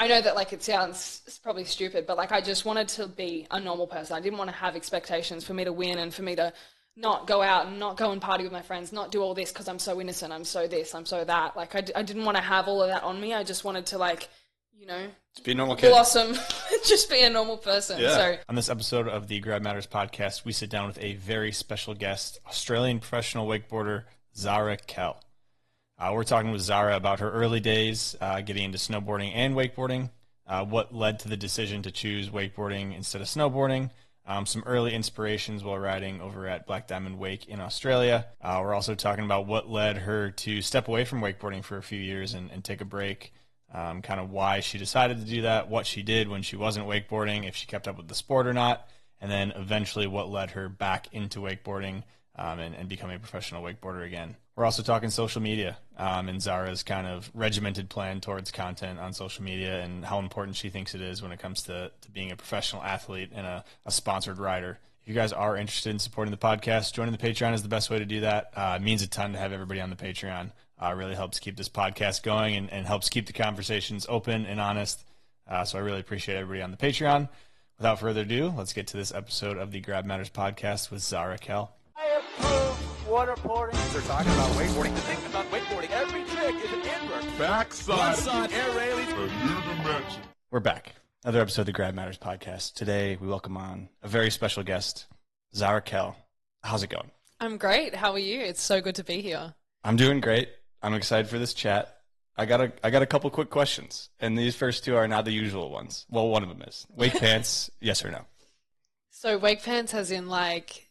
I know that like it sounds probably stupid, but like I just wanted to be a normal person. I didn't want to have expectations for me to win and for me to not go out and not go and party with my friends, not do all this because I'm so innocent, I'm so this, I'm so that. Like I didn't want to have all of that on me. I just wanted to like, you know, just be a normal kid. Blossom, just be a normal person. Yeah. So on this episode of the Grab Matters podcast, we sit down with a very special guest, Australian professional wakeboarder Zahra Kell. We're talking with Zahra about her early days, getting into snowboarding and wakeboarding, what led to the decision to choose wakeboarding instead of snowboarding, some early inspirations while riding over at Black Diamond Wake in Australia. We're also talking about what led her to step away from wakeboarding for a few years and take a break, kind of why she decided to do that, what she did when she wasn't wakeboarding, if she kept up with the sport or not, and then eventually what led her back into wakeboarding and becoming a professional wakeboarder again. We're also talking social media and Zahra's kind of regimented plan towards content on social media and how important she thinks it is when it comes to being a professional athlete and a sponsored rider. If you guys are interested in supporting the podcast, joining the Patreon is the best way to do that. It means a ton to have everybody on the Patreon. It really helps keep this podcast going and helps keep the conversations open and honest. So I really appreciate everybody on the Patreon. Without further ado, let's get to this episode of the Grab Matters podcast with Zahra Kell. I approve waterboarding. They're talking about wakeboarding. The thing about wakeboarding, every trick is an invert. Backside. Air railies. A new dimension. We're back. Another episode of the Grab Matters podcast. Today, we welcome on a very special guest, Zahra Kell. How's it going? I'm great. How are you? It's so good to be here. I'm doing great. I'm excited for this chat. I got a couple quick questions, and these first two are not the usual ones. Well, one of them is. Wake pants, yes or no? So wake pants as in like...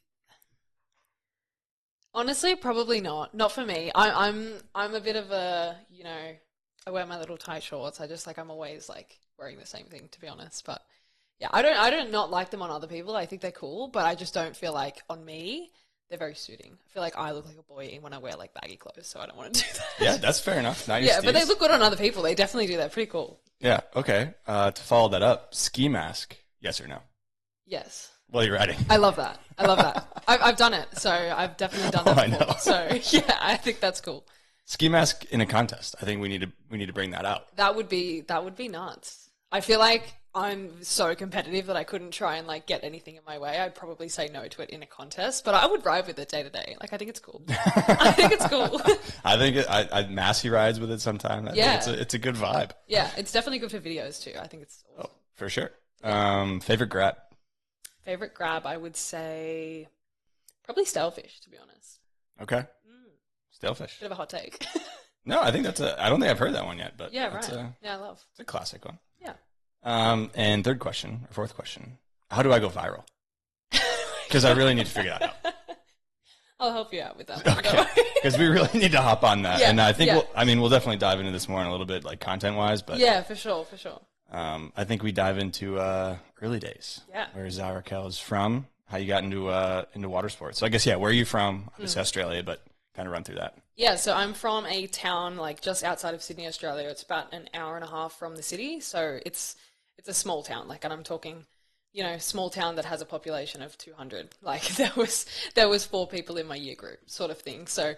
Honestly, probably not. Not for me. I'm a bit of a, you know, I wear my little tight shorts. I'm always like wearing the same thing, to be honest. But yeah, I don't not like them on other people. I think they're cool, but I just don't feel like on me they're very suiting. I feel like I look like a boy when I wear like baggy clothes, so I don't want to do that. Yeah, that's fair enough. Not your yeah, but they steez. look good on other people. They definitely do that. Pretty cool. Yeah, okay. To follow that up, ski mask, yes or no? Yes. While you're riding. I love that. I've done it, so I've definitely done that I before. know. So yeah, I think that's cool. Ski mask in a contest. I think we need to bring that out. That would be nuts. I feel like I'm so competitive that I couldn't try and like get anything in my way. I'd probably say no to it in a contest, but I would ride with it day to day. Like I think it's cool. I think it's cool. I think Massi rides with it sometimes. I think it's a good vibe. Yeah, it's definitely good for videos too. I think it's awesome. Oh, for sure. Favorite grab? Favorite grab, I would say probably stalefish, to be honest. Okay. Stalefish. Bit of a hot take. No, I think I don't think I've heard that one yet, but yeah, right. I love. It's a classic one. Yeah. And fourth question, how do I go viral? Because I really need to figure that out. I'll help you out with that one. Okay. Because we really need to hop on that. Yeah, and I think, yeah. we'll definitely dive into this more in a little bit, like content-wise. But yeah, for sure. I think we dive into early days. Yeah. Where Zahra Kell is from, how you got into water sports. So I guess, yeah, where are you from? Obviously Australia, but kind of run through that. Yeah, so I'm from a town like just outside of Sydney, Australia. It's about an hour and a half from the city, so it's a small town. Like, and I'm talking, you know, small town that has a population of 200. Like there was 4 people in my year group, sort of thing. So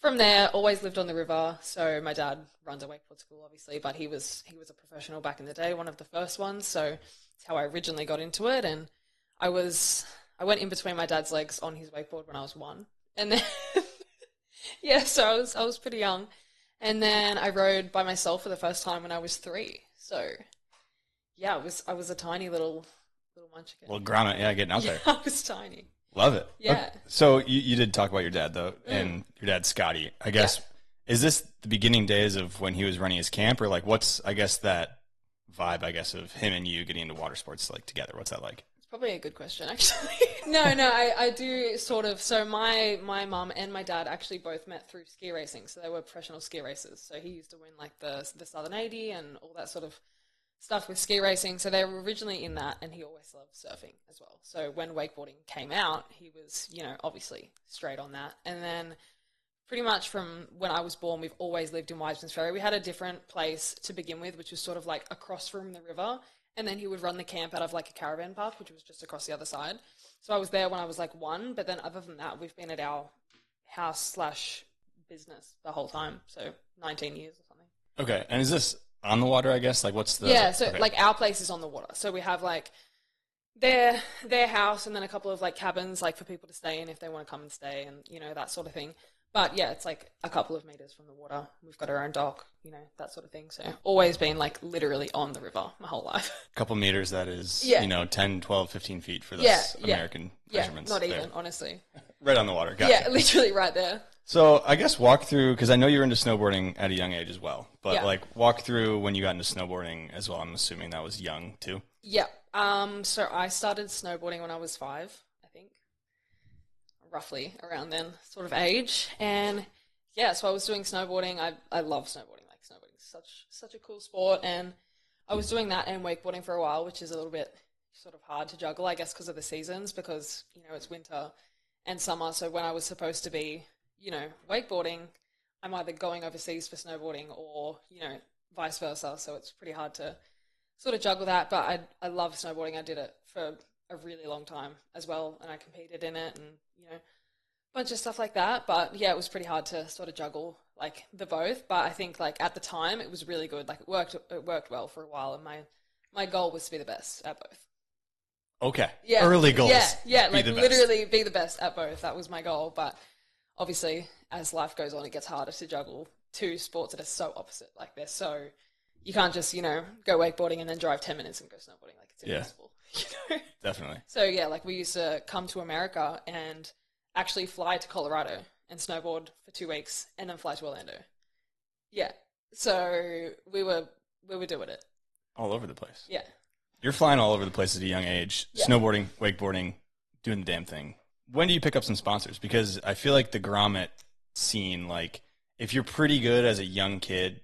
from there, always lived on the river. So my dad runs a wakeboard school, obviously, but he was a professional back in the day, one of the first ones. So it's how I originally got into it, and I went in between my dad's legs on his wakeboard when I was 1, and then. Yeah, so I was pretty young, and then I rode by myself for the first time when I was 3. So, yeah, I was a tiny little munchkin. Little grommet, yeah, getting out there. I was tiny. Love it. Yeah. Okay. So you did talk about your dad though, and your dad Scotty. I guess is this the beginning days of when he was running his camp, or like what's that vibe of him and you getting into water sports like together? What's that like? Probably a good question, actually. No, I do sort of. So my mum and my dad actually both met through ski racing. So they were professional ski racers. So he used to win like the Southern 80 and all that sort of stuff with ski racing. So they were originally in that, and he always loved surfing as well. So when wakeboarding came out, he was, you know, obviously straight on that. And then pretty much from when I was born, we've always lived in Wiseman's Ferry. We had a different place to begin with, which was sort of like across from the river. And then he would run the camp out of like a caravan park, which was just across the other side. So I was there when I was like 1, but then other than that, we've been at our house/business the whole time. So 19 years or something. Okay. And is this on the water, I guess? Like, what's the... Yeah, so okay. like our place is on the water. So we have like their house and then a couple of like cabins like for people to stay in if they want to come and stay and, you know, that sort of thing. But yeah, it's like a couple of meters from the water. We've got our own dock, you know, that sort of thing. So always been like literally on the river my whole life. A couple meters, that is, Yeah. you know, 10, 12, 15 feet for those American Yeah, measurements. not there. even, honestly. Right on the water. Gotcha. Yeah, literally right there. So I guess walk through, because I know you were into snowboarding at a young age as well, but Yeah. like walk through when you got into snowboarding as well. I'm assuming that was young too. Yeah. So I started snowboarding when I was 5, I think. Roughly around then sort of age. And yeah, so I was doing snowboarding. I love snowboarding. Like snowboarding is such a cool sport, and I was doing that and wakeboarding for a while, which is a little bit sort of hard to juggle, I guess, because of the seasons, because, you know, it's winter and summer. So when I was supposed to be, you know, wakeboarding, I'm either going overseas for snowboarding or, you know, vice versa. So it's pretty hard to sort of juggle that. But I love snowboarding. I did it for a really long time as well, and I competed in it and, you know, a bunch of stuff like that. But yeah, it was pretty hard to sort of juggle like the both. But I think like at the time it was really good. Like it worked well for a while, and my goal was to be the best at both. Okay. Yeah. Early goals. Yeah, Be like the best. literally be the best at both. That was my goal. But obviously, as life goes on, it gets harder to juggle two sports that are so opposite. Like they're so, you can't just, you know, go wakeboarding and then drive 10 minutes and go snowboarding. Like it's impossible. You know? Definitely. So yeah, like we used to come to America and actually fly to Colorado and snowboard for 2 weeks and then fly to Orlando. Yeah. So we were doing it. All over the place. Yeah. You're flying all over the place at a young age, Yeah. snowboarding, wakeboarding, doing the damn thing. When do you pick up some sponsors? Because I feel like the grommet scene, like if you're pretty good as a young kid,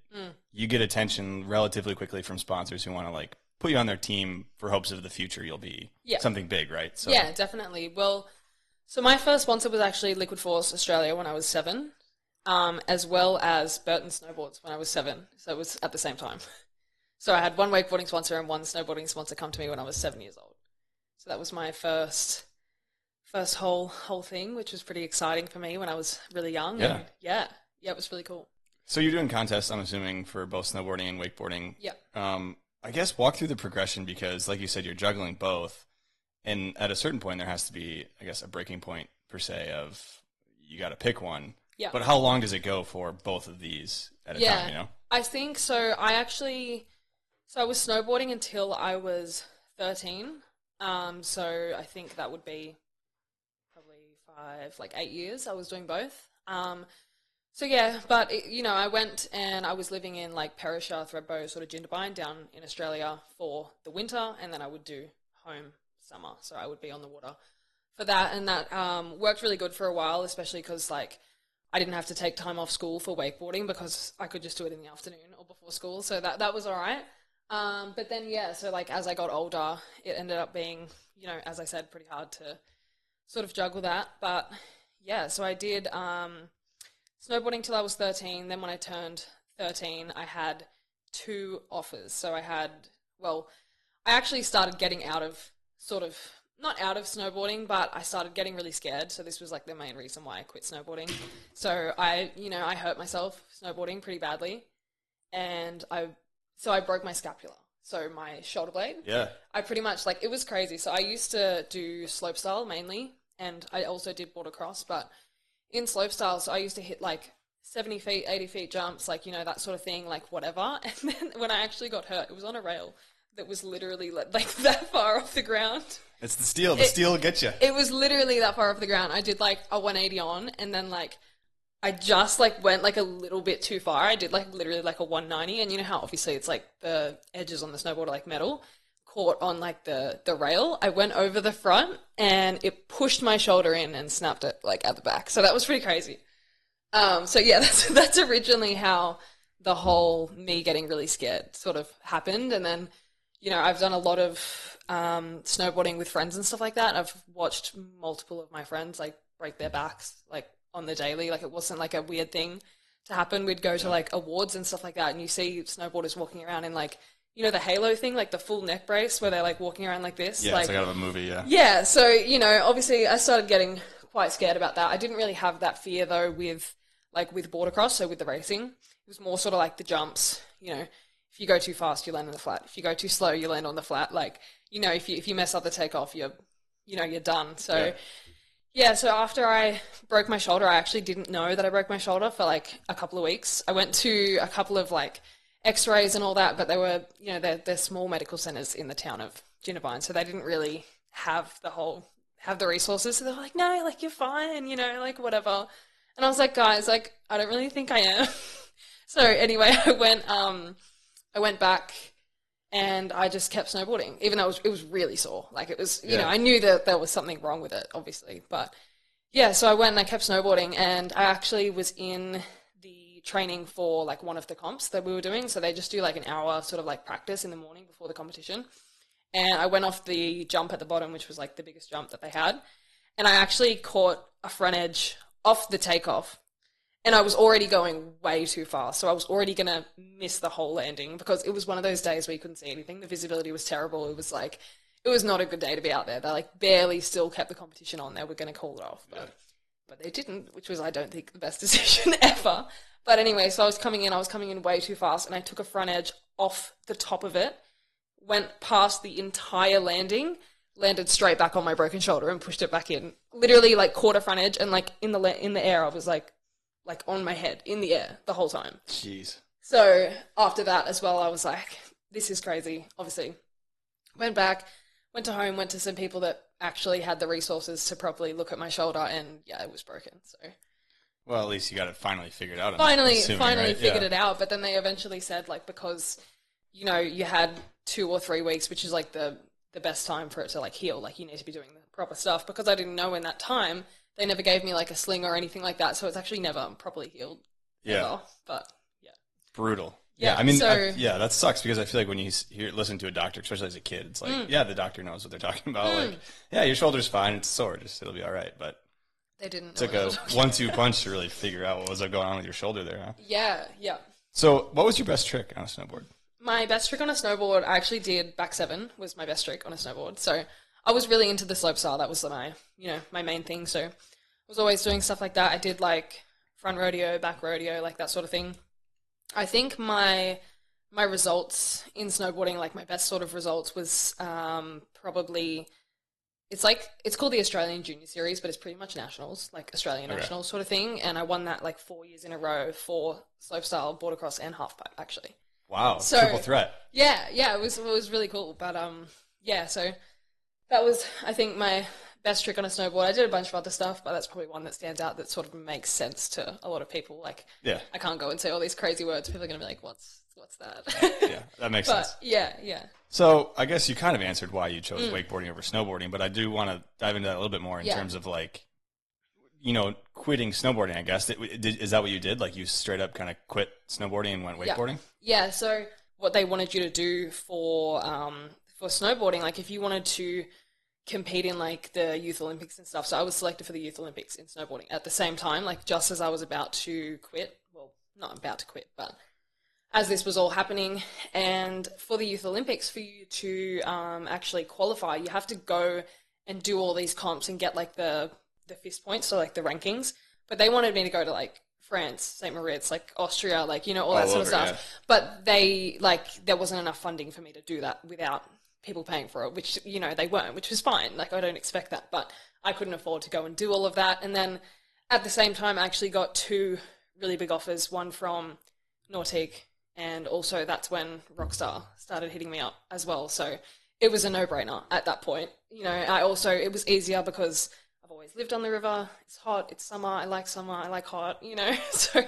you get attention relatively quickly from sponsors who want to like put you on their team for hopes of the future you'll be something big, right? So Yeah, definitely. Well, so my first sponsor was actually Liquid Force Australia when I was 7, as well as Burton Snowboards when I was 7. So it was at the same time. So I had one wakeboarding sponsor and one snowboarding sponsor come to me when I was 7 years old. So that was my first whole thing, which was pretty exciting for me when I was really young. Yeah. And yeah, it was really cool. So you're doing contests, I'm assuming, for both snowboarding and wakeboarding. Yeah. I guess walk through the progression because, like you said, you're juggling both. And at a certain point, there has to be, I guess, a breaking point, per se, of you got to pick one. Yeah. But how long does it go for both of these at a time, you know? I think so. I was snowboarding until I was 13. So I think that would be probably 8 years I was doing both. So yeah, but you know, I went and I was living in like Perisher, Thredbo, sort of Jindabyne down in Australia for the winter, and then I would do home summer. So I would be on the water for that, and that worked really good for a while, especially because like I didn't have to take time off school for wakeboarding because I could just do it in the afternoon or before school. So that was all right. But then yeah, so like as I got older, it ended up being, you know, as I said, pretty hard to sort of juggle that. But yeah, so I did snowboarding till I was 13. Then when I turned 13, I had 2 offers. So I actually started getting out of not out of snowboarding, but I started getting really scared. So this was like the main reason why I quit snowboarding. So I hurt myself snowboarding pretty badly, and I broke my scapula. So my shoulder blade. Yeah. I pretty much it was crazy. So I used to do slopestyle mainly, and I also did border cross, but in slopestyle, so I used to hit 70 feet, 80 feet jumps, that sort of thing, whatever. And then when I actually got hurt, it was on a rail that was literally that far off the ground. It's the steel. The steel will get you. It was literally that far off the ground. I did a 180 on, and then I just went a little bit too far. I did literally a 190, and you know how obviously it's the edges on the snowboard are metal, caught on the rail. I went over the front and it pushed my shoulder in and snapped it at the back. So that was pretty crazy. So yeah, that's originally how the whole me getting really scared sort of happened. And then, I've done a lot of snowboarding with friends and stuff like that. I've watched multiple of my friends break their backs on the daily. It wasn't a weird thing to happen. We'd go to awards and stuff like that, and you see snowboarders walking around in the halo thing, the full neck brace where they're walking around like this. Yeah, it's out of a movie, yeah. Yeah, so, obviously I started getting quite scared about that. I didn't really have that fear though with border cross, so with the racing. It was more sort of the jumps, if if you go too fast, you land on the flat. If you go too slow, you land on the flat. Like, you know, if you mess up the takeoff, you're done. So so after I broke my shoulder, I actually didn't know that I broke my shoulder for like a couple of weeks. I went to a couple of like x-rays and all that, but they were, you know, they're small medical centers in the town of Jindabyne, so they didn't really have the resources. So they were like, no, like, you're fine, you know, like, whatever. And I was like, guys, like, I don't really think I am. So anyway, I went back and I just kept snowboarding, even though it was really sore. Like, it was, you know, I knew that there was something wrong with it, obviously. But yeah, so I went and I kept snowboarding, and I actually was in the training for like one of the comps that we were doing. So they just do like an hour sort of like practice in the morning before the competition. And I went off the jump at the bottom, which was like the biggest jump that they had. And I actually caught a front edge off the takeoff. And I was already going way too fast, so I was already going to miss the whole landing because it was one of those days where you couldn't see anything. The visibility was terrible. It was like, it was not a good day to be out there. They like barely still kept the competition on. They were going to call it off, but they didn't, which was, I don't think, the best decision ever. But anyway, so I was coming in way too fast, and I took a front edge off the top of it, went past the entire landing, landed straight back on my broken shoulder and pushed it back in. Literally like caught a front edge, and like in the air I was like on my head in the air the whole time. Jeez. So after that as well, I was like, this is crazy. Obviously, went back, went to home, went to some people that actually had the resources to properly look at my shoulder, and yeah, it was broken. So well, at least you got it finally figured out. Finally right? figured it out. But then they eventually said, like, because, you know, you had 2 or 3 weeks, which is like the best time for it to like heal. Like, you need to be doing the proper stuff. Because I didn't know in that time, they never gave me like a sling or anything like that, so it's actually never properly healed. Yeah. Ever. But yeah. Brutal. Yeah, I mean, so, that sucks because I feel like when you listen to a doctor, especially as a kid, it's like, the doctor knows what they're talking about. Like, yeah, your shoulder's fine, it's sore, it'll be all right. But they didn't. It took a 1-2 punch to really figure out what was going on with your shoulder there, huh? Yeah. So, what was your best trick on a snowboard? My best trick on a snowboard, I actually did back 7 was my best trick on a snowboard. So I was really into the slopestyle. That was my main thing. So I was always doing stuff like that. I did like front rodeo, back rodeo, like that sort of thing. I think my results in snowboarding, like my best sort of results was probably, it's called the Australian Junior Series, but it's pretty much nationals, like Australian nationals sort of thing. And I won that like 4 years in a row for slopestyle, border cross, and halfpipe actually. Wow, so, triple threat. Yeah, it was really cool. But so that was, I think, my best trick on a snowboard. I did a bunch of other stuff, but that's probably one that stands out that sort of makes sense to a lot of people. Like, I can't go and say all these crazy words. People are going to be like, what's that? Yeah, that makes sense. Yeah. So I guess you kind of answered why you chose wakeboarding over snowboarding, but I do want to dive into that a little bit more in terms of like, you know, quitting snowboarding, I guess. Is that what you did? Like, you straight up kind of quit snowboarding and went wakeboarding? Yeah, so what they wanted you to do for snowboarding, like if you wanted to compete in like the Youth Olympics and stuff, so I was selected for the Youth Olympics in snowboarding at the same time, like just as I was about to quit. Well, not about to quit, but as this was all happening. And for the Youth Olympics, for you to actually qualify, you have to go and do all these comps and get like the fist points, so like the rankings. But they wanted me to go to like France, St. Moritz, like Austria, like, you know, all that sort of stuff. Yeah. But they, like, there wasn't enough funding for me to do that without people paying for it, which, you know, they weren't, which was fine. Like, I don't expect that, but I couldn't afford to go and do all of that. And then at the same time, I actually got 2 really big offers, one from Nautique, and also that's when Rockstar started hitting me up as well. So it was a no-brainer at that point. You know, it was easier because I've always lived on the river. It's hot. It's summer. I like hot, you know. So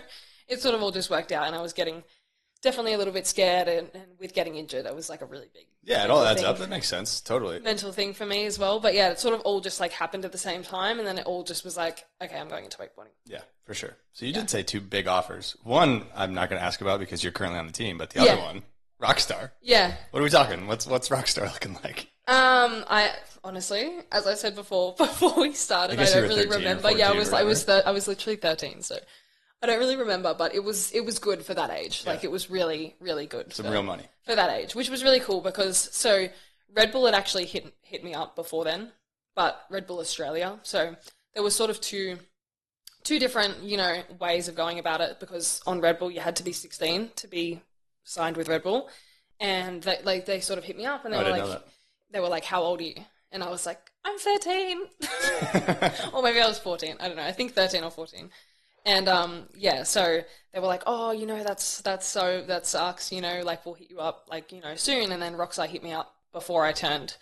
it sort of all just worked out, and I was getting definitely a little bit scared, and with getting injured, it was like a really big it all adds up. That makes sense. Totally. Mental thing for me as well. But yeah, it sort of all just like happened at the same time, and then it all just was like, okay, I'm going into wakeboarding. Yeah, for sure. So you did say 2 big offers. One I'm not going to ask about because you're currently on the team, but the other one, Rockstar. Yeah. What are we talking? What's Rockstar looking like? I honestly, as I said before we started, I don't really remember. Yeah, I was literally 13, so I don't really remember, but it was good for that age. Yeah. Like, it was really, really good. Some real money. For that age, which was really cool because, so Red Bull had actually hit me up before then, but Red Bull Australia. So there was sort of two different, you know, ways of going about it, because on Red Bull you had to be 16 to be signed with Red Bull, and they sort of hit me up, and I didn't know that. they were like, "How old are you?" And I was like, "I'm 13," or maybe I was 14. I don't know. I think 13 or 14. And so they were like, "Oh, that sucks. Like we'll hit you up like soon." And then Rockstar hit me up before I turned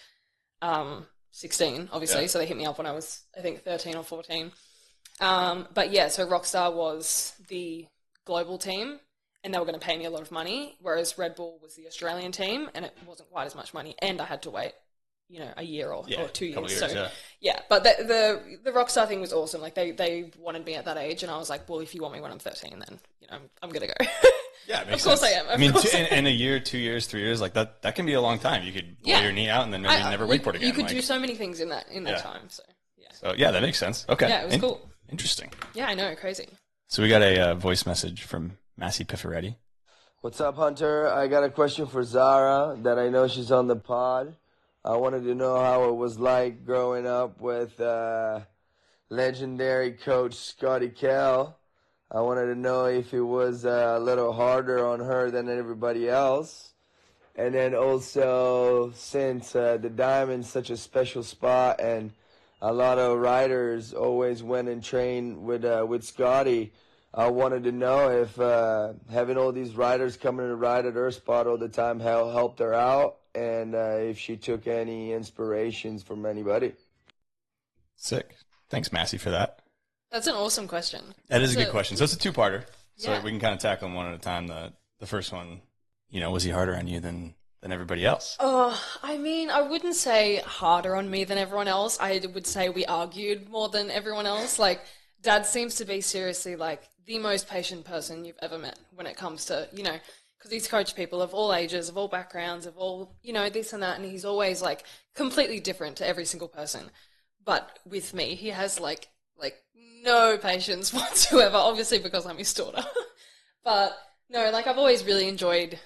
16, obviously. Yeah. So they hit me up when I was, I think, 13 or 14. But yeah, so Rockstar was the global team, and they were going to pay me a lot of money, whereas Red Bull was the Australian team, and it wasn't quite as much money, and I had to wait, a year or 2 years. But the Rockstar thing was awesome. Like they wanted me at that age, and I was like, well, if you want me when I'm 13, then I'm gonna go. Yeah, it makes of course sense. I am. I mean, in a year, 2 years, 3 years, like that can be a long time. You could blow your knee out and then maybe never wakeboard again. You could do so many things in that time. So yeah. So yeah, that makes sense. Okay. Yeah, it was cool. Interesting. Yeah, I know, crazy. So we got a voice message from Massi Piffaretti. What's up, Hunter? I got a question for Zahra that I know she's on the pod. I wanted to know how it was like growing up with legendary coach Scotty Kell. I wanted to know if it was a little harder on her than everybody else. And then also, since the Diamond's such a special spot and a lot of riders always went and trained with Scotty, I wanted to know if having all these riders coming to ride at her spot all the time helped her out, and if she took any inspirations from anybody. Sick. Thanks, Massi, for that. That's an awesome question. That is a good question. So it's a two-parter. So Yeah. we can kind of tackle them one at a time. The first one, was he harder on you than everybody else? Oh, I mean, I wouldn't say harder on me than everyone else. I would say we argued more than everyone else. Like, Dad seems to be seriously, like, the most patient person you've ever met when it comes to, because he's coached people of all ages, of all backgrounds, of all, this and that, and he's always, like, completely different to every single person. But with me, he has, like no patience whatsoever, obviously because I'm his daughter. But, no, like, I've always really enjoyed,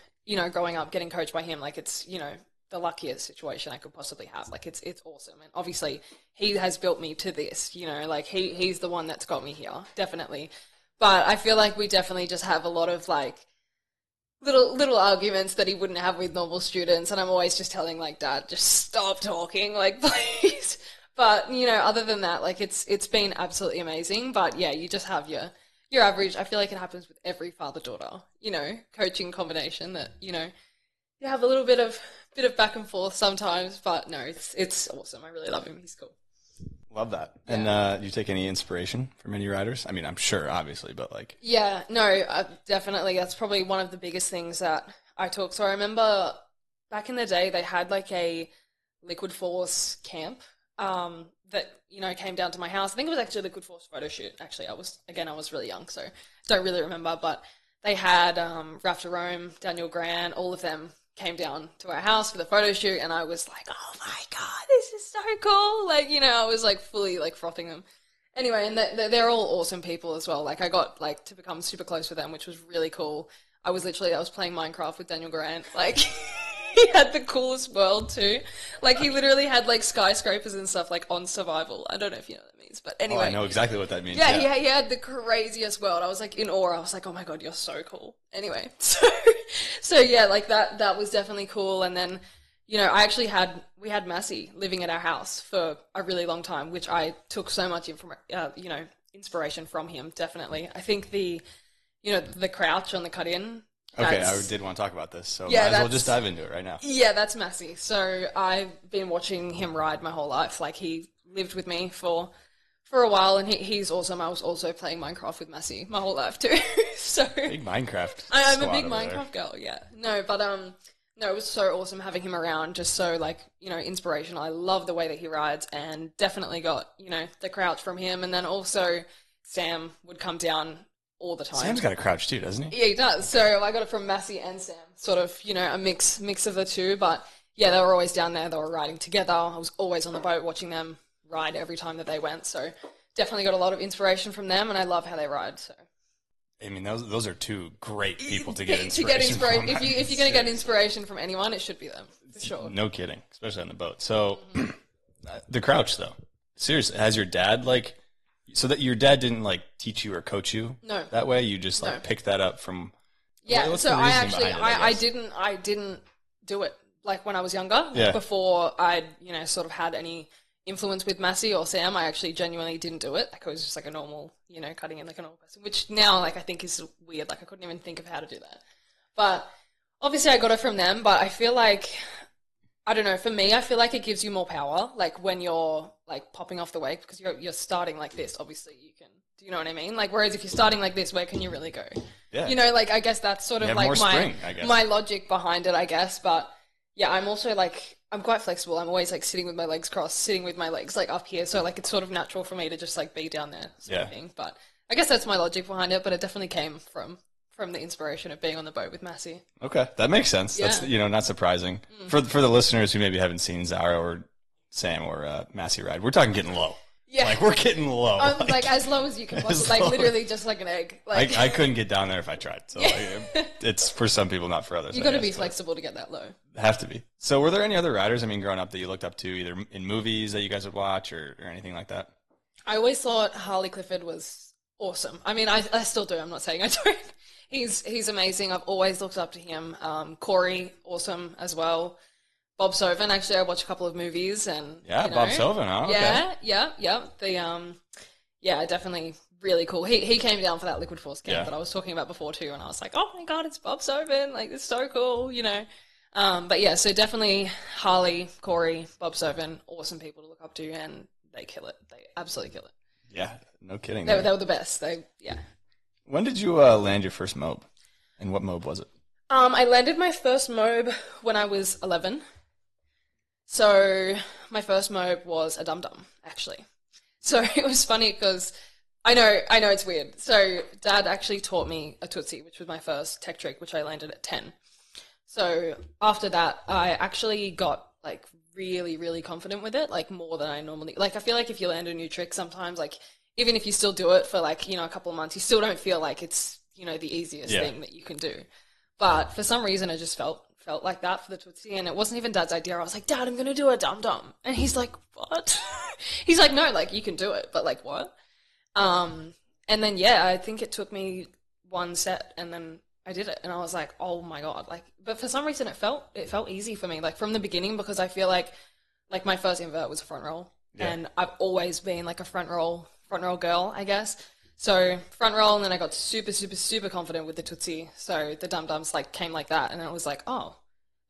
growing up, getting coached by him. Like, it's, the luckiest situation I could possibly have. Like, it's awesome. And obviously, he has built me to this, like, he's the one that's got me here, definitely. But I feel like we definitely just have a lot of, like, little arguments that he wouldn't have with normal students. And I'm always just telling, like, Dad, just stop talking, like, please. But, other than that, like, it's been absolutely amazing. But, yeah, you just have your average. I feel like it happens with every father-daughter, coaching combination that, you have a little bit of back and forth sometimes. But, no, it's awesome. I really love him. He's cool. Love that. Yeah. And do you take any inspiration from any riders? I mean, I'm sure, obviously, but like... Yeah, no, definitely. That's probably one of the biggest things that I took. So I remember back in the day, they had like a Liquid Force camp that, came down to my house. I think it was actually a Liquid Force photo shoot. Actually, I was really young, so don't really remember. But they had Raf Jerome, Daniel Grant, all of them came down to our house for the photo shoot, and I was like, oh my God, this is so cool. Like, I was like fully like frothing them. Anyway, and they're all awesome people as well. Like, I got like to become super close with them, which was really cool. I was playing Minecraft with Daniel Grant. Like, he had the coolest world too. Like, he literally had like skyscrapers and stuff like on survival. I don't know if you know what that means, but anyway. Oh, I know exactly what that means. Yeah, he had the craziest world. I was like in awe. I was like, oh my God, you're so cool. Anyway, so yeah, like that was definitely cool. And then, we had Massi living at our house for a really long time, which I took so much inspiration from him. Definitely. I think the crouch on the cut in. Okay, I did want to talk about this, so might as well just dive into it right now. Yeah, that's Massi. So I've been watching him ride my whole life. Like, he lived with me for a while, and he's awesome. I was also playing Minecraft with Massi my whole life too. So big Minecraft. I'm a big squad over Minecraft girl. Yeah, no, but no, it was so awesome having him around. Just so like inspirational. I love the way that he rides, and definitely got the crouch from him, and then also Sam would come down all the time. Sam's got a crouch too, doesn't he? Yeah, he does. So I got it from Massi and Sam, sort of, a mix of the two. But yeah, they were always down there. They were riding together. I was always on the boat watching them ride every time that they went. So definitely got a lot of inspiration from them, and I love how they ride. So I mean, those are two great people to get inspiration from. If you're going to get inspiration from anyone, it should be them, for sure. No kidding, especially on the boat. So the crouch, though, seriously, has your dad so that your dad didn't like teach you or coach you No. that way? You just picked that up from Yeah, What's so the I reasoning actually, behind it, I didn't do it like when I was younger. Yeah. Before I'd, sort of had any influence with Massi or Sam, I actually genuinely didn't do it. Like I was just like a normal, cutting in like a normal person, which now like I think is weird. Like I couldn't even think of how to do that. But obviously I got it from them, but I feel like, I don't know, for me, I feel like it gives you more power, like when you're like popping off the wake, because you're starting like this, obviously you can, do you know what I mean? Like, whereas if you're starting like this, where can you really go? Yeah. Like I guess that's sort of like more spring, I guess. my logic behind it, I guess. But yeah, I'm also like, I'm quite flexible. I'm always like sitting with my legs crossed, sitting with my legs like up here. So like it's sort of natural for me to just like be down there sort of thing. But I guess that's my logic behind it, but it definitely came from the inspiration of being on the boat with Massi. Okay, that makes sense. Yeah. That's not surprising. For the listeners who maybe haven't seen Zahra or Sam or Massi ride, we're talking getting low. Yeah, like we're getting low. Like as low as you can possibly, like literally just like an egg. Like I couldn't get down there if I tried. So it's for some people, not for others. You got to be flexible to get that low. Have to be. So were there any other riders? I mean, growing up that you looked up to, either in movies that you guys would watch or anything like that? I always thought Harley Clifford was awesome. I mean, I still do. I'm not saying I don't. He's amazing. I've always looked up to him. Corey, awesome as well. Bob Soven, actually, I watched a couple of movies and Bob Soven, huh? Yeah, okay. Yeah. Definitely really cool. He came down for that Liquid Force camp that I was talking about before too, and I was like, oh my god, it's Bob Soven! Like it's so cool, But yeah, so definitely Harley, Corey, Bob Soven, awesome people to look up to, and they kill it. They absolutely kill it. Yeah, no kidding. They were the best. When did you land your first mobe, and what mobe was it? I landed my first mobe when I was 11. So my first mobe was a dum-dum, actually. So it was funny because I know it's weird. So Dad actually taught me a Tootsie, which was my first tech trick, which I landed at 10. So after that, I actually got like really, really confident with it, like more than I normally. Like I feel like if you land a new trick, sometimes like even if you still do it for like a couple of months, you still don't feel like it's the easiest thing that you can do. But for some reason, it just felt like that for the Tootsie, and it wasn't even Dad's idea. I was like, Dad, I'm gonna do a dum-dum, and he's like, what? He's like, no, like you can do it, but like what? And then I think it took me one set, and then I did it, and I was like, oh my god, like. But for some reason, it felt easy for me, like from the beginning, because I feel like my first invert was a front roll, and I've always been like a front roll girl, I guess. So front roll, and then I got super, super, super confident with the Tootsie. So the dum-dums like came like that, and it was like, oh,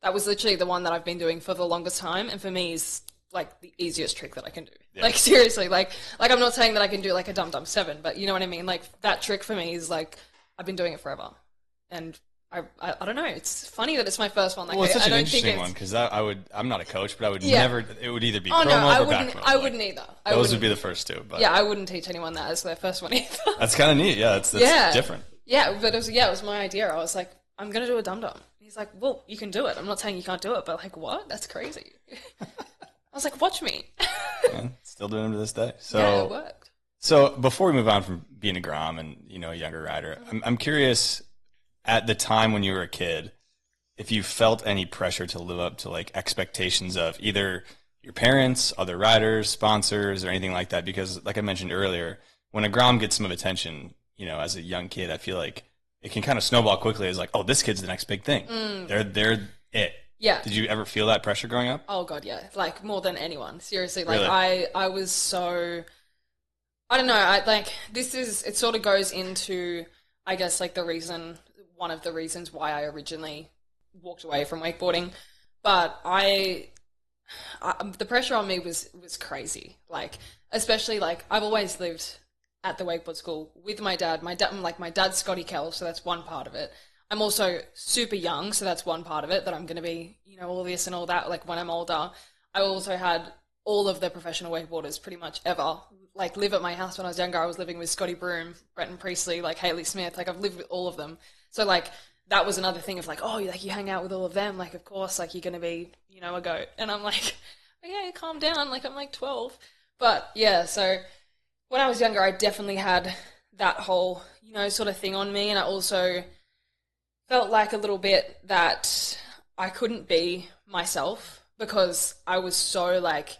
that was literally the one that I've been doing for the longest time, and for me is like the easiest trick that I can do. Yeah. Like seriously, like I'm not saying that I can do like a dum-dum 7, but you know what I mean? Like that trick for me is like I've been doing it forever, and I don't know. It's funny that it's my first one. Like, well, it's such I an don't interesting think one because I'm not a coach, but I would never. It would either be pro no, mobe or back mobe. I wouldn't either. Those would be the first two. But yeah, I wouldn't teach anyone that as their first one either. That's kind of neat. Yeah, that's different. Yeah, but it was my idea. I was like, I'm gonna do a dum-dum. He's like, well, you can do it. I'm not saying you can't do it, but like, what? That's crazy. I was like, watch me. Yeah, still doing them to this day. So yeah, it worked. So before we move on from being a Grom and a younger rider, I'm curious. At the time when you were a kid, if you felt any pressure to live up to like expectations of either your parents, other riders, sponsors, or anything like that, because like I mentioned earlier, when a Grom gets some attention, as a young kid, I feel like it can kind of snowball quickly as like, oh, this kid's the next big thing. They're it. Yeah. Did you ever feel that pressure growing up? Oh god, yeah. Like more than anyone. Seriously. Like really? I was so, I don't know, it sort of goes into, I guess, like one of the reasons why I originally walked away from wakeboarding, but the pressure on me was crazy. Like, especially like I've always lived at the wakeboard school with my dad. My dad's Scotty Kell, so that's one part of it. I'm also super young, so that's one part of it, that I'm going to be, all this and all that. Like when I'm older, I also had all of the professional wakeboarders pretty much ever like live at my house. When I was younger, I was living with Scotty Broom, Brenton Priestley, like Hayley Smith. Like I've lived with all of them. So like that was another thing of like, oh, like you hang out with all of them. Like, of course, like you're going to be, a goat. And I'm like, okay, calm down. Like I'm like 12. But yeah, so when I was younger, I definitely had that whole, sort of thing on me. And I also felt like a little bit that I couldn't be myself because I was so like,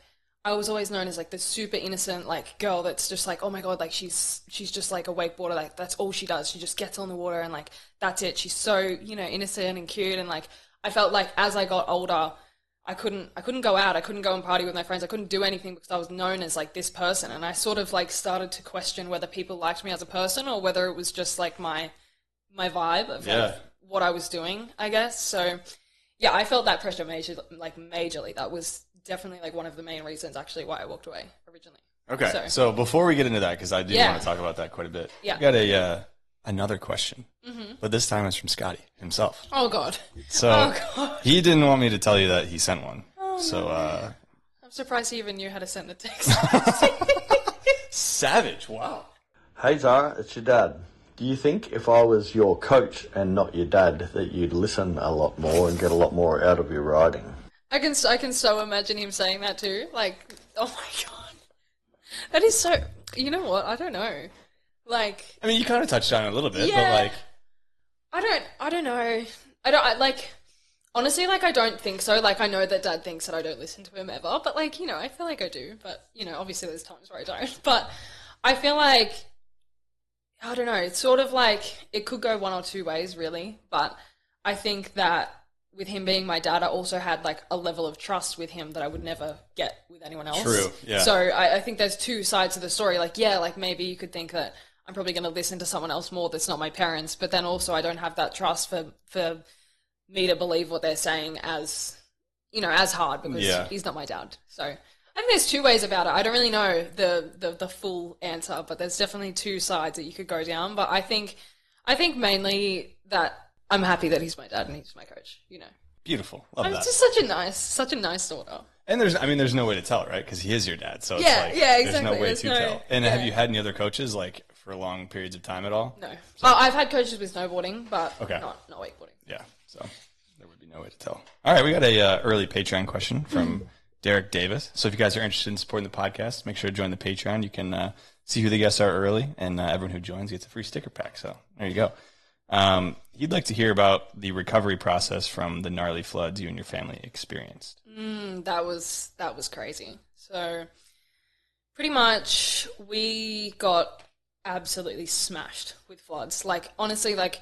I was always known as like the super innocent like girl that's just like, oh my god, like she's just like a wakeboarder, like that's all she does. She just gets on the water and like that's it. She's so, innocent and cute, and like I felt like as I got older, I couldn't go out, I couldn't go and party with my friends, I couldn't do anything because I was known as like this person, and I sort of like started to question whether people liked me as a person or whether it was just like my vibe of like, what I was doing, I guess. So yeah, I felt that pressure majorly. That was definitely like one of the main reasons actually why I walked away originally. Okay, so before we get into that, because I do want to talk about that quite a bit, we got another question, but this time it's from Scotty himself. Oh god. So he didn't want me to tell you that he sent one. I'm surprised he even knew how to send the text. Savage, wow. Hey Zahra, it's your dad. Do you think if I was your coach and not your dad that you'd listen a lot more and get a lot more out of your riding? I can so imagine him saying that too. Like, oh my god. That is so, you know what? I don't know. Like, I mean, you kind of touched on it a little bit, but like, I don't know. Honestly, like, I don't think so. Like, I know that Dad thinks that I don't listen to him ever, but like, I feel like I do. But obviously, there's times where I don't. But I feel like, I don't know. It's sort of like it could go one or two ways, really. But I think that with him being my dad, I also had like a level of trust with him that I would never get with anyone else. True. Yeah. So I think there's two sides to the story. Like, yeah, like maybe you could think that I'm probably going to listen to someone else more that's not my parents, but then also I don't have that trust for me to believe what they're saying as hard because he's not my dad. So I think there's two ways about it. I don't really know the full answer, but there's definitely two sides that you could go down. But I think mainly that I'm happy that he's my dad and he's my coach. Beautiful. Love that. It's just such a nice daughter. And there's no way to tell, right? Because he is your dad, so it's exactly. There's no way to tell. And have you had any other coaches like for long periods of time at all? No. So. I've had coaches with snowboarding, but not wakeboarding. Yeah. So there would be no way to tell. All right, we got a early Patreon question from Derek Davis. So if you guys are interested in supporting the podcast, make sure to join the Patreon. You can see who the guests are early, and everyone who joins gets a free sticker pack. So there you go. He'd like to hear about the recovery process from the gnarly floods you and your family experienced. That was crazy. So pretty much we got absolutely smashed with floods. Like, honestly, like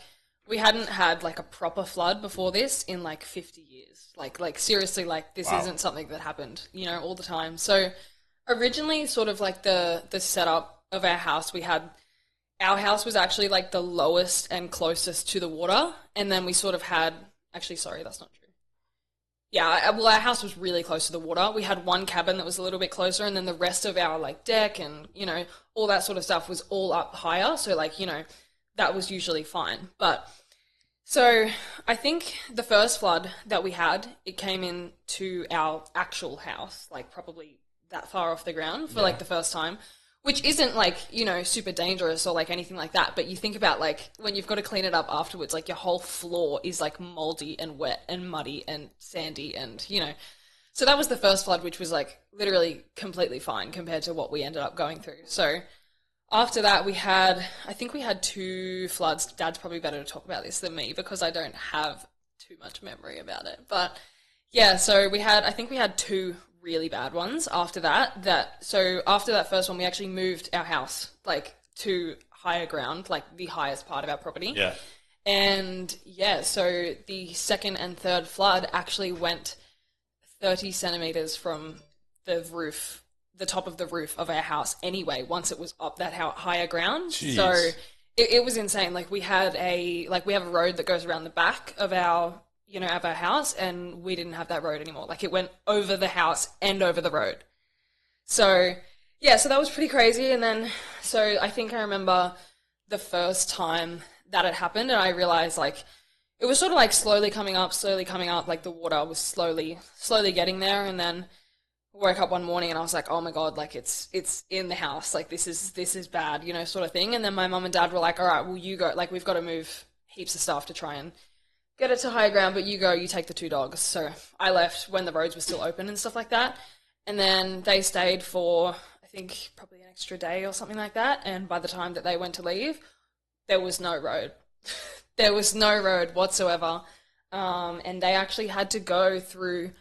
we hadn't had like a proper flood before this in like 50 years. Like seriously, like this isn't something that happened, all the time. So originally sort of like the setup of our house, our house was actually like the lowest and closest to the water. And then we sort of had, actually, sorry, that's not true. Yeah, well, our house was really close to the water. We had one cabin that was a little bit closer, and then the rest of our like deck and, all that sort of stuff was all up higher. So like, that was usually fine. But so I think the first flood that we had, it came into our actual house, like probably that far off the ground for like the first time. Which isn't like, super dangerous or like anything like that. But you think about like when you've got to clean it up afterwards, like your whole floor is like moldy and wet and muddy and sandy and, So that was the first flood, which was like literally completely fine compared to what we ended up going through. So after that I think we had two floods. Dad's probably better to talk about this than me because I don't have too much memory about it. But yeah, so I think we had two really bad ones after that. So after that first one, we actually moved our house like to higher ground, like the highest part of our property. Yeah. And so the second and third flood actually went 30 centimeters from the roof, the top of the roof of our house anyway, once it was up that higher ground. Jeez. So it was insane. Like we have a road that goes around the back of our of our house, and we didn't have that road anymore. Like it went over the house and over the road. So yeah, so that was pretty crazy. And then, so I think I remember the first time that it happened, and I realized like it was sort of like slowly coming up, like the water was slowly getting there. And then I woke up one morning and I was like, oh my God, like it's in the house. Like this is bad, sort of thing. And then my mum and dad were like, all right, well you go, like we've got to move heaps of stuff to try and get it to higher ground, but you take the two dogs. So I left when the roads were still open and stuff like that. And then they stayed for, I think, probably an extra day or something like that. And by the time that they went to leave, there was no road. There was no road whatsoever. And they actually had to go through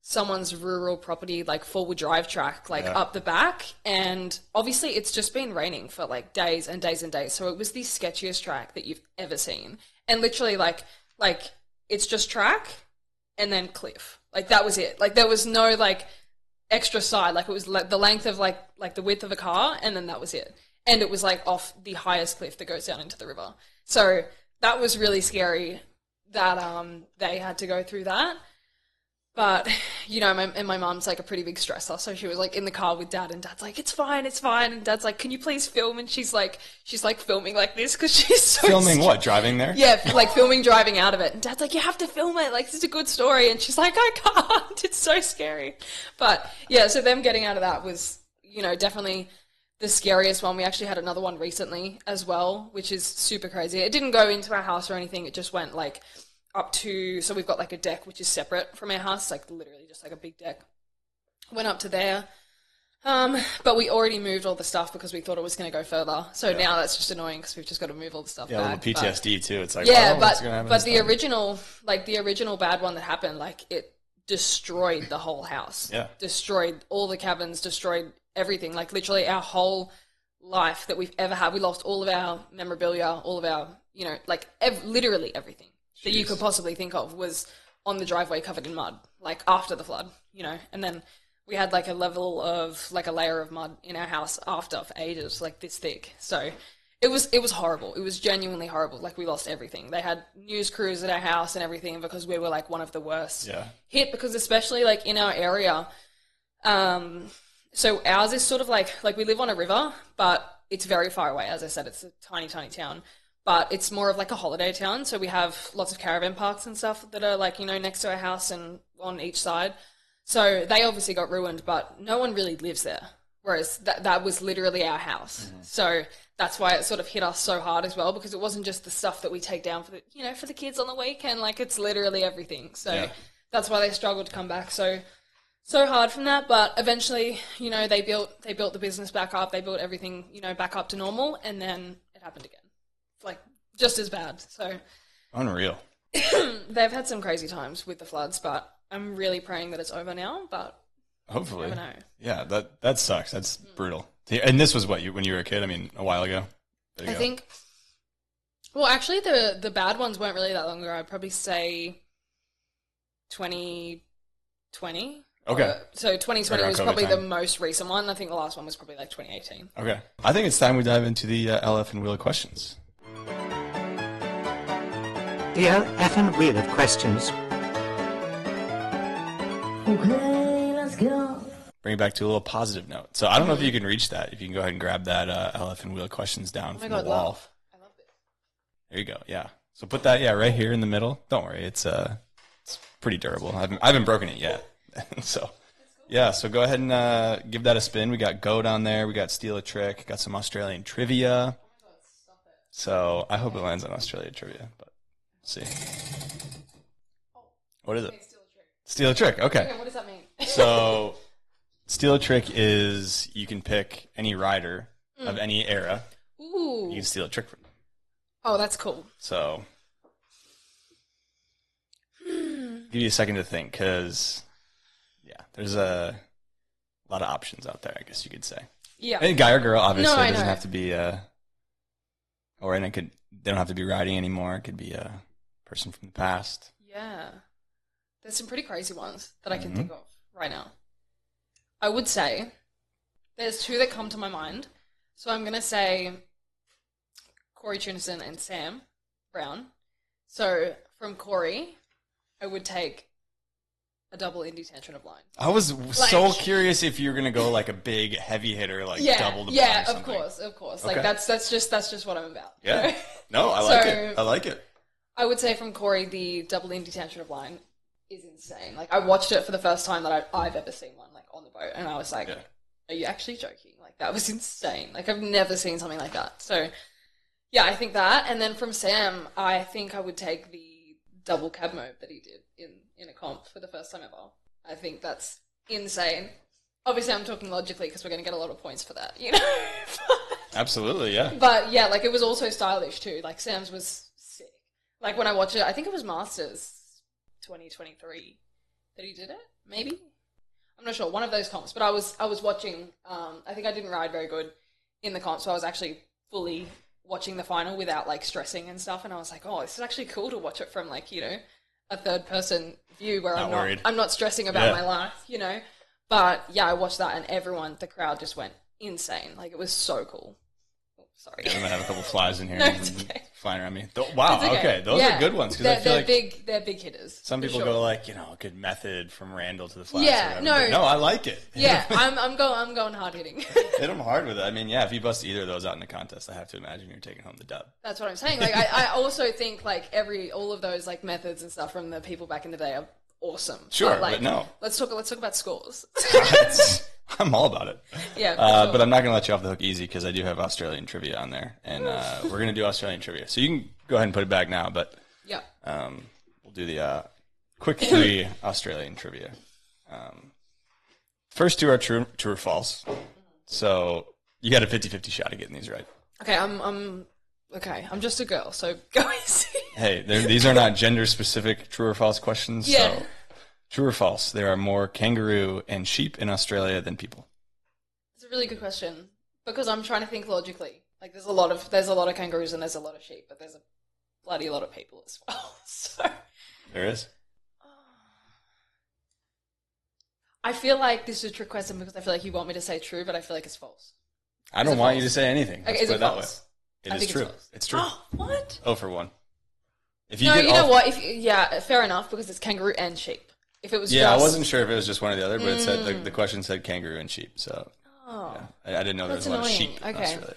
someone's rural property, like 4-wheel drive track, like up the back. And obviously it's just been raining for like days and days and days. So it was the sketchiest track that you've ever seen. And literally like it's just track and then cliff. Like that was it. Like there was no like extra side. Like it was like the length of like the width of a car, and then that was it. And it was like off the highest cliff that goes down into the river. So that was really scary that they had to go through that. But, you know, my mom's like a pretty big stressor. So she was like in the car with Dad, and Dad's like, it's fine. And Dad's like, can you please film? And she's like filming like this because she's so Filming what? Driving there? Yeah, like filming driving out of it. And Dad's like, you have to film it. Like, this is a good story. And she's like, I can't. It's so scary. But yeah, so them getting out of that was, you know, definitely the scariest one. We actually had another one recently as well, which is super crazy. It didn't go into our house or anything. It just went like up to, so we've got like a deck which is separate from our house, like literally just like a big deck. Went up to there. But we already moved all the stuff because we thought it was going to go further. So now that's just annoying because we've just got to move all the stuff back. Yeah, the PTSD too. It's like, yeah, what's gonna happen but the original bad one that happened, like it destroyed the whole house. Yeah. Destroyed all the cabins, destroyed everything. Like literally our whole life that we've ever had. We lost all of our memorabilia, all of our, you know, like literally everything that you could possibly think of was on the driveway covered in mud, like after the flood, you know. And then we had like a layer of mud in our house after for ages, like this thick. So it was horrible. It was genuinely horrible. Like we lost everything. They had news crews at our house and everything because we were like one of the worst hit, because especially like in our area, so ours is sort of like we live on a river, but it's very far away. As I said, it's a tiny, tiny town. But it's more of like a holiday town. So we have lots of caravan parks and stuff that are like, you know, next to our house and on each side. So they obviously got ruined, but no one really lives there. Whereas that was literally our house. Mm-hmm. So that's why it sort of hit us so hard as well, because it wasn't just the stuff that we take down for the, you know, for the kids on the weekend. Like it's literally everything. So that's why they struggled to come back so hard from that. But eventually, you know, they built the business back up. They built everything, you know, back up to normal, and then it happened again. Like just as bad. So unreal. They've had some crazy times with the floods, but I'm really praying that it's over now. But hopefully, you never know. Yeah, that sucks. That's brutal. And this was when you were a kid. I mean, a while ago. I think. Well, actually, the bad ones weren't really that long ago. I'd probably say 2020. Okay. So 2020 was probably the most recent one. I think the last one was probably like 2018. Okay. I think it's time we dive into the LF'n Wheel of Questions. The LF'n Wheel of Questions. Okay, let's go. Bring it back to a little positive note. So I don't know if you can reach that. If you can go ahead and grab that LF'n Wheel of Questions down from the wall. I love it. There you go. Yeah. So put that right here in the middle. Don't worry. It's pretty durable. I haven't broken it yet. So yeah. So go ahead and give that a spin. We got Go down there. We got Steal a Trick. Got some Australian trivia. So I hope it lands on Australia trivia, but see. What is it? Steal a Trick. Okay. What does that mean? So Steal a Trick is you can pick any rider of any era. Ooh. You can steal a trick from them. Oh, that's cool. So give you a second to think, because there's a lot of options out there, I guess you could say. Yeah. A guy or girl, obviously. No, It doesn't have to be they don't have to be riding anymore. It could be a person from the past. Yeah. There's some pretty crazy ones that I can think of right now. I would say there's two that come to my mind. So I'm going to say Corey Tunison and Sam Brown. So from Corey, I would take a double indie tantrum of line. I was so curious if you were going to go like a big heavy hitter, like double the point or something. of course. Okay. Like that's just what I'm about. Yeah. No, I like it. I like it. I would say from Corey, the double indie tantrum of line is insane. Like I watched it for the first time that I've ever seen one, like on the boat, and I was like, are you actually joking? Like that was insane. Like I've never seen something like that. So yeah, I think that. And then from Sam, I think I would take the double cab mobe that he did in a comp for the first time ever. I think that's insane. Obviously, I'm talking logically because we're going to get a lot of points for that, you know? Absolutely, yeah. But yeah, like it was also stylish too. Like Sam's was sick. Like when I watched it, I think it was Masters 2023 that he did it. maybe. I'm not sure. One of those comps, but I was watching. I think I didn't ride very good in the comp, so I was actually fully watching the final without like stressing and stuff. And I was like, oh, this is actually cool to watch it from like a third person view where I'm not stressing about my life, But yeah, I watched that and the crowd just went insane. Like it was so cool. Oh, sorry, I'm gonna have a couple flies in here. No, it's okay. Flying around me. Wow. Okay. Those are good ones because I feel like big. They're big hitters. Some people go like, good method from Randall to the flash. Yeah. No, I like it. Yeah, I'm going hard hitting. Hit them hard with it. I mean, yeah. If you bust either of those out in a contest, I have to imagine you're taking home the dub. That's what I'm saying. Like I also think like all of those like methods and stuff from the people back in the day are awesome. Sure, but no. Let's talk about scores. I'm all about it. Yeah, sure. But I'm not going to let you off the hook easy because I do have Australian trivia on there, and we're going to do Australian trivia. So you can go ahead and put it back now, but yeah, we'll do the quick 3 Australian trivia. First 2 are true or false. So you got a 50-50 shot at getting these right. Okay, I'm just a girl, so go easy. Hey, these are not gender-specific true or false questions. Yeah. So true or false? There are more kangaroo and sheep in Australia than people. It's a really good question because I'm trying to think logically. Like there's a lot of kangaroos and there's a lot of sheep, but there's a bloody lot of people as well. So there is. I feel like this is a trick question because I feel like you want me to say true, but I feel like it's false. I don't want you to say anything. Okay, is it false? It is true. It's true. Oh, what? 0 for 1. If you know what? Fair enough because it's kangaroo and sheep. If it was I wasn't sure if it was just one or the other, but it said the question said kangaroo and sheep. So I didn't know there was a lot of sheep in Australia.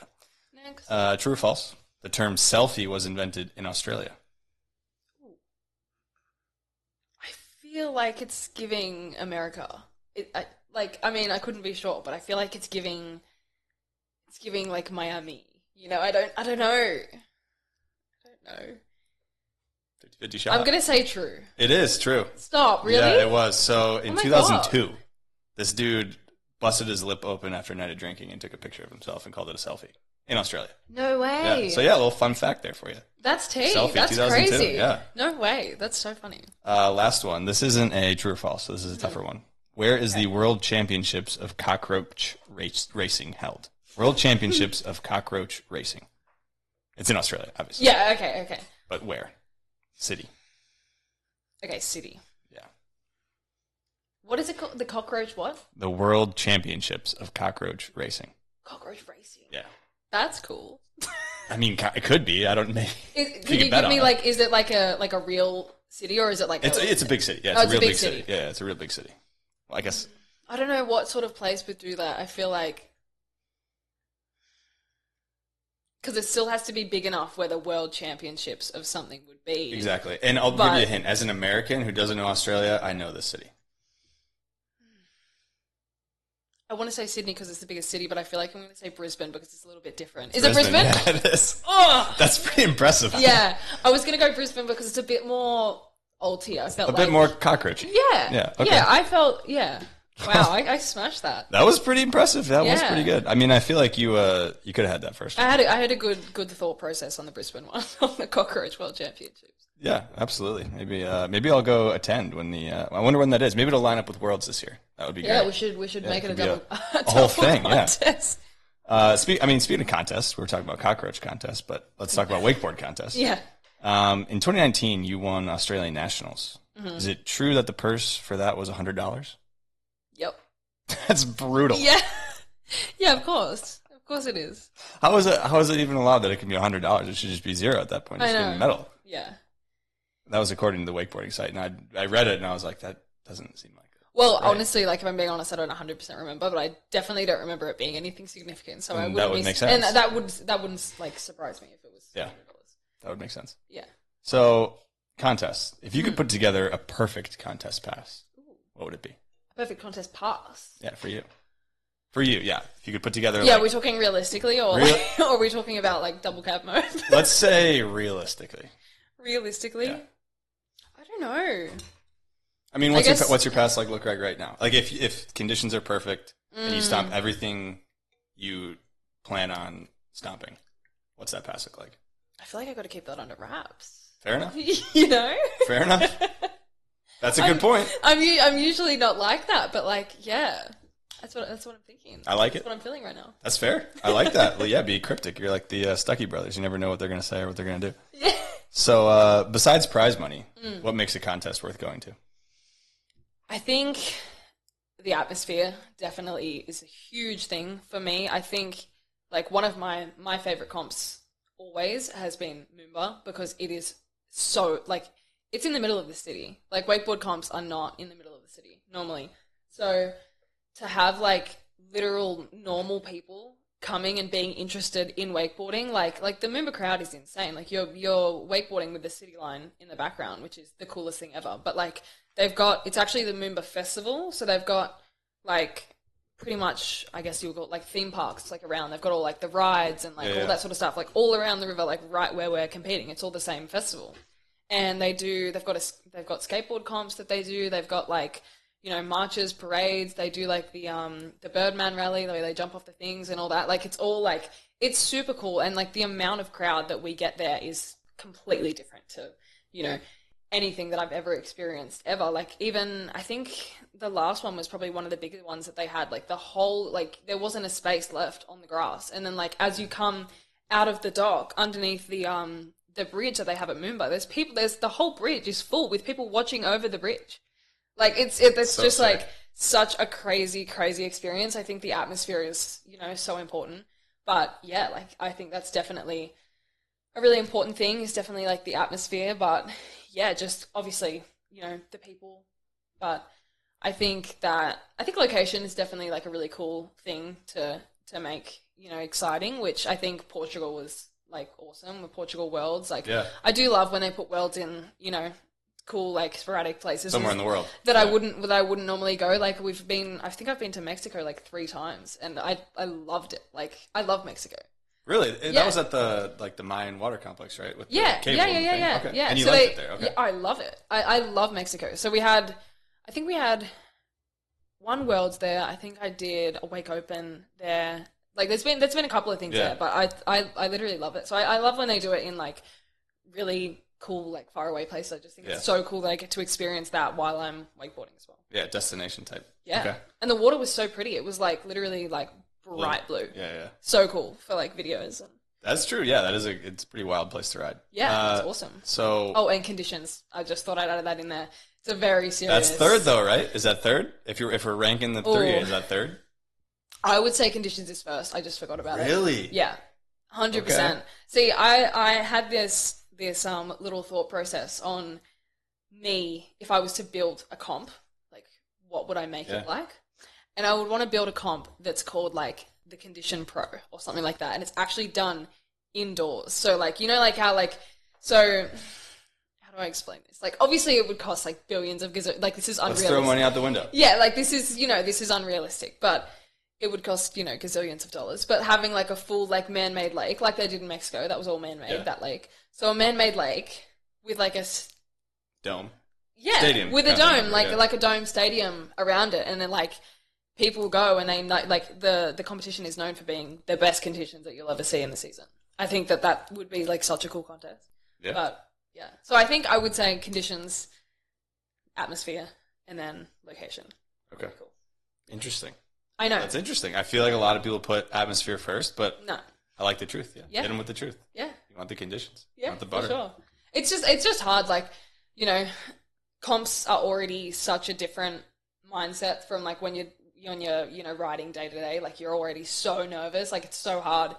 Next. True or false? The term selfie was invented in Australia. I feel like it's giving America. I couldn't be sure, but I feel like it's giving like Miami. I don't know. 50-50 shot. I'm going to say true. It is true. Stop, really? Yeah, it was. So in 2002, this dude busted his lip open after a night of drinking and took a picture of himself and called it a selfie in Australia. No way. Yeah. So a little fun fact there for you. That's tea. Selfie, that's 2002. Crazy. Yeah. No way. That's so funny. Last one. This isn't a true or false, so this is a tougher one. Where is the World Championships of Cockroach Racing held? World Championships of Cockroach Racing. It's in Australia, obviously. Yeah, okay. But where? City. Okay, city. Yeah. What is it called? The cockroach what? The World Championships of Cockroach Racing. Cockroach Racing. Yeah. That's cool. I mean, it could be. I don't know. Could you give me is it like a real city or is it like it's a big city. Yeah, it's a real big city. Yeah, it's a real big city. Well, I guess I don't know what sort of place would do that. I feel like because it still has to be big enough where the World Championships of something would be. Exactly. And I'll give you a hint. As an American who doesn't know Australia, I know this city. I want to say Sydney because it's the biggest city, but I feel like I'm going to say Brisbane because it's a little bit different. Is it Brisbane? Yeah, it is. Oh! That's pretty impressive. Yeah. I was going to go Brisbane because it's a bit more alty. I felt a bit more cockroachy. Yeah. Yeah. Okay. Yeah, I felt, Wow, I smashed that. That was pretty impressive. That was pretty good. I mean, I feel like you could have had that first. I had a good thought process on the Brisbane one, on the Cockroach World Championships. Yeah, absolutely. Maybe I'll go attend when I wonder when that is. Maybe it'll line up with Worlds this year. That would be great. Yeah, we should make it a whole thing. Contest. Yeah. Speaking of contests, we were talking about cockroach contests, but let's talk about wakeboard contests. Yeah. In 2019, you won Australian Nationals. Mm-hmm. Is it true that the purse for that was $100? Yep. That's brutal. Yeah. Yeah, of course. Of course it is. How is it even allowed that it can be $100? It should just be zero at that point. It should be a medal. Yeah. That was according to the wakeboarding site, and I read it and I was like, that doesn't seem like it. Well, honestly, like if I'm being honest, I don't 100% remember, but I definitely don't remember it being anything significant. So that would make sense. And that wouldn't like surprise me if it was $100. That would make sense. Yeah. So contests. If you could put together a perfect contest pass, what would it be? A perfect contest pass. Yeah, for you. For you, yeah. If you could put together. Yeah, are we talking realistically, or or are we talking about like double cab mode? Let's say realistically. Realistically. Yeah. I don't know. I mean, what's your pass like look like right now? Like if conditions are perfect and you stomp everything you plan on stomping, what's that pass look like? I feel like I got to keep that under wraps. Fair enough. You know? Fair enough. That's a good point. I'm usually not like that, but like, yeah, that's what I'm thinking. I like it. That's what I'm feeling right now. That's fair. I like that. Well, yeah, be cryptic. You're like the Stuckey brothers. You never know what they're going to say or what they're going to do. Yeah. So besides prize money, what makes a contest worth going to? I think the atmosphere definitely is a huge thing for me. I think like one of my favorite comps always has been Moomba because it is so like it's in the middle of the city. Like wakeboard comps are not in the middle of the city normally. So to have like literal normal people coming and being interested in wakeboarding, like the Moomba crowd is insane. Like you're wakeboarding with the city line in the background, which is the coolest thing ever. But like it's actually the Moomba festival, so they've got like pretty much, I guess you'll call it like theme parks like around. They've got all like the rides and like all that sort of stuff, like all around the river, like right where we're competing. It's all the same festival, and they've got skateboard comps that they do. They've got like, you know, marches, parades. They do like the Birdman rally, the way they jump off the things and all that. Like it's all like it's super cool, and like the amount of crowd that we get there is completely different to, you know, anything that I've ever experienced ever. Like even I think the last one was probably one of the bigger ones that they had. Like the whole like there wasn't a space left on the grass, and then like as you come out of the dock underneath the bridge that they have at Moomba, there's the whole bridge is full with people watching over the bridge. Like it's so just sick. Like such a crazy experience. I think the atmosphere is, you know, so important. But yeah, like I think that's definitely a really important thing, is definitely like the atmosphere. But yeah, just obviously, you know, the people. But I think location is definitely like a really cool thing to make, you know, exciting, which I think Portugal was like awesome with Portugal Worlds. Like I do love when they put worlds in, you know, cool like sporadic places somewhere in the world that I wouldn't normally go. Like I think I've been to Mexico like 3 times, and I loved it. Like I love Mexico. Really? That was at the Mayan water complex, right? With the cave yeah. Okay. Yeah. And you so liked it there? Okay. Yeah, I love it. I love Mexico. So we had one Worlds there. I think I did a Wake Open there. Like there's been a couple of things there, but I literally love it. So I love when they do it in like really cool, like far away places. I just think it's so cool that I get to experience that while I'm wakeboarding as well. Yeah, destination type. Yeah. Okay. And the water was so pretty. It was like literally like bright blue. Yeah. So cool for like videos. That's true. Yeah, it's a pretty wild place to ride. Yeah, it's awesome. So and conditions. I just thought I'd add that in there. It's a very serious. That's third though, right? Is that third? If we're ranking the 3, is that third? I would say conditions is first. I just forgot about it. Really? Yeah. 100%. Okay. See, I had this little thought process on me if I was to build a comp, like what would I make it like? And I would want to build a comp that's called like the Condition Pro or something like that, and it's actually done indoors. So like, you know, like how like, so how do I explain this? Like obviously it would cost like billions of like this is unrealistic. Let's throw money out the window. Yeah, like this is unrealistic, but it would cost, you know, gazillions of dollars. But having like a full like man-made lake, like they did in Mexico, that was all man-made, that lake. So a man-made lake with like a dome. Yeah, stadium with a dome, like a dome stadium around it, and then like people go and they know, like the competition is known for being the best conditions that you'll ever see in the season. I think that would be like such a cool contest. Yeah. But yeah, so I think I would say conditions, atmosphere, and then location. Okay. Cool. Interesting. I know. That's interesting. I feel like a lot of people put atmosphere first, but no. I like the truth. Yeah. Hit them with the truth. Yeah. You want the conditions. Yeah. You want the butter. For sure. It's just hard. Like, you know, comps are already such a different mindset from like when you're on your, you know, riding day to day. Like you're already so nervous. Like it's so hard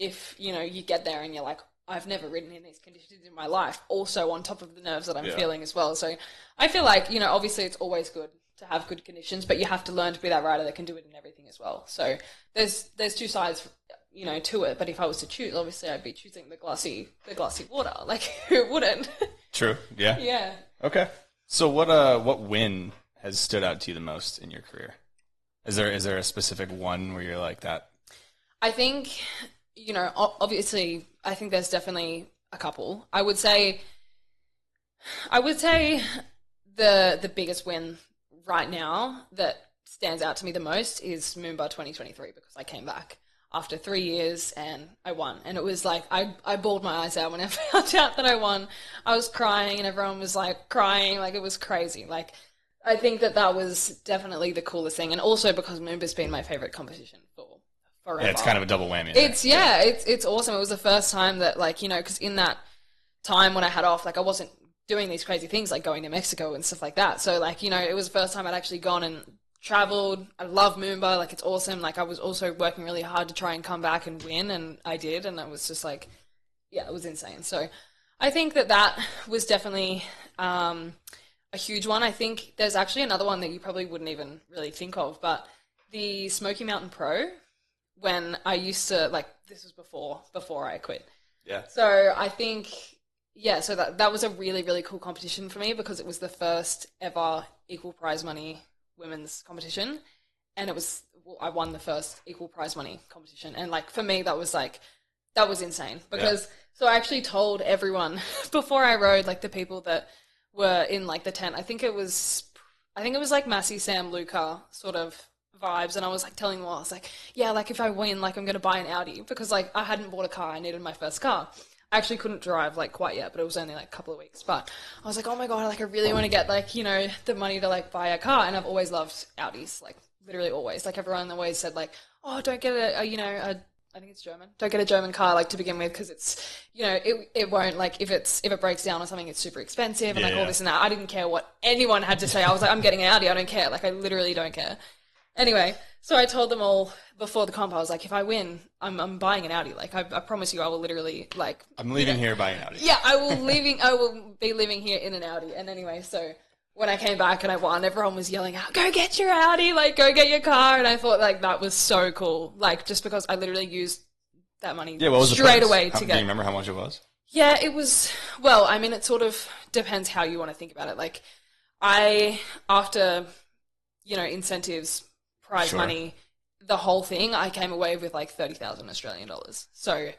if, you know, you get there and you're like, I've never ridden in these conditions in my life. Also on top of the nerves that I'm feeling as well. So I feel like, you know, obviously it's always good to have good conditions, but you have to learn to be that rider that can do it in everything as well. So there's 2 sides, you know, to it. But if I was to choose, obviously I'd be choosing the glassy water. Like who wouldn't? True. Yeah. Yeah. Okay. So what win has stood out to you the most in your career? Is there a specific one where you're like that? I think, you know, obviously I think there's definitely a couple. I would say the biggest win right now that stands out to me the most is Moomba 2023, because I came back. after 3 years, and I won. And it was like, I bawled my eyes out when I found out that I won. I was crying, and everyone was like crying, like it was crazy. Like, I think that was definitely the coolest thing. And also because Moomba's been my favorite competition for forever. Yeah, it's kind of a double whammy. It's awesome. It was the first time that, like, you know, because in that time when I had off, like, I wasn't doing these crazy things like going to Mexico and stuff like that. So, like, you know, it was the first time I'd actually gone and traveled. I love Moomba. Like, it's awesome. Like, I was also working really hard to try and come back and win, and I did. And it was just like, yeah, it was insane. So I think that was definitely a huge one. I think there's actually another one that you probably wouldn't even really think of, but the Smoky Mountain Pro, when I used to, like, this was before I quit. Yeah. So I think, yeah, so that was a really, really cool competition for me because it was the first ever equal prize money women's competition. And I won the first equal prize money competition. And, like, for me, that was insane because, so I actually told everyone before I rode, like, the people that were in, like, the tent, I think it was like Massi, Sam, Luca sort of vibes, and I was like telling them all, I was like, yeah, like, if I win, like, I'm going to buy an Audi because, like, I hadn't bought a car. I needed my first car. I actually couldn't drive, like, quite yet, but it was only, like, a couple of weeks. But I was like, oh my God, like, I really want to get, like, you know, the money to, like, buy a car. And I've always loved Audis, like, literally always. Like, everyone always said, like, oh, don't get I think it's German. Don't get a German car, like, to begin with, because it's, you know, it won't, like, if it breaks down or something, it's super expensive and, like, all this and that. I didn't care what anyone had to say. I was like, I'm getting an Audi. I don't care. Like, I literally don't care. Anyway, so I told them all before the comp, I was like, if I win, I'm buying an Audi. Like, I promise you, I will literally, like... I'm leaving here buying an Audi. Yeah, I will be living here in an Audi. And anyway, so when I came back and I won, everyone was yelling out, go get your Audi, like, go get your car. And I thought, like, that was so cool. Like, just because I literally used that money straight away to get... Do you remember how much it was? Yeah, it was... Well, I mean, it sort of depends how you want to think about it. Like, after, you know, incentives... prize money, the whole thing, I came away with like 30,000 Australian dollars. So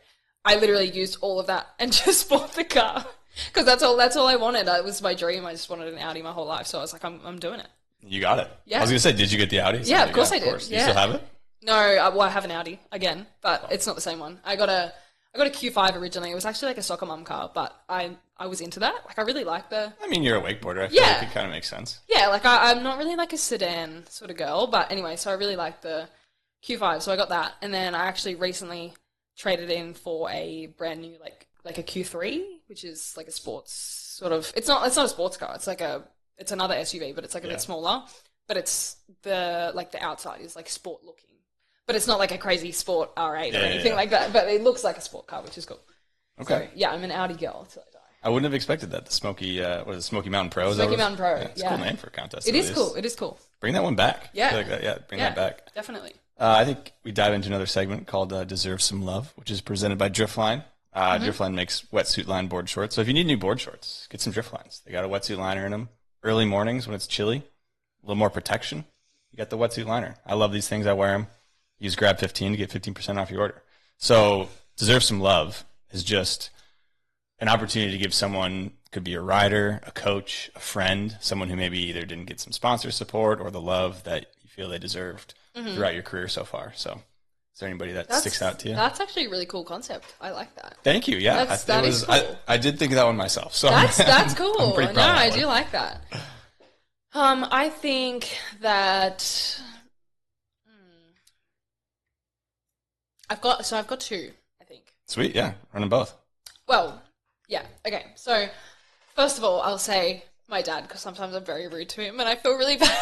I literally used all of that and just bought the car because that's all I wanted. It was my dream. I just wanted an Audi my whole life. So I was like, I'm doing it. You got it. Yeah. I was gonna say, did you get the Audi? Yeah, of course I did. Course. You still have it? No, I have an Audi again, but it's not the same one. I got a Q5 originally. It was actually like a soccer mum car, but I was into that. Like, I really like the... I mean, you're a wakeboarder. I feel like it kind of makes sense. Yeah, like, I'm not really like a sedan sort of girl, but anyway, so I really like the Q5, so I got that. And then I actually recently traded in for a brand new, like a Q3, which is like a sports sort of... It's not a sports car. It's like it's another SUV, but it's like a bit smaller. But it's the outside is like sport looking. But it's not like a crazy sport R8 or anything like that. But it looks like a sport car, which is cool. Okay. So, yeah, I'm an Audi girl till I die. I wouldn't have expected that. The Smoky Mountain Pro? Smoky Mountain Pro, It's a cool name for a contest. It is cool. It is cool. Bring that one back. Yeah. I feel like that. Bring that back. Definitely. I think we dive into another segment called Deserve Some Love, which is presented by Driftline. Driftline makes wetsuit line board shorts. So if you need new board shorts, get some Driftlines. They got a wetsuit liner in them. Early mornings when it's chilly, a little more protection. You got the wetsuit liner. I love these things. I wear them. Use Grab 15 to get 15% off your order. So Deserve Some Love is just an opportunity to give someone, could be a rider, a coach, a friend, someone who maybe either didn't get some sponsor support or the love that you feel they deserved throughout your career so far. So is there anybody that sticks out to you? That's actually a really cool concept. I like that. Thank you. Yeah, that is cool. I did think of that one myself. So that's cool. I'm pretty proud of that I do like that. I think that I've got two, I think. Sweet, yeah. Run them both. Well, yeah. Okay. So, first of all, I'll say my dad, because sometimes I'm very rude to him and I feel really bad.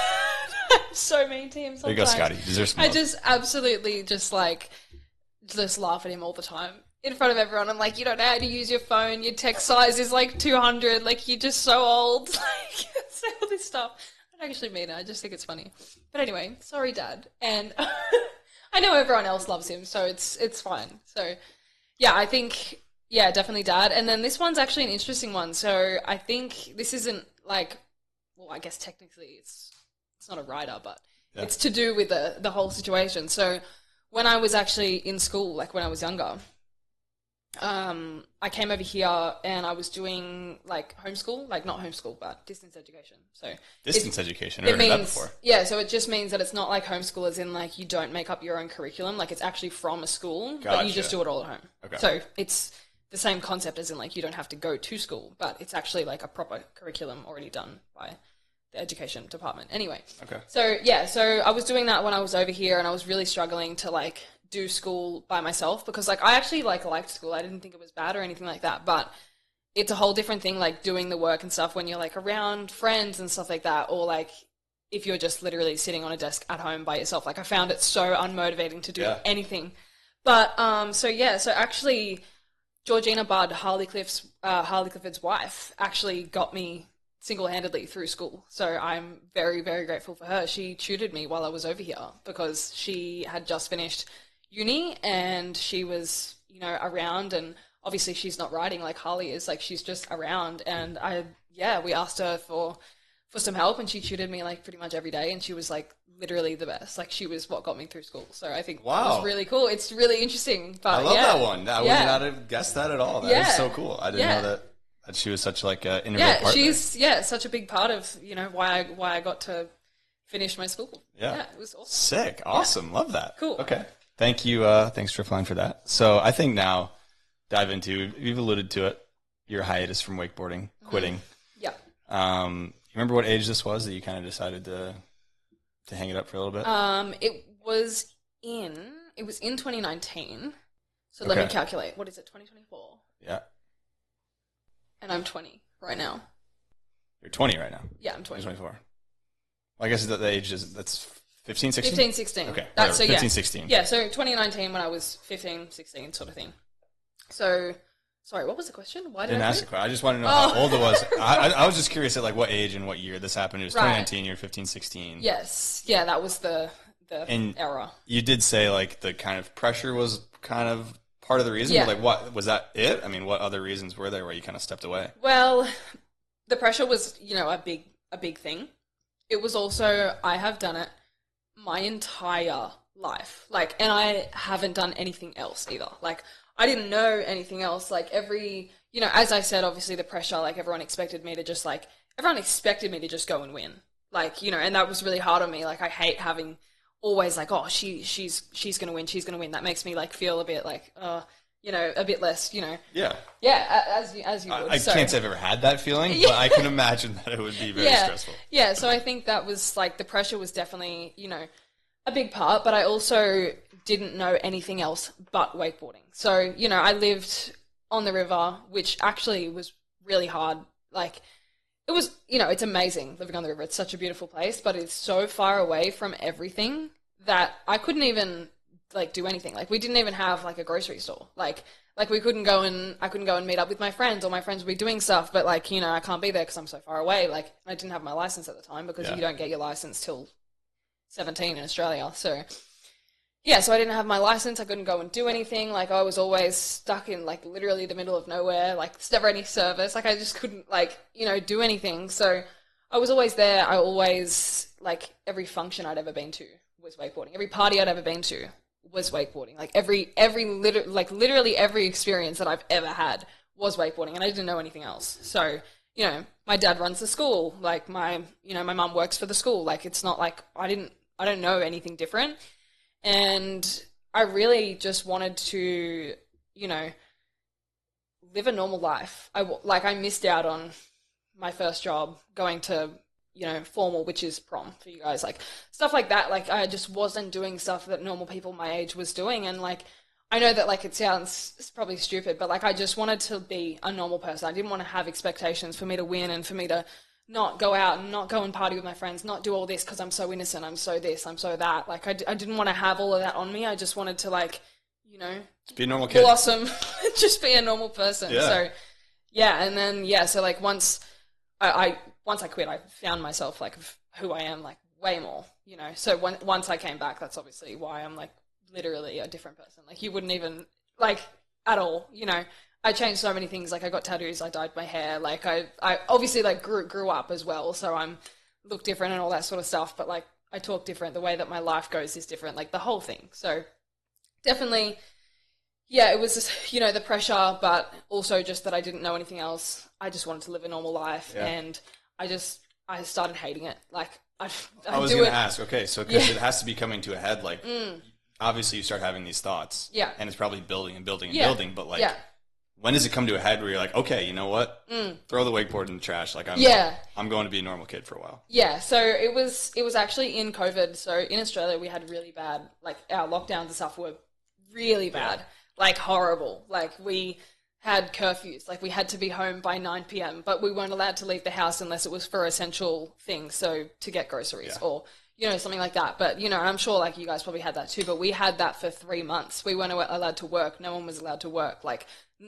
I'm so mean to him sometimes. There you go, Scotty. You deserve some love. I just absolutely just laugh at him all the time. In front of everyone, I'm like, you don't know how to use your phone. Your text size is like 200. Like, you're just so old. Like, say all this stuff. I don't actually mean it. I just think it's funny. But anyway, sorry, Dad. And I know everyone else loves him, so it's fine. So, yeah, I think, yeah, definitely Dad. And then this one's actually an interesting one. So I think this isn't like, well, I guess technically it's not a rider, but it's to do with the whole situation. So when I was actually in school, like when I was younger, I came over here and I was doing like homeschool, like not homeschool, but distance education. So Distance education. I've heard that before. Yeah, so it just means that it's not like homeschool as in like you don't make up your own curriculum. Like it's actually from a school, but you just do it all at home. Okay. So it's the same concept as in like you don't have to go to school, but it's actually like a proper curriculum already done by the education department. Anyway. Okay. So yeah, so I was doing that when I was over here and I was really struggling to like do school by myself because like I actually like liked school. I didn't think it was bad or anything like that, but it's a whole different thing like doing the work and stuff when you're like around friends and stuff like that, or like if you're just literally sitting on a desk at home by yourself. Like I found it so unmotivating to do anything. But so actually Georgina Budd, Harley Clifford's wife, actually got me single-handedly through school. So I'm very, very grateful for her. She tutored me while I was over here because she had just finished uni and she was, you know, around, and obviously she's not riding like Harley is, like she's just around, and we asked her for some help and she tutored me like pretty much every day, and she was like literally the best. Like she was what got me through school. So I think that was really cool. It's really interesting. But I love that one. I would not have guessed that at all. That is so cool. I didn't know that she was such like an integral part. She's such a big part of, you know, why I got to finish my school. Yeah, it was awesome. Sick, awesome, love that. Cool. Okay, thank you. Thanks Driftline for that. So I think now dive into, you've alluded to it, your hiatus from wakeboarding, quitting. Yeah. You remember what age this was that you kind of decided to hang it up for a little bit? It was in 2019. So let me calculate. What is it? 2024. Yeah. And I'm 20 right now. You're 20 right now? Yeah, I'm 20. 24. Well, I guess the age is, that's 15, 16? 15, 16. Okay, So 15, 16. Yeah, so 2019 when I was 15, 16 sort of thing. So, sorry, what was the question? Why did I ask the question. I just wanted to know how old it was. I was just curious at like what age and what year this happened. It was 2019, you're 15, 16. Yes. Yeah, that was the era. You did say like the kind of pressure was kind of part of the reason. Yeah. Like what was that it? I mean, what other reasons were there where you kind of stepped away? Well, the pressure was, you know, a big thing. It was also, I have done it my entire life. Like, and I haven't done anything else either. Like, I didn't know anything else. Like you know, as I said, obviously the pressure, like everyone expected me to just go and win. Like, you know, and that was really hard on me. Like, I hate having always like, oh, she's going to win. That makes me like feel a bit like, you know, a bit less, you know. Yeah. Yeah, as you would. I can't say I've ever had that feeling, but I can imagine that it would be very stressful. Yeah, so I think that was like the pressure was definitely, you know, a big part, but I also didn't know anything else but wakeboarding. So, you know, I lived on the river, which actually was really hard. Like, it was, you know, it's amazing living on the river. It's such a beautiful place, but it's so far away from everything that I couldn't even like do anything. Like, we didn't even have like a grocery store. Like we couldn't go and I couldn't go and meet up with my friends, or my friends would be doing stuff, but like, you know, I can't be there because I'm so far away. Like, I didn't have my license at the time because you don't get your license till 17 in Australia. So yeah, so I didn't have my license. I couldn't go and do anything. Like, I was always stuck in like literally the middle of nowhere. Like, there's never any service. Like, I just couldn't like, you know, do anything. So I was always there. I always, like, every function I'd ever been to was wakeboarding. Every party I'd ever been to was wakeboarding. Like, literally every experience that I've ever had was wakeboarding, and I didn't know anything else. So, you know, my dad runs the school. Like, my mum works for the school. Like, it's not like I don't know anything different. And I really just wanted to, you know, live a normal life. I missed out on my first job, going to, you know, formal, which is prom for you guys, like stuff like that. Like, I just wasn't doing stuff that normal people my age was doing. And like, I know that like it sounds probably stupid, but like, I just wanted to be a normal person. I didn't want to have expectations for me to win and for me to not go out and not go and party with my friends, not do all this because I'm so innocent, I'm so this, I'm so that. Like, I didn't want to have all of that on me. I just wanted to, like, you know, be a normal kid, blossom, just be a normal person. Yeah. So yeah, and then so like once I quit, I found myself like who I am, like way more, you know. So once I came back, that's obviously why I'm like literally a different person. Like, you wouldn't even like at all, you know. I changed so many things. Like, I got tattoos, I dyed my hair. Like, I obviously like grew up as well, so I'm look different and all that sort of stuff. But like, I talk different. The way that my life goes is different. Like, the whole thing. So definitely, yeah, it was just, the pressure, but also just that I didn't know anything else. I just wanted to live a normal life, and I started hating it. Like, I was going to ask, okay, so because it has to be coming to a head, like, obviously you start having these thoughts, and it's probably building and building and building, but like, when does it come to a head where you're like, okay, you know what? Throw the wakeboard in the trash. Like, I'm going to be a normal kid for a while. Yeah, so it was actually in COVID. So in Australia, we had really bad, like, our lockdowns and stuff were really bad, like horrible. Like, we had curfews, like we had to be home by 9 p.m, but we weren't allowed to leave the house unless it was for essential things, so to get groceries or, something like that. But, I'm sure, like, you guys probably had that too, but we had that for 3 months. We weren't allowed to work. No one was allowed to work. Like,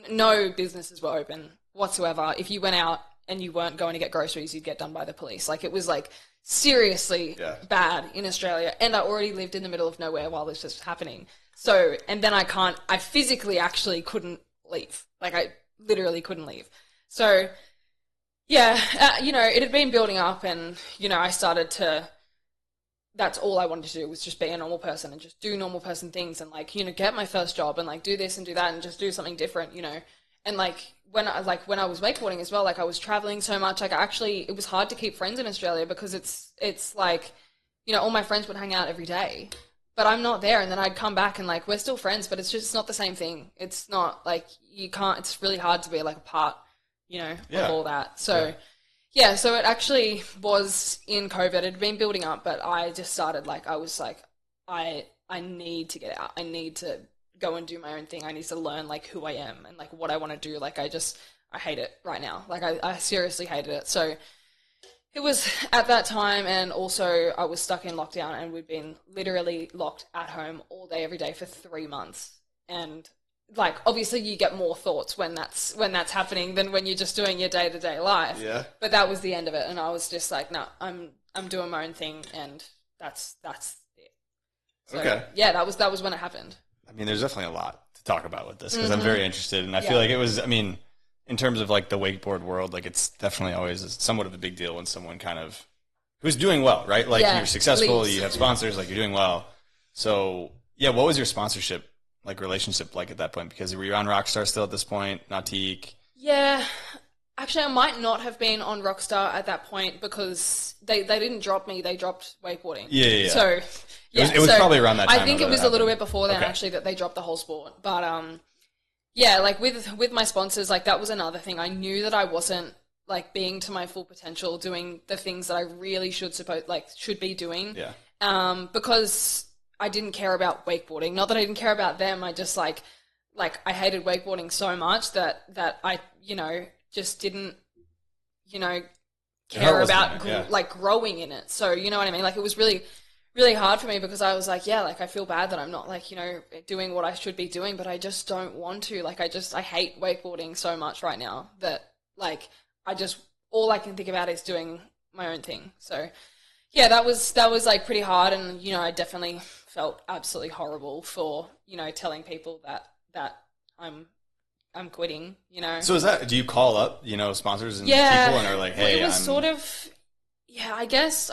no businesses were open whatsoever. If you went out and you weren't going to get groceries, you'd get done by the police. Like, it was, like, seriously bad in Australia. And I already lived in the middle of nowhere while this was happening. So, and then I physically actually couldn't leave. Like, I literally couldn't leave. So, yeah, it had been building up, and, I started to, that's all I wanted to do, was just be a normal person and just do normal person things and, like, get my first job and, like, do this and do that and just do something different, And, like, when I was wakeboarding as well, like, I was traveling so much, like, it was hard to keep friends in Australia because it's like, all my friends would hang out every day. But I'm not there, and then I'd come back and, like, we're still friends, but it's just not the same thing. It's not, like, it's really hard to be, like, a part, of all that. So, so it actually was in COVID. It had been building up, but I just started, like, I was like, I need to get out. I need to go and do my own thing. I need to learn, like, who I am and, like, what I want to do. Like, I hate it right now. Like, I seriously hated it. So it was at that time, and also I was stuck in lockdown, and we'd been literally locked at home all day, every day for 3 months. And, like, obviously you get more thoughts when that's happening than when you're just doing your day-to-day life. Yeah. But that was the end of it, and I was just like, no, I'm doing my own thing, and that's it. So, okay. Yeah, that was when it happened. I mean, there's definitely a lot to talk about with this, because I'm very interested, and I feel like it was, in terms of, like, the wakeboard world, like, it's definitely always somewhat of a big deal when someone kind of who's doing well, right? Like, you're successful, you have sponsors, like, you're doing well. So, yeah, what was your sponsorship, like, relationship like at that point? Because were you on Rockstar still at this point, Nautique? Yeah. Actually, I might not have been on Rockstar at that point because they didn't drop me, they dropped wakeboarding. Yeah. So, it was probably around that time. I think it was a little bit before then, actually, that they dropped the whole sport. But, yeah, like, with my sponsors, like, that was another thing. I knew that I wasn't, like, being to my full potential, doing the things that I really should be doing. Yeah. Because I didn't care about wakeboarding. Not that I didn't care about them. I just, like I hated wakeboarding so much that I, just didn't, care about, like, growing in it. So, you know what I mean? Like, it was really hard for me because I was like, yeah, like, I feel bad that I'm not, like, doing what I should be doing, but I just don't want to. Like, I hate wakeboarding so much right now that, like, all I can think about is doing my own thing. So, yeah, that was like, pretty hard, and, I definitely felt absolutely horrible for, telling people that I'm quitting, So do you call up, sponsors and people and are like, hey, it was sort of... Yeah, I guess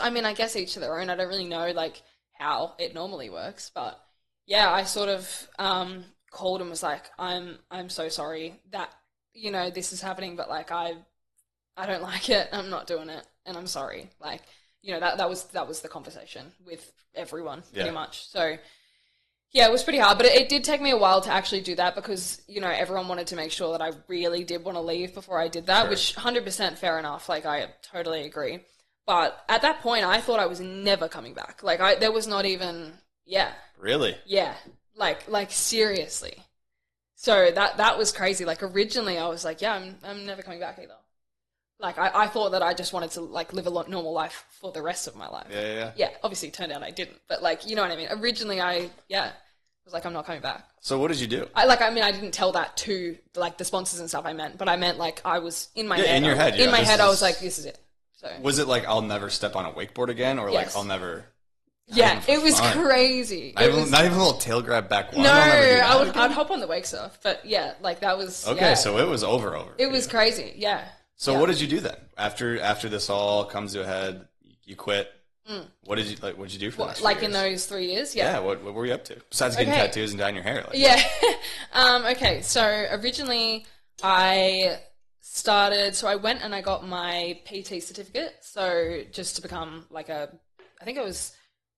each to their own. I don't really know, like, how it normally works, but yeah, I sort of called and was like, I'm so sorry that, this is happening, but, like, I don't like it. I'm not doing it, and I'm sorry. Like, that was the conversation with everyone pretty much. So yeah, it was pretty hard, but it did take me a while to actually do that because, everyone wanted to make sure that I really did want to leave before I did that, which 100% fair enough. Like, I totally agree. But at that point, I thought I was never coming back. Like, there was not even, Really? Yeah. Like seriously. So that was crazy. Like, originally I was like, yeah, I'm never coming back either. Like, I thought that I just wanted to, like, live a normal life for the rest of my life. Yeah. Yeah, obviously it turned out I didn't. But, like, you know what I mean? Originally I was like, I'm not coming back. So what did you do? I didn't tell that to, like, the sponsors and stuff but I meant, like, I was in my head. In your head. In my head, I was like, this is it. So. Was it like, I'll never step on a wakeboard again? Or like, I'll never... Yeah, it was crazy. Not even a little tail grab back one? No, I'd hop on the wake surf. But yeah, like, that was... Okay, so it was over. It was crazy, yeah. So what did you do then? After this all comes to a head, you quit. What did you do for those Like years? in those 3 years? Yeah, what were you up to? Besides getting tattoos and dyeing your hair? Like, yeah. Okay, so originally I went and I got my PT certificate, so just to become like I think it was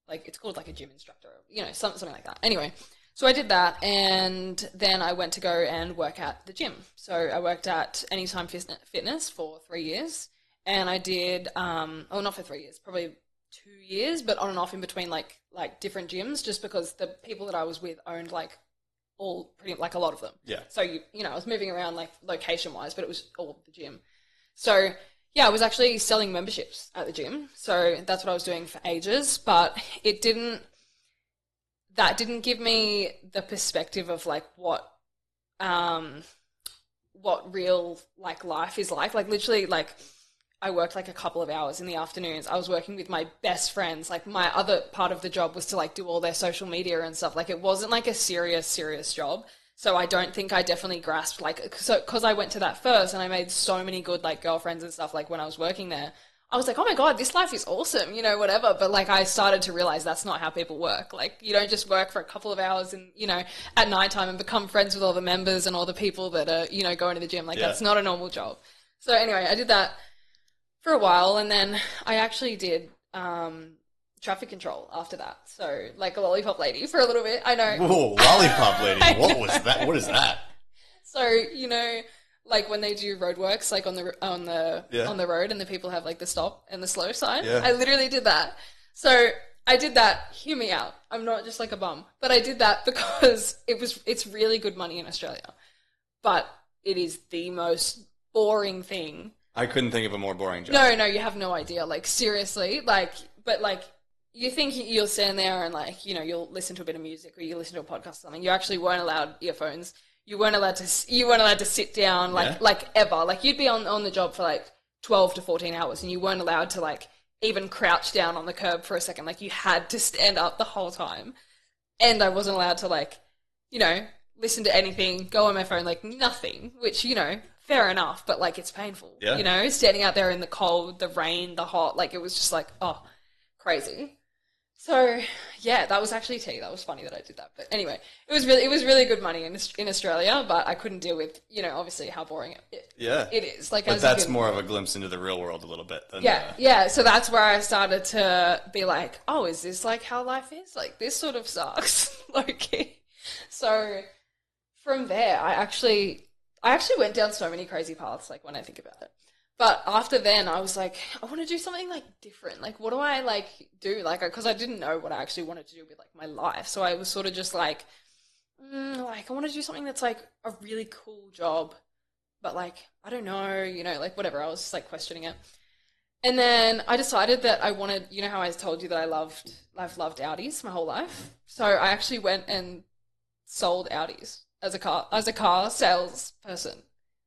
like, it's called like a gym instructor, something like that. Anyway, so I did that, and then I went to go and work at the gym. So I worked at Anytime Fitness for 3 years, and I did, not for 3 years, probably 2 years, but on and off in between like different gyms, just because the people that I was with owned like a lot of them. Yeah. So I was moving around like location wise, but it was all the gym. So yeah, I was actually selling memberships at the gym. So that's what I was doing for ages, but that didn't give me the perspective of like what real like life is like. Like literally, like I worked like a couple of hours in the afternoons. I was working with my best friends. Like my other part of the job was to like do all their social media and stuff. Like it wasn't like a serious job. So I don't think I definitely grasped because I went to that first and I made so many good like girlfriends and stuff like when I was working there. I was like, oh my God, this life is awesome, whatever. But like I started to realize that's not how people work. Like you don't just work for a couple of hours and, at nighttime and become friends with all the members and all the people that are, going to the gym. Like that's not a normal job. So anyway, I did that for a while, and then I actually did traffic control after that. So like a lollipop lady for a little bit. I know. Whoa, lollipop lady. What was that? What is that? So, like when they do roadworks, like on the road, and the people have like the stop and the slow sign. Yeah. I literally did that. So I did that. Hear me out. I'm not just like a bum, but I did that because it's really good money in Australia, but it is the most boring thing. I couldn't think of a more boring job. No, you have no idea. Like seriously, but you think you'll stand there and like, you'll listen to a bit of music or you listen to a podcast or something. You actually weren't allowed earphones. You weren't allowed to sit down like ever. Like you'd be on the job for like 12 to 14 hours and you weren't allowed to like even crouch down on the curb for a second. Like you had to stand up the whole time. And I wasn't allowed to like, listen to anything, go on my phone, like nothing, which, fair enough, but like it's painful. Yeah. Standing out there in the cold, the rain, the hot, like it was just like, oh, crazy. So yeah, that was actually tea. That was funny that I did that. But anyway, it was really good money in Australia, but I couldn't deal with, obviously how boring it is. Like, but that's more of a glimpse into the real world a little bit. Than yeah. So that's where I started to be like, oh, is this like how life is? Like this sort of sucks. Okay. So from there, I actually went down so many crazy paths, like when I think about it. But after then, I was like, I want to do something like different. Like, what do I like do? Like, because I didn't know what I actually wanted to do with like my life. So I was sort of just like, I want to do something that's like a really cool job, but like I don't know, like whatever. I was just like questioning it, and then I decided that I wanted. You know how I told you that I've loved Audis my whole life. So I actually went and sold Audis as a car salesperson,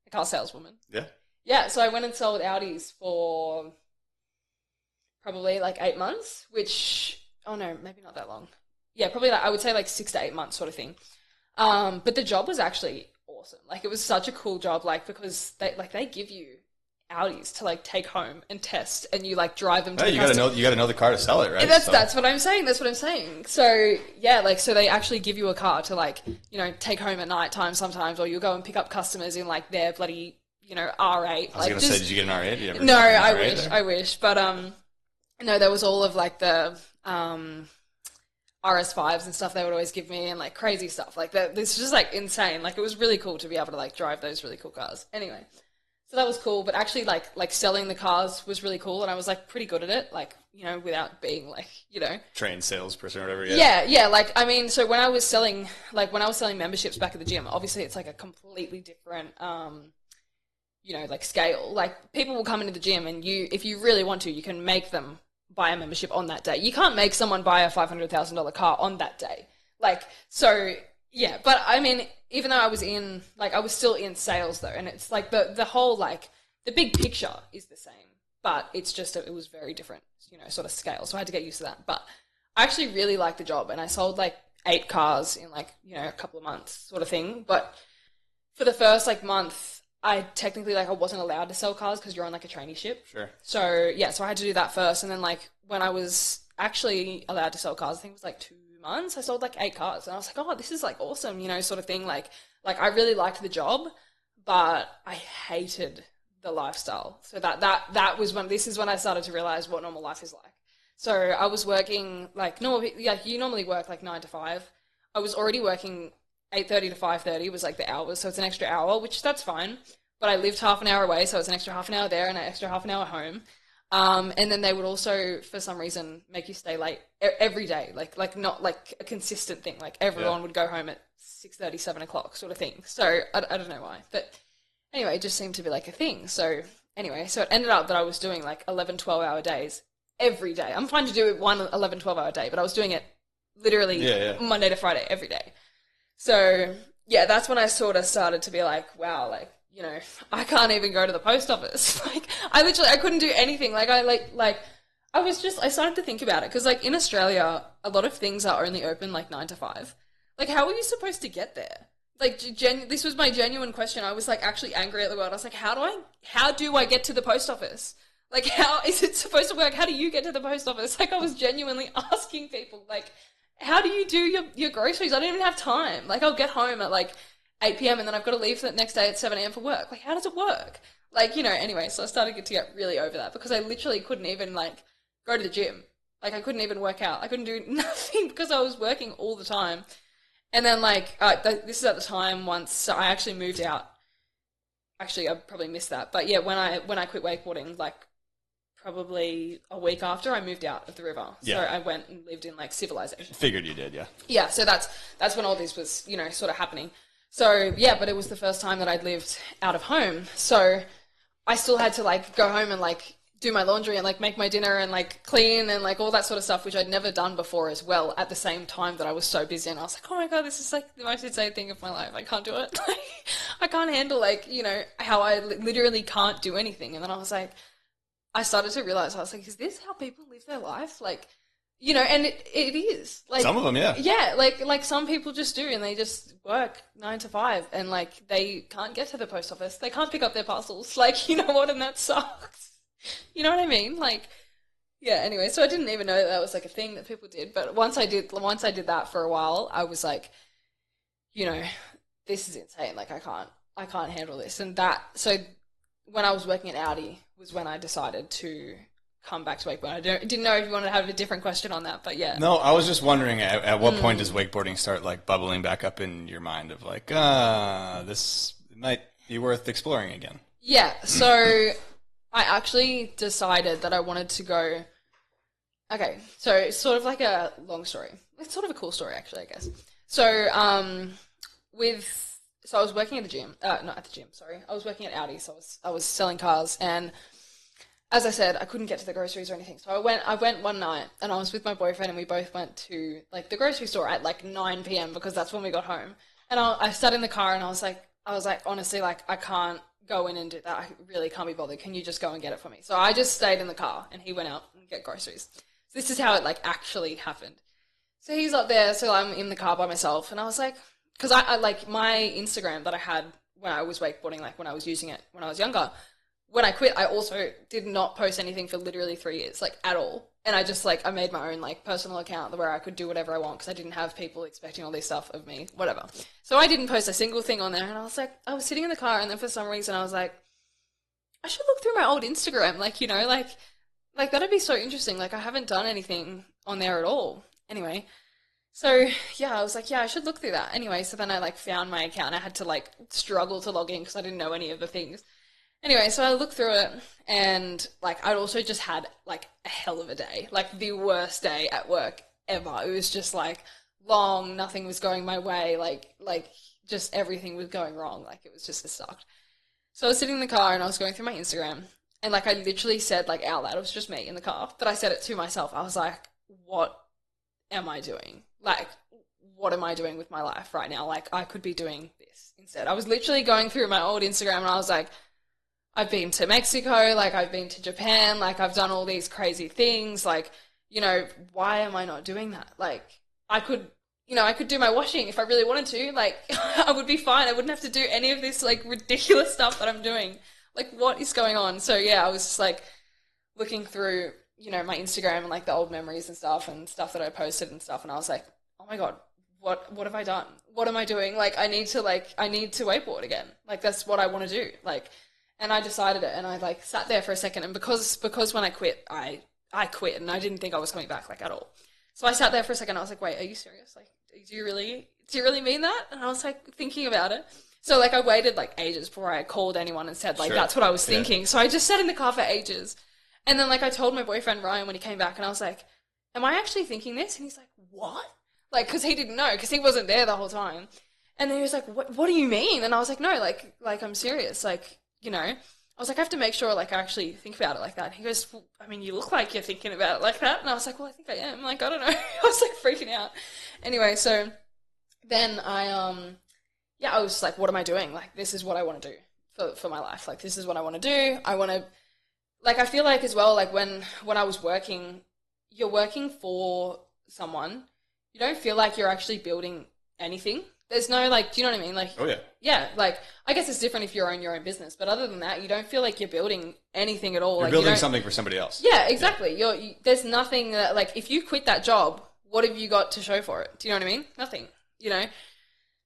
a car saleswoman. Yeah. Yeah, so I went and sold Audis for probably like 8 months, which, oh no, maybe not that long. Yeah, probably I would say like 6 to 8 months sort of thing. But the job was actually awesome. Like it was such a cool job, like because they give you Audis to like take home and test, and you like drive them to you gotta know the car to sell it, right? That's what I'm saying. So yeah, so they actually give you a car to like, take home at night time sometimes, or you'll go and pick up customers in like their bloody R8. I was gonna say, did you get an R8? No, I wish. But no, there was all of like the RS5s and stuff they would always give me, and like crazy stuff like that. This is just like insane. Like it was really cool to be able to like drive those really cool cars. Anyway, so that was cool. But actually, like selling the cars was really cool, and I was like pretty good at it. Like without being like trained salesperson or whatever. Yeah. Like I mean, so when I was selling memberships back at the gym, obviously it's like a completely different like scale. Like people will come into the gym and if you really want to, you can make them buy a membership on that day. You can't make someone buy a $500,000 car on that day. Like, so yeah, but I mean, even though I was still in sales though. And it's like the whole, like the big picture is the same, but it's just, it was very different, sort of scale. So I had to get used to that, but I actually really liked the job, and I sold like 8 cars in like, a couple of months sort of thing. But for the first like month, I technically, like, I wasn't allowed to sell cars because you're on, like, a traineeship. Sure. So, yeah, so I had to do that first. And then, like, when I was actually allowed to sell cars, I think it was, like, 2 months, I sold, like, 8 cars. And I was like, oh, this is, like, awesome, you know, sort of thing. Like I really liked the job, but I hated the lifestyle. So that was this is when I started to realize what normal life is like. So I was working, like, you normally work, like, 9 to 5. I was already working 8:30 to 5:30 was, like, the hours, so it's an extra hour, which that's fine. But I lived half an hour away, so it's an extra half an hour there and an extra half an hour home. And then they would also, for some reason, make you stay late every day, like not like a consistent thing. Like everyone would go home at 6:30, 7 o'clock sort of thing. So I don't know why. But anyway, it just seemed to be like a thing. So anyway, so it ended up that I was doing like 11, 12-hour days every day. I'm fine to do one 11, 12-hour day, but I was doing it literally Monday to Friday every day. So yeah, that's when I sort of started to be like, wow, like, you know, I can't even go to the post office. Like, I couldn't do anything. Like, I started to think about it. Because, like, in Australia, a lot of things are only open, like, 9 to 5. Like, how are you supposed to get there? Like, this was my genuine question. I was, like, actually angry at the world. I was like, how do I get to the post office? Like, how is it supposed to work? How do you get to the post office? Like, I was genuinely asking people, like, how do you do your groceries? I don't even have time. Like, I'll get home at, like, 8 p.m. and then I've got to leave the next day at 7 a.m. for work. Like, how does it work? Like, you know, anyway, so I started to get really over that because I literally couldn't even, like, go to the gym. Like, I couldn't even work out. I couldn't do nothing because I was working all the time. And then, like, this is at the time once, so I actually moved out. Actually, I probably missed that. But, yeah, when I quit wakeboarding, like, probably a week after, I moved out of the river. Yeah. So I went and lived in, like, civilization. Figured you did, yeah. Yeah, so that's when all this was, you know, sort of happening. So, yeah, but it was the first time that I'd lived out of home. So I still had to, like, go home and, like, do my laundry and, like, make my dinner and, like, clean and, like, all that sort of stuff, which I'd never done before as well at the same time that I was so busy. And I was like, oh, my God, this is, like, the most insane thing of my life. I can't do it. Like, I can't handle, like, you know, how I literally can't do anything. And then I was like, I started to realize, I was like, is this how people live their life? Like, you know, and it is. Like, some of them, yeah. Yeah, like some people just do, and they just work 9 to 5, and, like, they can't get to the post office. They can't pick up their parcels. Like, you know what, and that sucks. You know what I mean? Like, yeah, anyway, so I didn't even know that was, like, a thing that people did. But once I did that for a while, I was like, you know, this is insane. Like, I can't handle this. And so when I was working at Audi was when I decided to come back to wakeboarding. I didn't know if you wanted to have a different question on that, but yeah. No, I was just wondering at what point does wakeboarding start, like, bubbling back up in your mind of, like, this might be worth exploring again? Yeah, so I actually decided that I wanted to go. Okay, so it's sort of like a long story. It's sort of a cool story, actually, I guess. So I was working at the gym. Not at the gym, sorry. I was working at Audi, so I was selling cars, and as I said, I couldn't get to the groceries or anything. So I went one night, and I was with my boyfriend, and we both went to, like, the grocery store at, like, 9 p.m. because that's when we got home. And I sat in the car, and I was like, honestly, like, I can't go in and do that. I really can't be bothered. Can you just go and get it for me? So I just stayed in the car, and he went out and get groceries. So this is how it, like, actually happened. So he's up there, so I'm in the car by myself, and I was like, because I like, my Instagram that I had when I was wakeboarding, like, when I was using it when I was younger, when I quit, I also did not post anything for literally 3 years, like, at all. And I just, like, I made my own, like, personal account where I could do whatever I want because I didn't have people expecting all this stuff of me, whatever. So I didn't post a single thing on there, and I was like, I was sitting in the car, and then for some reason I was like, I should look through my old Instagram, like, you know, like that'd be so interesting. Like, I haven't done anything on there at all. Anyway, so, yeah, I was like, yeah, I should look through that. Anyway, so then I, like, found my account. I had to, like, struggle to log in because I didn't know any of the things. Anyway, so I looked through it, and, like, I'd also just had, like, a hell of a day. Like, the worst day at work ever. It was just, like, long, nothing was going my way, like just everything was going wrong. Like, it was just sucked. So I was sitting in the car, and I was going through my Instagram, and, like, I literally said, like, out loud, it was just me in the car, but I said it to myself. I was like, what am I doing? Like, what am I doing with my life right now? Like, I could be doing this instead. I was literally going through my old Instagram, and I was like, I've been to Mexico, like, I've been to Japan, like, I've done all these crazy things, like, you know, why am I not doing that? Like, I could you know, I could do my washing if I really wanted to. Like, I would be fine. I wouldn't have to do any of this, like, ridiculous stuff that I'm doing. Like, what is going on? So, yeah, I was just, like, looking through, you know, my Instagram and, like, the old memories and stuff that I posted and stuff. And I was like, oh, my God, what have I done? What am I doing? Like, I need to wakeboard again. Like, that's what I want to do. Like, and I decided it. And I, like, sat there for a second. And because when I quit, I quit. And I didn't think I was coming back, like, at all. So I sat there for a second. I was like, wait, are you serious? Like, do you really mean that? And I was like thinking about it. So like I waited like ages before I called anyone and said like, that's what I was thinking. Yeah. So I just sat in the car for ages. And then like I told my boyfriend Ryan when he came back and I was like, am I actually thinking this? And he's like, what? Like, cause he didn't know, cause he wasn't there the whole time. And then he was like, what do you mean? And I was like, no, like I'm serious. Like, you know, I was like, I have to make sure, like, I actually think about it like that. And he goes, well, I mean, you look like you're thinking about it like that. And I was like, well, I think I am. Like, I don't know. I was, like, freaking out. Anyway, so then I was just like, what am I doing? Like, this is what I want to do for my life. Like, this is what I want to do. I want to, like, I feel like as well, like, when I was working, you're working for someone. You don't feel like you're actually building anything. There's no, like, do you know what I mean? Like, oh, yeah. Yeah, like, I guess it's different if you own your own business, but other than that, you don't feel like you're building anything at all. You're like, building something for somebody else. Yeah, exactly. Yeah. There's nothing that, like, if you quit that job, what have you got to show for it? Do you know what I mean? Nothing, you know?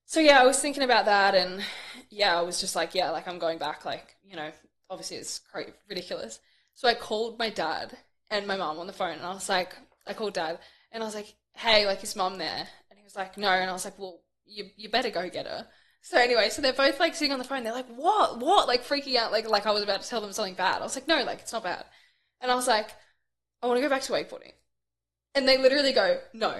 So, yeah, I was thinking about that, and, yeah, I was just like, yeah, like, I'm going back, like, you know, obviously it's ridiculous. So I called my dad and my mum on the phone, and I was like, I called Dad, and I was like, hey, like, is Mum there? And he was like, no, and I was like, well, you better go get her. So anyway, so they're both like sitting on the phone. They're like, what? Like freaking out. Like I was about to tell them something bad. I was like, no, like it's not bad. And I was like, I want to go back to wakeboarding. And they literally go, no,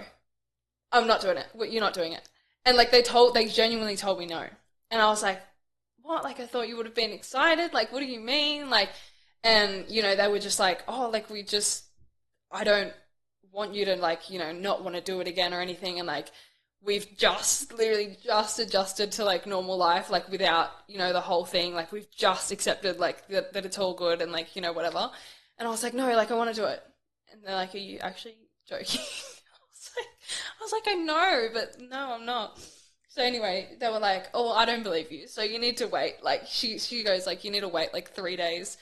I'm not doing it. You're not doing it. And like they genuinely told me no. And I was like, what? Like I thought you would have been excited. Like, what do you mean? Like, and you know, they were just like, oh, like I don't want you to like, you know, not want to do it again or anything. And like, we've literally just adjusted to like normal life, like without, you know, the whole thing. Like we've just accepted like that it's all good and like, you know, whatever. And I was like, no, like I want to do it. And they're like, are you actually joking? I was like, I know, but no, I'm not. So anyway, they were like, oh, I don't believe you. So you need to wait. Like she goes like, you need to wait like 3 days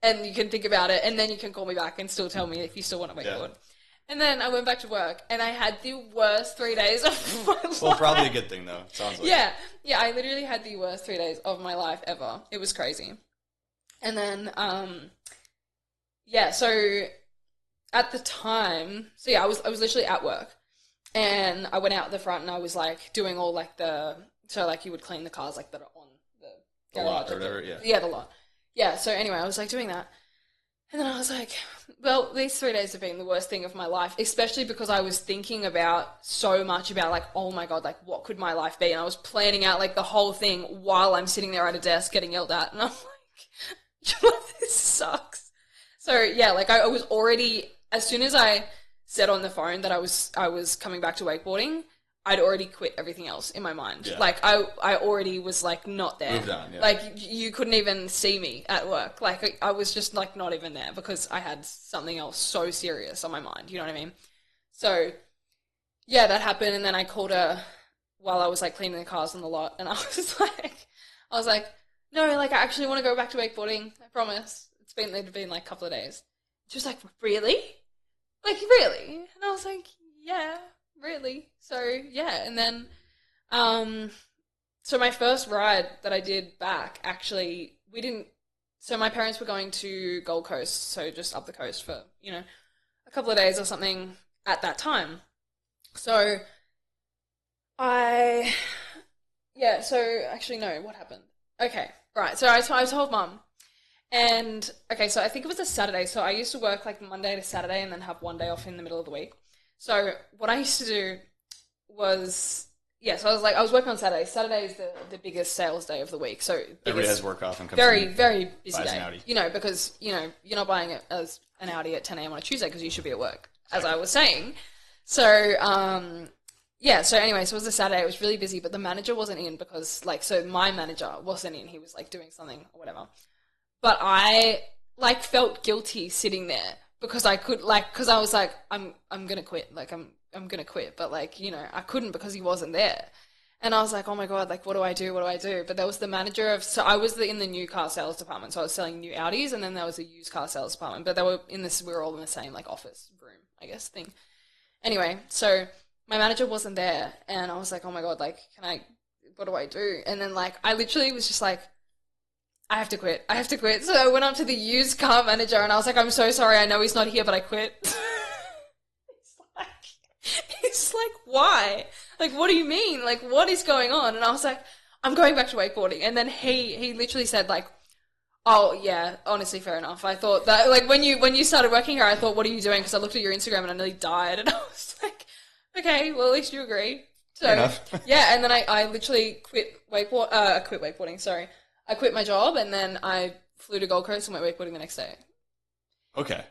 and you can think about it. And then you can call me back and still tell me if you still want to wakeboard. Yeah. And then I went back to work, and I had the worst 3 days of my life. Well, probably a good thing, though. Sounds like. Yeah, I literally had the worst 3 days of my life ever. It was crazy. And then, so at the time, I was literally at work, and I went out the front, and I was like doing all like you would clean the cars like that are on the lot or whatever. Yeah, the lot. Yeah. So anyway, I was like doing that. And then I was like, well, these 3 days have been the worst thing of my life, especially because I was thinking so much about like, oh my God, like what could my life be? And I was planning out like the whole thing while I'm sitting there at a desk getting yelled at. And I'm like, this sucks. So yeah, like I was already, as soon as I said on the phone that I was coming back to wakeboarding, I'd already quit everything else in my mind. Yeah. Like I already was like not there. Moved on, yeah. Like you couldn't even see me at work. Like I was just like not even there because I had something else so serious on my mind. You know what I mean? So yeah, that happened. And then I called her while I was like cleaning the cars on the lot. And I was like, no, like I actually want to go back to wakeboarding. I promise. It'd been like a couple of days. She was like, really? Like really? And I was like, yeah. Really? So, yeah. And then, so my first ride that I did back, actually, my parents were going to Gold Coast, so just up the coast for, you know, a couple of days or something at that time. So, actually, no, what happened? Okay, right. So I told Mum, and, okay, so I think it was a Saturday. So I used to work like Monday to Saturday and then have one day off in the middle of the week. So what I used to do was, so I was working on Saturday. Saturday is the biggest sales day of the week. So everybody has work off and comes very, very busy day. You know, because, you know, you're not buying it as an Audi at 10 a.m. on a Tuesday because you should be at work, as I was saying. So, so anyway, so it was a Saturday. It was really busy, but the manager wasn't in because, like, so my manager wasn't in. He was, like, doing something or whatever. But I, like, felt guilty sitting there. Because I could, like, because I was like, I'm going to quit. Like, I'm gonna quit, but like, you know, I couldn't because he wasn't there. And I was like, oh my God, like, what do I do? What do I do? But there was the manager of, so I was in the new car sales department. So I was selling new Audis, and then there was a used car sales department. But we were all in the same like office room, I guess, thing. Anyway, so my manager wasn't there, and I was like, oh my God, like, what do I do? And then like, I literally was just like, I have to quit. I have to quit. So I went up to the used car manager, and I was like, I'm so sorry. I know he's not here, but I quit. He's like, why? Like, what do you mean? Like, what is going on? And I was like, I'm going back to wakeboarding. And then he literally said like, oh yeah, honestly, fair enough. I thought that like when you started working here, I thought, what are you doing? Because I looked at your Instagram and I nearly died. And I was like, okay, well at least you agree. So yeah, and then I literally quit wakeboarding. Sorry, I quit my job and then I flew to Gold Coast and went wakeboarding the next day. Okay.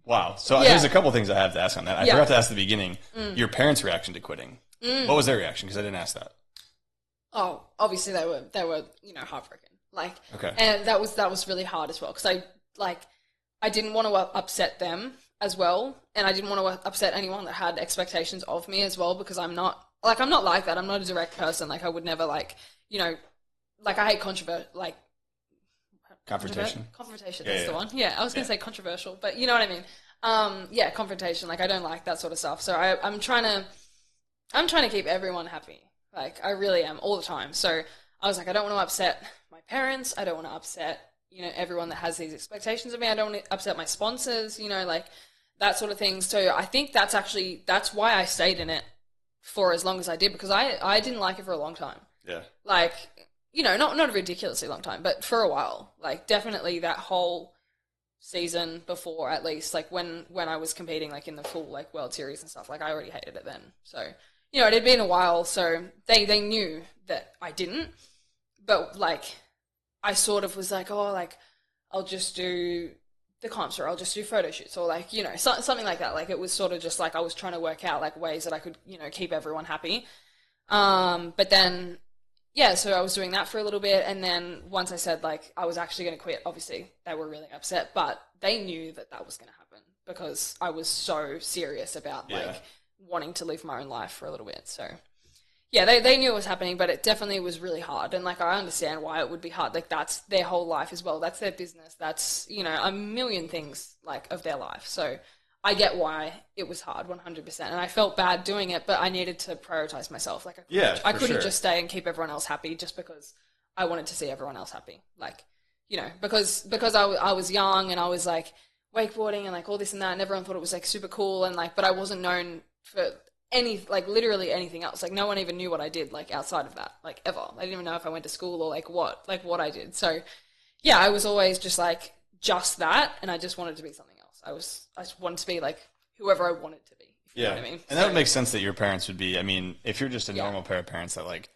Wow. So there's a couple things I have to ask on that. I forgot to ask at the beginning, your parents' reaction to quitting. What was their reaction? Because I didn't ask that. Oh, obviously they were, you know, heartbroken. Like, okay. And that was really hard as well. Because I didn't want to upset them as well. And I didn't want to upset anyone that had expectations of me as well, because I'm not like that. I'm not a direct person. Like, I would never like, you know, like I hate confrontation. Confrontation, that's the one. Yeah, I was going to say controversial, but you know what I mean. Yeah, confrontation. Like, I don't like that sort of stuff. So I'm trying to keep everyone happy. Like, I really am all the time. So I was like, I don't want to upset my parents. I don't want to upset, you know, everyone that has these expectations of me. I don't want to upset my sponsors, you know, like that sort of thing. So I think that's why I stayed in it for as long as I did, because I didn't like it for a long time. Yeah. Like, you know, not a ridiculously long time, but for a while. Like, definitely that whole season before, at least, like when I was competing like in the full like World Series and stuff, like I already hated it then. So, you know, it had been a while, so they knew that I didn't. But like, I sort of was like, oh, like I'll just do the comps, or I'll just do photo shoots, or like, you know, something like that. Like, it was sort of just like I was trying to work out like ways that I could, you know, keep everyone happy. But then, yeah, so I was doing that for a little bit, and then once I said like I was actually going to quit, obviously they were really upset, but they knew that was going to happen because I was so serious about like wanting to live my own life for a little bit. So yeah, they knew it was happening, but it definitely was really hard, and like I understand why it would be hard. Like, that's their whole life as well. That's their business. That's, you know, a million things like of their life. So I get why it was hard, 100%. And I felt bad doing it, but I needed to prioritize myself. Like, I couldn't just stay and keep everyone else happy just because I wanted to see everyone else happy. Like, you know, because I was young and I was like wakeboarding and like all this and that, and everyone thought it was like super cool, and like, but I wasn't known for literally anything else. Like, no one even knew what I did, like, outside of that, like, ever. I didn't even know if I went to school or like what I did. So yeah, I was always just like just that, and I just wanted to be something else. I just wanted to be like whoever I wanted to be. If you know what I mean. And that would make sense that your parents would be, I mean, if you're just a normal pair of parents that like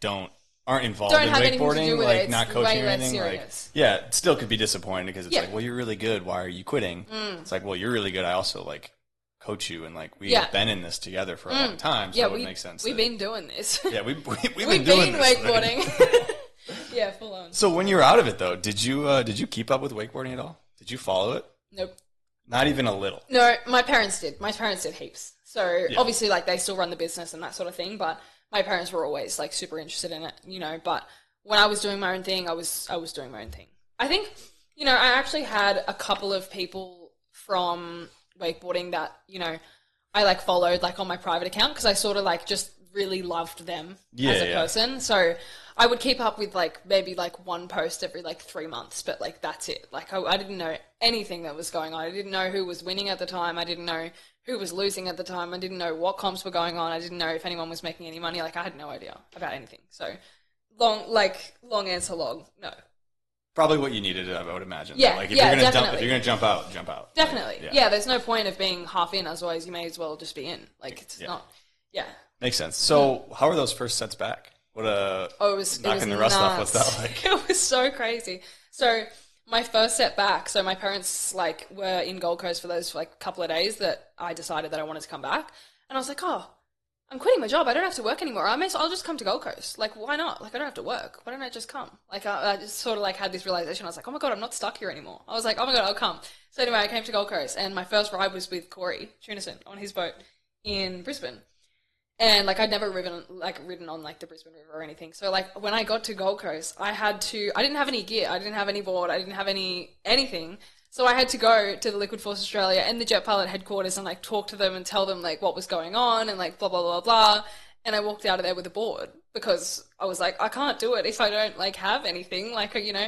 aren't involved in wakeboarding, like not coaching or anything, like, yeah, it still could be disappointing because it's like, well, you're really good, why are you quitting? It's like, well, you're really good, I also like coach you, and like we've been in this together for a long time, so it would make sense. We've been doing this. Yeah, we've been doing this, wakeboarding. Yeah, full on. So when you were out of it though, did you keep up with wakeboarding at all? Did you follow it? Nope. Not even a little. No, my parents did. My parents did heaps. So obviously, like, they still run the business and that sort of thing, but my parents were always like super interested in it, you know. But when I was doing my own thing, I was doing my own thing. I think, you know, I actually had a couple of people from wakeboarding that, you know, I like followed like on my private account because I sort of like just really loved them as a person. So I would keep up with like maybe like one post every like 3 months, but like that's it. Like I didn't know anything that was going on. I didn't know who was winning at the time. I didn't know who was losing at the time. I didn't know what comps were going on. I didn't know if anyone was making any money. Like, I had no idea about anything. So long answer long, no. Probably what you needed, I would imagine. Yeah, like if you're gonna jump out, jump out. Definitely. Like, yeah, there's no point of being half in, otherwise you may as well just be in. Like, it's not. Yeah. Makes sense. So how are those first sets back? What it was knocking the rust off, what's that like? It was so crazy. So my first set back, so my parents like were in Gold Coast for those like couple of days that I decided that I wanted to come back. And I was like, oh, I'm quitting my job. I don't have to work anymore. I'll just come to Gold Coast. Like, why not? Like, I don't have to work. Why don't I just come? Like, I just sort of like had this realization. I was like, oh my God, I'm not stuck here anymore. I was like, oh my God, I'll come. So anyway, I came to Gold Coast and my first ride was with Corey Tunison on his boat. in Brisbane. And like I'd never ridden on like the Brisbane River or anything. So like when I got to Gold Coast, I didn't have any gear, I didn't have any board, I didn't have anything. So I had to go to the Liquid Force Australia and the Jet Pilot headquarters and like talk to them and tell them like what was going on and like blah blah blah blah. And I walked out of there with a board because I was like, I can't do it if I don't like have anything, like, you know,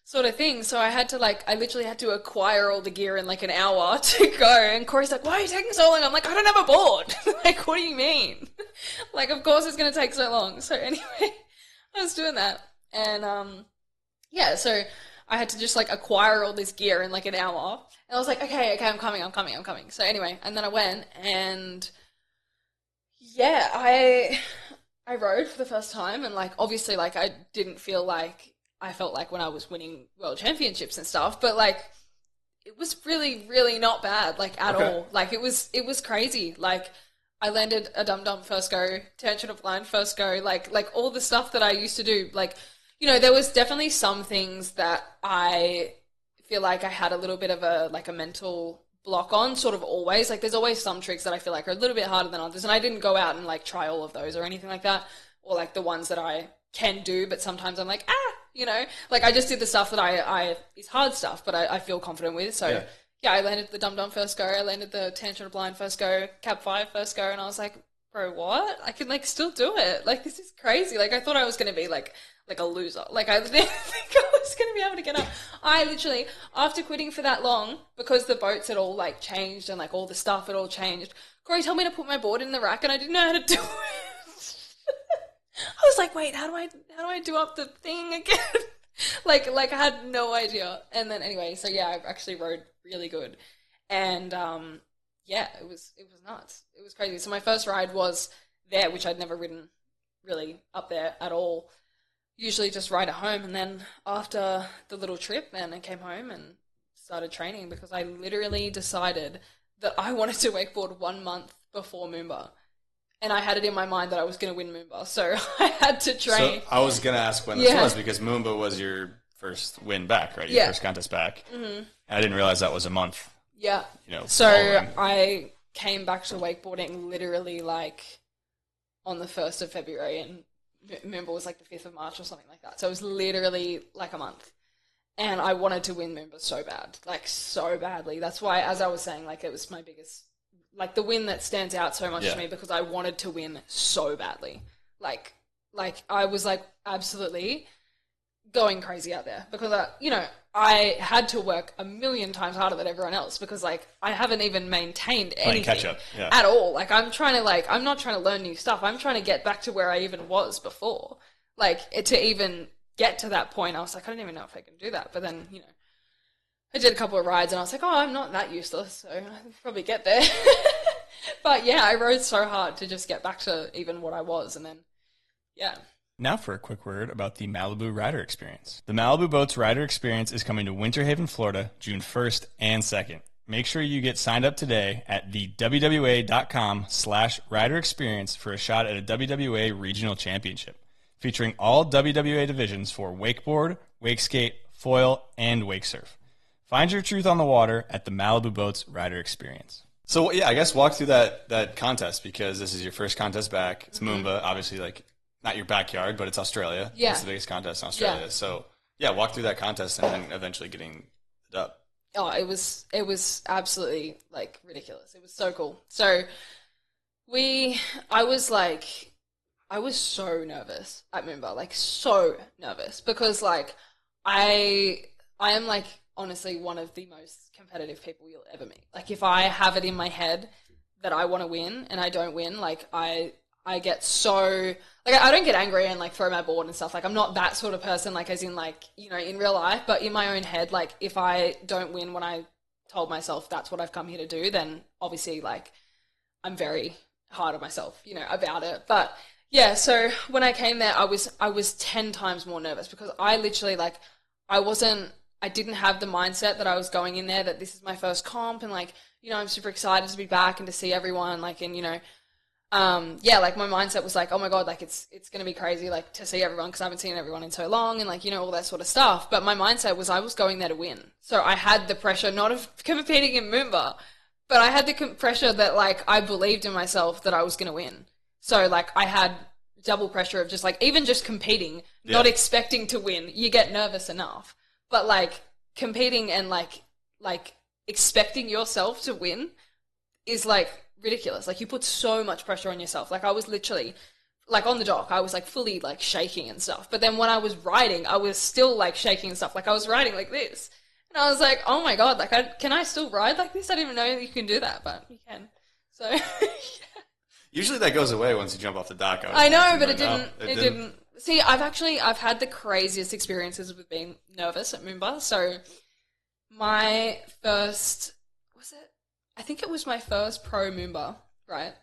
sort of thing. So I literally had to acquire all the gear in like an hour to go. And Corey's like, why are you taking so long? I'm like, I don't have a board. Like, what do you mean? Like, of course it's going to take so long. So anyway, I was doing that. And, yeah, so I had to just like acquire all this gear in like an hour. And I was like, okay, I'm coming. So anyway, and then I went and yeah, I rode for the first time. And like, obviously like I didn't feel like, I felt like when I was winning world championships and stuff, but like it was really, really not bad, like at all. Like it was crazy. Like I landed a dum-dum first go, tension of line first go, like all the stuff that I used to do. Like, you know, there was definitely some things that I feel like I had a little bit of a mental block on, sort of always. Like there's always some tricks that I feel like are a little bit harder than others, and I didn't go out and like try all of those or anything like that, or like the ones that I can do, but sometimes I'm like, you know, like I just did the stuff that I is hard stuff, but I feel confident with. So yeah, I landed the dum-dum first go, I landed the tangent blind first go, cap 5 first go, and I was like, bro, what? I can like still do it. Like this is crazy. Like I thought I was going to be like a loser. Like I didn't think I was going to be able to get up. I literally, after quitting for that long, because the boats had all like changed and like all the stuff had all changed, Corey told me to put my board in the rack and I didn't know how to do it. I was like, wait, how do I do up the thing again? like I had no idea. And then anyway, so yeah, I actually rode really good. And yeah, it was nuts. It was crazy. So my first ride was there, which I'd never ridden really up there at all. Usually just ride at home, and then after the little trip, then I came home and started training because I literally decided that I wanted to wakeboard 1 month before Moomba. And I had it in my mind that I was going to win Moomba, so I had to train. So I was going to ask when this was, because Moomba was your first win back, right? Your first contest back. Mm-hmm. And I didn't realize that was a month. Yeah. You know, so I came back to wakeboarding literally like on the 1st of February, and Moomba was like the 5th of March or something like that. So it was literally like a month. And I wanted to win Moomba so bad, like so badly. That's why, as I was saying, like it was my biggest, like the win that stands out so much to me, because I wanted to win so badly. Like I was like absolutely going crazy out there because I had to work a million times harder than everyone else because like I haven't even maintained anything catch up. At all. Like I'm not trying to learn new stuff. I'm trying to get back to where I even was before. Like to even get to that point, I was like, I don't even know if I can do that. But then, I did a couple of rides and I was like, oh, I'm not that useless, so I can probably get there. But yeah, I rode so hard to just get back to even what I was, and then, yeah. Now for a quick word about the Malibu Rider Experience. The Malibu Boats Rider Experience is coming to Winter Haven, Florida, June 1st and 2nd. Make sure you get signed up today at the WWA.com/Rider Experience for a shot at a WWA Regional Championship, featuring all WWA divisions for wakeboard, wakeskate, foil, and wake surf. Find your truth on the water at the Malibu Boats Rider Experience. So, yeah, I guess walk through that contest, because this is your first contest back. It's Moomba, obviously, like, not your backyard, but it's Australia. Yeah. It's the biggest contest in Australia. Yeah. So, yeah, walk through that contest and then eventually getting the dub. Oh, it was absolutely, like, ridiculous. It was so cool. So, I was so nervous at Moomba, like, so nervous, because, like, I am, like, honestly one of the most competitive people you'll ever meet. Like, if I have it in my head that I want to win and I don't win, like, I get so, like, I don't get angry and, like, throw my board and stuff. Like, I'm not that sort of person, like, as in, like, in real life, but in my own head, like, if I don't win when I told myself that's what I've come here to do, then obviously, like, I'm very hard on myself, about it. But yeah, so when I came there, I was 10 times more nervous, because I literally, like, I didn't have the mindset that I was going in there, that this is my first comp, and, like, I'm super excited to be back and to see everyone, like, and, yeah, like, my mindset was like, oh my God, like, it's going to be crazy, like, to see everyone, because I haven't seen everyone in so long, and, like, all that sort of stuff. But my mindset was I was going there to win. So I had the pressure not of competing in Moomba, But I had the pressure that, like, I believed in myself that I was going to win. So, like, I had double pressure of just, like, even just competing, not expecting to win, you get nervous enough. But, like, competing and, like expecting yourself to win is, like, ridiculous. Like, you put so much pressure on yourself. Like, I was literally, like, on the dock, I was, like, fully, like, shaking and stuff. But then when I was riding, I was still, like, shaking and stuff. Like, I was riding like this. And I was like, oh my God, like, can I still ride like this? I didn't even know you can do that, but you can. So, yeah. Usually that goes away once you jump off the dock. I know, but it didn't. It didn't. See, I've had the craziest experiences with being nervous at Moomba. So, my first, I think it was my first pro Moomba, right?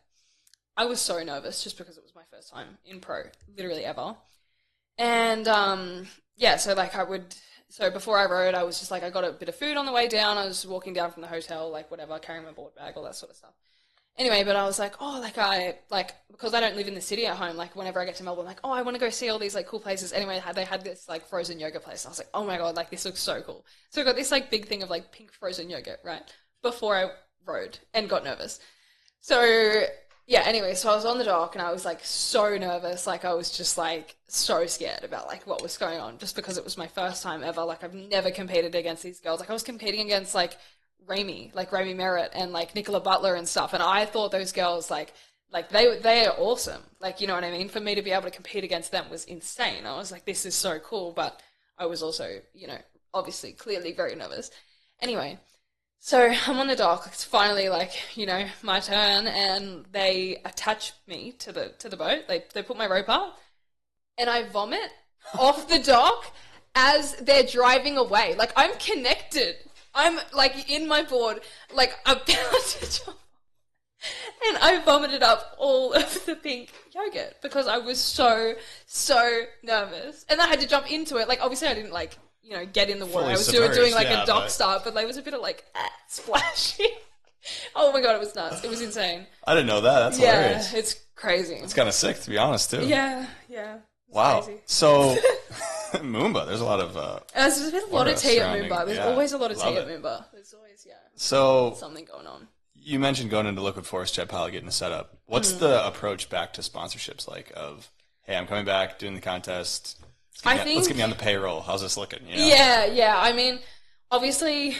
I was so nervous just because it was my first time in pro, literally ever. And, so, like, so before I rode, I was just like, I got a bit of food on the way down. I was walking down from the hotel, like, whatever, carrying my board bag, all that sort of stuff. Anyway, but I was like, because I don't live in the city at home, like, whenever I get to Melbourne, like, I want to go see all these, like, cool places. Anyway, they had this, like, frozen yogurt place. I was like, oh my God, like, this looks so cool. So I got this, like, big thing of, like, pink frozen yogurt, right? Before I rode and got nervous. So, yeah, anyway, so I was on the dock and I was, like, so nervous. Like, I was just, like, so scared about, like, what was going on just because it was my first time ever. Like, I've never competed against these girls. Like, I was competing against, like Rami Merritt and, like, Nicola Butler and stuff. And I thought those girls, like they are awesome. Like, you know what I mean? For me to be able to compete against them was insane. I was like, this is so cool. But I was also, you know, obviously, clearly very nervous. Anyway, so I'm on the dock. It's finally, like, you know, my turn, and they attach me to the boat. They put my rope up, and I vomit off the dock as they're driving away. Like, I'm connected. I'm, like, in my board, like, about to jump. And I vomited up all of the pink yogurt because I was so nervous. And I had to jump into it. Like, obviously I didn't, like, you know, get in the water. I was doing like, a dock start, but there was a bit of, like, splashing. Oh my God, it was nuts. It was insane. I didn't know that. That's hilarious. Yeah, it's crazy. It's kind of sick, to be honest, too. Yeah. Wow. Crazy. So, Moomba, there's a lot of... there's been a lot of tea at Moomba. There's always a lot of tea at Moomba. There's always, So, something going on. You mentioned going into Liquid Force Jet Pilot, getting the setup. What's the approach back to sponsorships like of, hey, I'm coming back, doing the contest, let's get me on the payroll. How's this looking? You know? Yeah. I mean, obviously,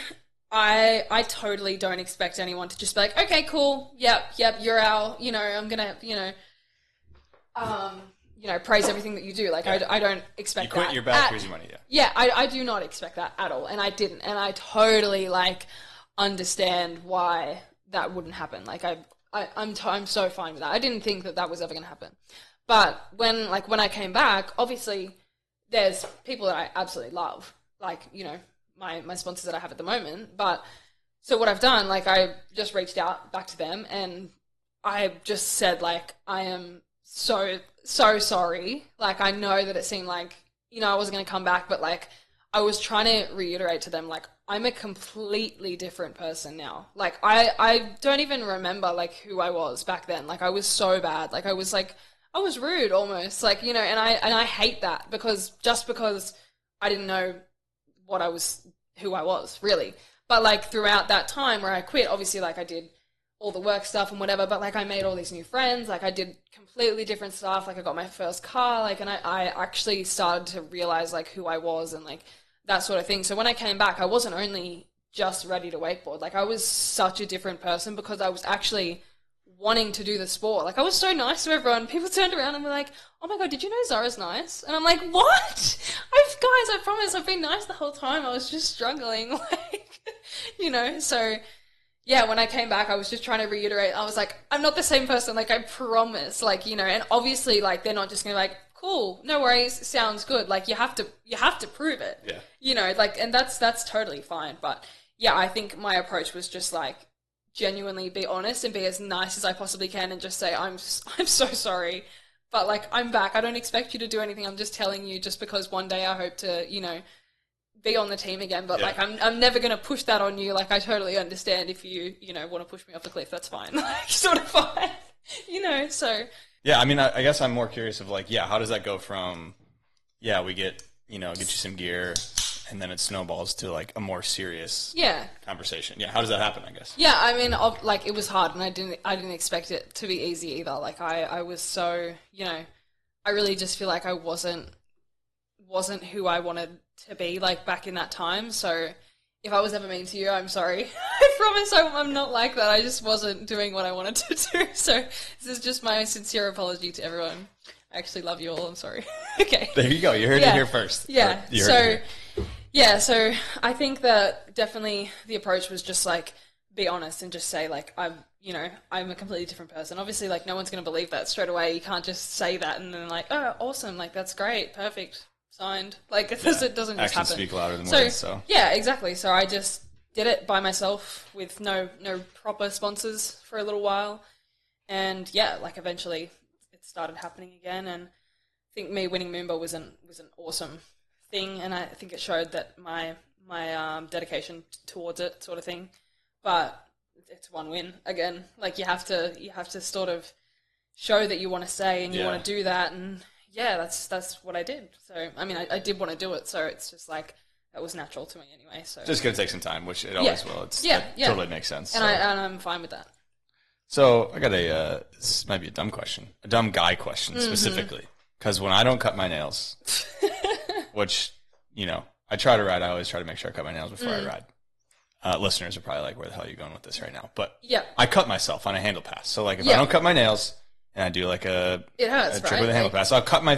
I totally don't expect anyone to just be like, okay, cool, yep, you're our, you know, I'm gonna, praise everything that you do. Like, I don't expect that. You quit your back, here's your money, I do not expect that at all, and I didn't, and I totally, like, understand why that wouldn't happen. Like, I'm so fine with that. I didn't think that was ever going to happen. But when I came back, obviously there's people that I absolutely love, like, you know, my sponsors that I have at the moment. But so what I've done, like, I just reached out back to them and I just said, like, I am so sorry. Like, I know that it seemed like, you know, I wasn't going to come back, but, like, I was trying to reiterate to them, like, I'm a completely different person now. Like, I don't even remember, like, who I was back then. Like, I was so bad. Like, I was rude almost. Like, you know, and I hate that because I didn't know who I was, really. But, like, throughout that time where I quit, obviously, like, I did all the work stuff and whatever, but, like, I made all these new friends. Like, I did completely different stuff. Like, I got my first car, like, and I actually started to realize, like, who I was and, like, that sort of thing. So when I came back, I wasn't only just ready to wakeboard. Like, I was such a different person because I was actually wanting to do the sport. Like, I was so nice to everyone. People turned around and were like, oh my God, did you know Zahra's nice? And I'm like, what? Guys, I promise I've been nice the whole time. I was just struggling. Like, you know, so yeah, when I came back, I was just trying to reiterate. I was like, I'm not the same person. Like, I promise. Like, you know, and obviously, like, they're not just going to be like, cool, no worries, sounds good. Like, you have to prove it. Yeah. You know, like, and that's totally fine. But yeah, I think my approach was just, like, genuinely be honest and be as nice as I possibly can and just say, I'm so sorry, but, like, I'm back. I don't expect you to do anything. I'm just telling you just because one day I hope to, you know, be on the team again. But like, I'm never going to push that on you. Like, I totally understand if you know, want to push me off the cliff, that's fine. Like, sort of fine. You know, so. Yeah, I mean, I guess I'm more curious of, like, how does that go from, we get you some gear, and then it snowballs to like a more serious Yeah. conversation. Yeah, how does that happen, I guess? Yeah, I mean, like it was hard, and I didn't expect it to be easy either. Like I was so, you know, I really just feel like I wasn't who I wanted to be like back in that time. So if I was ever mean to you, I'm sorry. I promise I'm not like that. I just wasn't doing what I wanted to do. So this is just my sincere apology to everyone. I actually love you all. I'm sorry. Okay. There you go. You heard it here first. Yeah. So I think that definitely the approach was just like be honest and just say like I'm a completely different person. Obviously, like no one's going to believe that straight away. You can't just say that and then like, oh, awesome, like that's great, perfect, signed. Like it doesn't just happen. Actions speak louder than words. So yeah, exactly. So I just did it by myself with no proper sponsors for a little while, and yeah, like eventually it started happening again. And I think me winning Moomba was an awesome thing, and I think it showed that my dedication towards it, sort of thing. But it's one win again. Like you have to sort of show that you want to stay and you want to do that, and yeah, that's what I did. So I mean, I did want to do it, so it's just like that was natural to me anyway. So just gonna take some time, which it always will. Totally makes sense. And I'm fine with that. So I got this might be a dumb question, a dumb guy question specifically, because when I don't cut my nails, which I try to ride, I always try to make sure I cut my nails before I ride. Listeners are probably like, where the hell are you going with this right now? But I cut myself on a handle pass. So like if I don't cut my nails and I do like it hurts, a trick with a handle pass, I'll cut my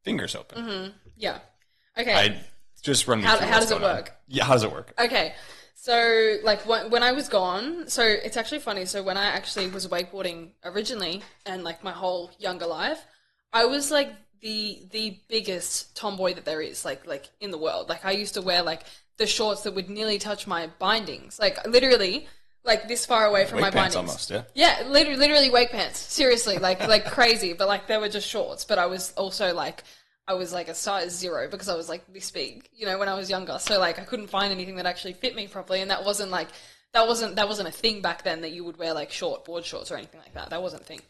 fingers open. Mm-hmm. Yeah. Okay. Just run me how through does it work? Yeah, how does it work? Okay. So like when I was gone, so it's actually funny. So when I actually was wakeboarding originally and like my whole younger life, I was like the biggest tomboy that there is like in the world. Like I used to wear like the shorts that would nearly touch my bindings, like literally like this far away from my bindings. Almost, yeah. Yeah, literally wake pants. Seriously, like crazy. But like they were just shorts. But I was also like a size 0 because I was like this big, when I was younger. So like I couldn't find anything that actually fit me properly, and that wasn't a thing back then that you would wear like short board shorts or anything like that. That wasn't a thing.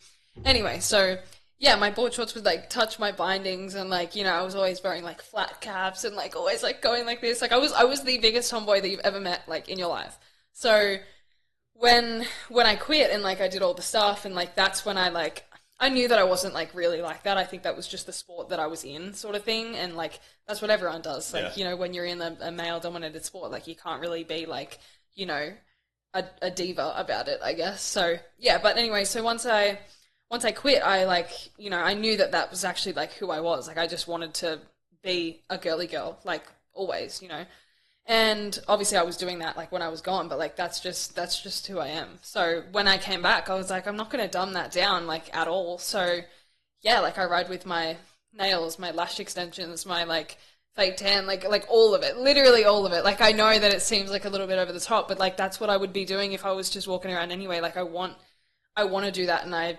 Anyway, so yeah, my board shorts would like touch my bindings, and like I was always wearing like flat caps and like always like going like this. Like I was the biggest tomboy that you've ever met like in your life. So when I quit and like I did all the stuff, and like that's when I knew that I wasn't like really like that. I think that was just the sport that I was in, sort of thing, and like that's what everyone does. Like when you're in a male dominated sport, like you can't really be like a diva about it, I guess. So yeah, but anyway, so once I quit, I knew that was actually like who I was. Like I just wanted to be a girly girl, like always, And obviously I was doing that like when I was gone, but like that's just who I am. So when I came back, I was like, I'm not going to dumb that down like at all. So yeah, like I ride with my nails, my lash extensions, my like fake tan, like all of it, literally all of it. Like I know that it seems like a little bit over the top, but like that's what I would be doing if I was just walking around anyway. Like I want to do that, and I,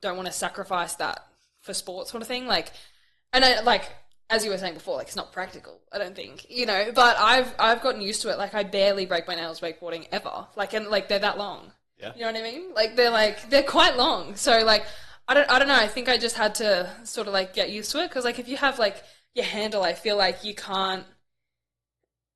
don't want to sacrifice that for sport, sort of thing. Like, and I like, as you were saying before, like it's not practical, I don't think, but I've gotten used to it. Like I barely break my nails wakeboarding ever. Like, and like they're that long. Yeah. You know what I mean? Like they're quite long. So like, I don't know. I think I just had to sort of like get used to it. 'Cause like if you have like your handle, I feel like you can't,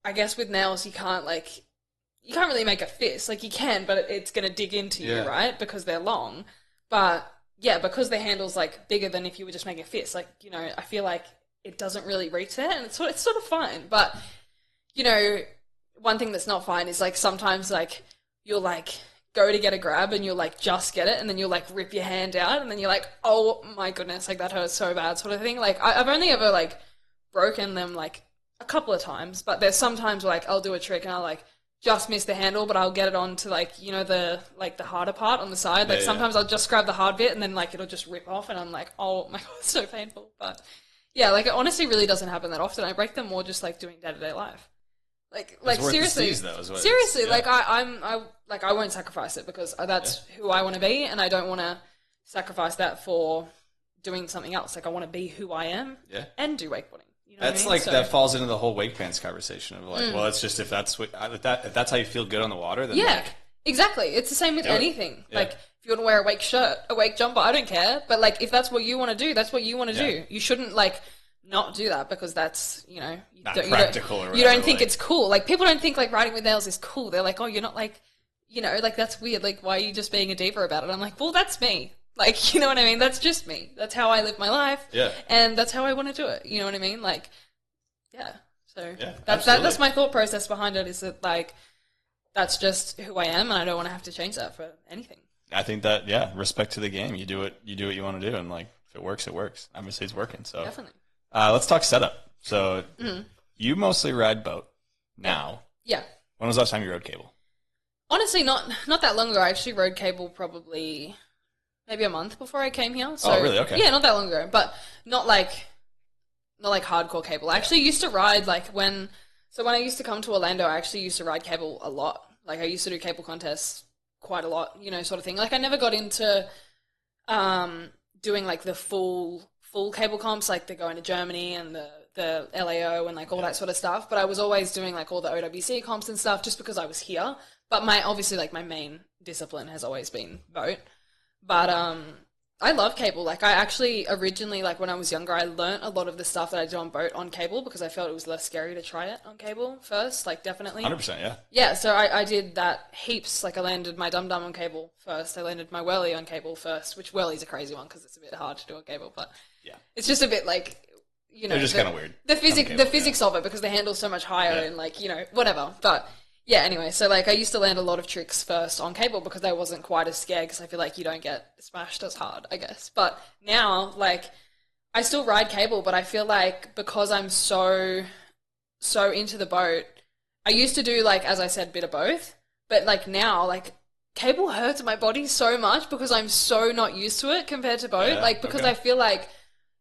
I guess with nails, you can't really make a fist. Like you can, but it's going to dig into you, right? Because they're long. But yeah, because the handle's like bigger than if you were just making a fist. Like, I feel like it doesn't really reach there, and it's sort of fine. But, one thing that's not fine is like sometimes like you'll like go to get a grab and you'll like just get it, and then you'll like rip your hand out, and then you're like, oh my goodness, like that hurts so bad, sort of thing. Like I've only ever like broken them like a couple of times, but there's sometimes where, like I'll do a trick and I'll like just miss the handle, but I'll get it onto like the harder part on the side. Like sometimes I'll just grab the hard bit and then like it'll just rip off, and I'm like, oh my god, it's so painful. But yeah, like it honestly really doesn't happen that often. I break them more just like doing day-to-day life. Like seriously, seriously, like I won't sacrifice it because that's who I want to be, and I don't want to sacrifice that for doing something else. Like I want to be who I am and do wakeboarding. That's like, that falls into the whole wake pants conversation of like, well, it's just if that's how you feel good on the water, then exactly. It's the same with anything. Yeah. Like if you want to wear a wake shirt, a wake jumper, I don't care. But like if that's what you want to do, that's what you want to do. You shouldn't like not do that because that's, you know, Not practical or you don't whatever, think like- it's cool. Like, people don't think, like, riding with nails is cool. They're like, oh, you're not, like, you know, like, that's weird. Like, why are you just being a diva about it? I'm like, well, that's me. Like, you know what I mean? That's just me. That's how I live my life. Yeah. And that's how I want to do it. You know what I mean? Like, yeah. So Yeah, that's my thought process behind it, is that, like, that's just who I am, and I don't want to have to change that for anything. I think that, yeah, respect to the game. You do what you want to do, and like if it works, it works. Obviously, it's working. So Definitely. Let's talk setup. So you mostly ride boat now. Yeah. When was the last time you rode cable? Honestly, not that long ago. I actually rode cable probably maybe a month before I came here. So, Oh, really? Okay. Yeah, not that long ago, but not like hardcore cable. I actually used to ride when I used to come to Orlando, I actually used to ride cable a lot. Like, I used to do cable contests quite a lot, you know, sort of thing. Like, I never got into doing like the full cable comps, like the going to Germany and the LAO and like all that sort of stuff. But I was always doing like all the OWC comps and stuff just because I was here. But obviously my main discipline has always been boat. But I love cable. Like, I actually originally, like, when I was younger, I learnt a lot of the stuff that I do on boat on cable because I felt it was less scary to try it on cable first, like, definitely. 100%, yeah. Yeah, so I did that heaps. Like, I landed my dum-dum on cable first. I landed my whirly on cable first, which whirly's a crazy one because it's a bit hard to do on cable, but yeah, it's just a bit, like, you know. They're just kind of weird. The physics of it, because the handle's so much higher and, like, you know, whatever. But yeah, anyway, so, like, I used to land a lot of tricks first on cable because I wasn't quite as scared because I feel like you don't get smashed as hard, I guess. But now, like, I still ride cable, but I feel like because I'm so into the boat, I used to do, like, as I said, a bit of both. But, like, now, like, cable hurts my body so much because I'm so not used to it compared to boat. Yeah, like, because okay. I feel like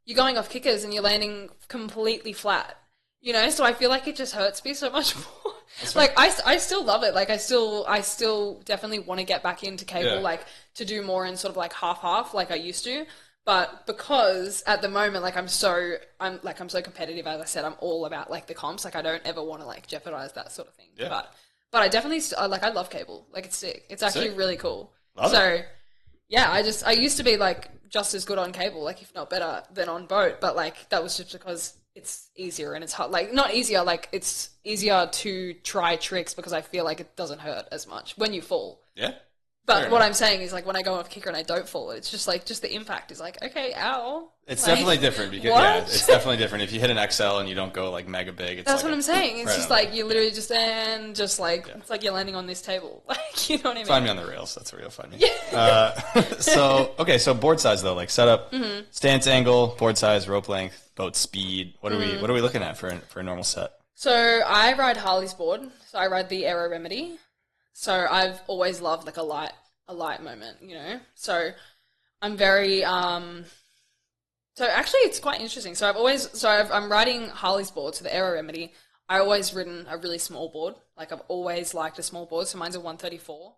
you're going off kickers and you're landing completely flat. You know, so I feel like it just hurts me so much more. Like, I still love it. Like, I still definitely want to get back into cable, like, to do more in sort of like half, like I used to. But because at the moment, like, I'm so competitive, as I said, I'm all about, like, the comps. Like, I don't ever want to, like, jeopardize that sort of thing. Yeah. But I definitely, I love cable. Like, it's sick. It's actually Sick. really cool. Love it. Yeah, I used to be, like, just as good on cable, like, if not better than on boat. But, like, that was just because it's easier and it's hard. Like, not easier, like, it's easier to try tricks because I feel like it doesn't hurt as much when you fall. Yeah. But what I'm saying is, like, when I go off kicker and I don't fall, it's just, like, just the impact is like, okay, ow. It's like, definitely different because it's definitely different. If you hit an XL and you don't go like mega big, it's That's like what I'm saying. It's right just on. like you literally just stand, just like it's like you're landing on this table. Like, you know what I mean? Find me on the rails. That's where you'll find me. So board size though, like setup, stance angle, board size, rope length, boat speed. What are we looking at for a normal set? So I ride Harley's board. So I ride the Aero Remedy. So I've always loved like a light moment, you know. So I'm very So actually, it's quite interesting. So I'm riding Harley's board, so the Aero Remedy. I always ridden a really small board. Like, I've always liked a small board. So mine's a 134.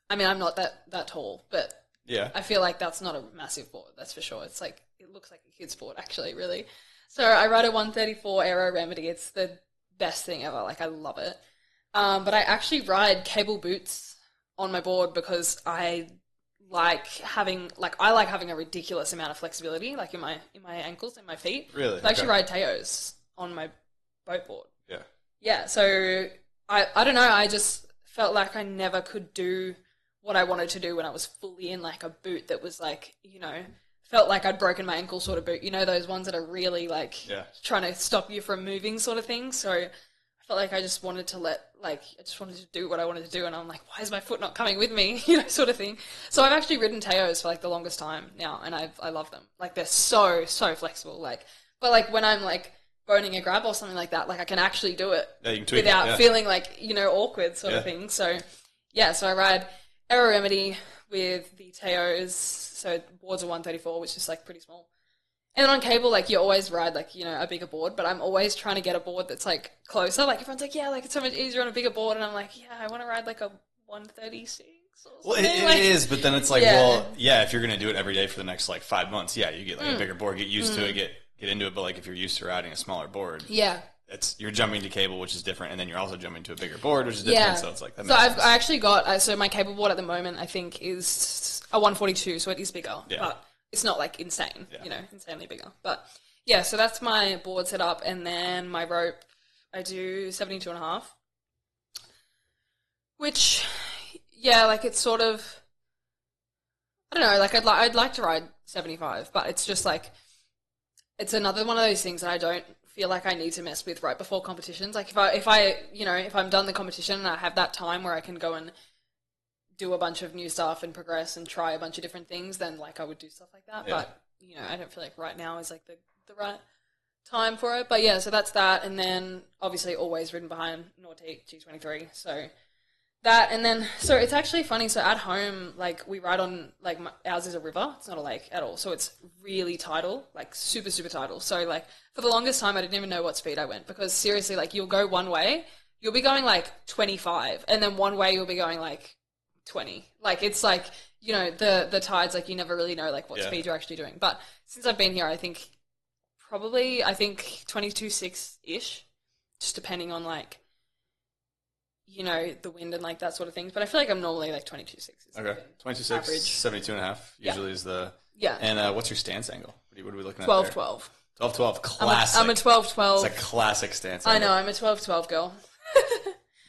I mean, I'm not that tall, but Yeah. I feel like that's not a massive board. That's for sure. It's like, it looks like a kid's board, actually, really. So I ride a 134 Aero Remedy. It's the best thing ever. Like, I love it. But I actually ride cable boots on my board because I like having a ridiculous amount of flexibility, like in my ankles and my feet. Really? So I actually Okay. ride Teos on my boat board. Yeah. Yeah, so I don't know, I just felt like I never could do what I wanted to do when I was fully in like a boot that was like, you know, felt like I'd broken my ankle sort of boot. You know, those ones that are really like trying to stop you from moving sort of thing. So I felt like I just wanted to do what I wanted to do, and I'm like, why is my foot not coming with me? You know, sort of thing. So I've actually ridden Teos for like the longest time now, and I love them. Like, they're so flexible. Like, but like when I'm like boning a grab or something like that, like I can actually do it without feeling like, you know, awkward sort of thing. So yeah, so I ride Aero Remedy with the Teos. So boards are 134, which is like pretty small. And then on cable, like, you always ride, like, you know, a bigger board, but I'm always trying to get a board that's, like, closer. Like, everyone's like, yeah, like, it's so much easier on a bigger board. And I'm like, yeah, I want to ride, like, a 136 or something. Well, it is, but then it's like, if you're going to do it every day for the next, like, 5 months, you get, like, a bigger board, get used to it, get into it. But, like, if you're used to riding a smaller board, you're jumping to cable, which is different, and then you're also jumping to a bigger board, which is different. So it's like, that makes sense. I actually got, so my cable board at the moment, I think, is a 142, so it is bigger. Yeah. But it's not, like, insane, you know, insanely bigger. But yeah, so that's my board set up, and then my rope, I do 72.5, which, yeah, like it's sort of, I don't know, like I'd like to ride 75, but it's just like, it's another one of those things that I don't feel like I need to mess with right before competitions. Like if I'm done the competition and I have that time where I can go and do a bunch of new stuff and progress and try a bunch of different things, then like I would do stuff like that. Yeah. But, you know, I don't feel like right now is like the right time for it. But yeah, so that's that. And then obviously always ridden behind Nautique G23. So that, and then, so it's actually funny. So at home, like we ride on, like ours is a river. It's not a lake at all. So it's really tidal, like super, super tidal. So like for the longest time, I didn't even know what speed I went, because seriously, like you'll go one way, you'll be going like 25, and then one way you'll be going like 20. Like it's like, you know, the tides, like you never really know like what speed you're actually doing. But since I've been here, I think 22.6-ish, just depending on like, you know, the wind and like that sort of thing. But I feel like I'm normally like 22.6. Okay. 22.6, 72.5 usually is the... Yeah. And what's your stance angle? What are we looking at 12-12. 12-12, classic. I'm a 12-12. It's a classic stance I angle. know, I'm a 12-12 girl.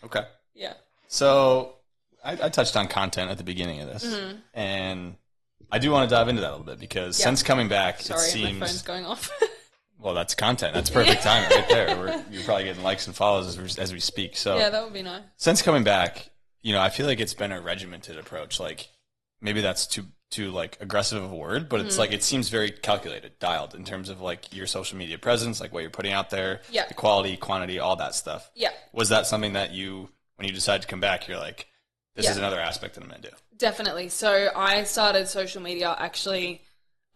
Okay. Yeah. So I touched on content at the beginning of this, and I do want to dive into that a little bit, because since coming back, Sorry, it seems... my phone's going off. Well, that's content. That's perfect timing right there. You're probably getting likes and follows as we speak. So yeah, that would be nice. Since coming back, you know, I feel like it's been a regimented approach. Like maybe that's too like aggressive of a word, but it's like it seems very calculated, dialed in terms of like your social media presence, like what you're putting out there, the quality, quantity, all that stuff. Yeah. Was that something that you, when you decided to come back, you're like, this is another aspect that I'm going to do? Definitely. So I started social media actually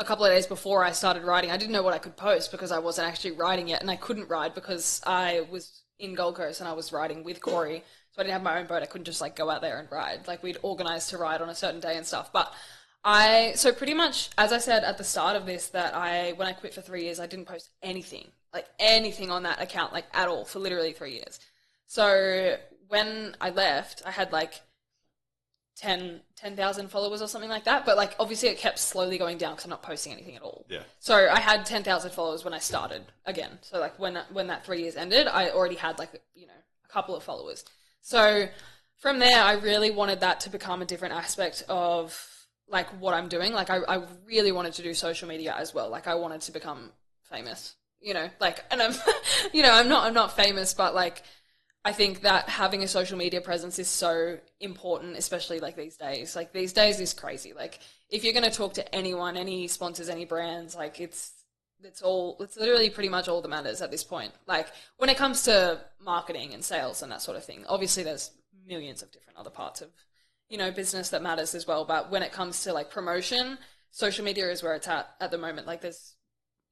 a couple of days before I started riding. I didn't know what I could post because I wasn't actually riding yet, and I couldn't ride because I was in Gold Coast and I was riding with Corey, so I didn't have my own boat. I couldn't just like go out there and ride. Like we'd organised to ride on a certain day and stuff. But so pretty much, as I said at the start of this, that when I quit for 3 years, I didn't post anything on that account, like at all, for literally 3 years. So when I left, I had like 10,000 followers or something like that, but like obviously it kept slowly going down because I'm not posting anything at all. Yeah. So I had 10,000 followers when I started again. So like when that 3 years ended, I already had like, you know, a couple of followers. So from there, I really wanted that to become a different aspect of like what I'm doing. Like I really wanted to do social media as well. Like I wanted to become famous, you know, like, and I'm, you know, I'm not famous, but like, I think that having a social media presence is so important, especially like these days. Like these days is crazy. Like if you're going to talk to anyone, any sponsors, any brands, like it's literally pretty much all that matters at this point. Like when it comes to marketing and sales and that sort of thing, obviously there's millions of different other parts of, you know, business that matters as well. But when it comes to like promotion, social media is where it's at the moment. Like there's,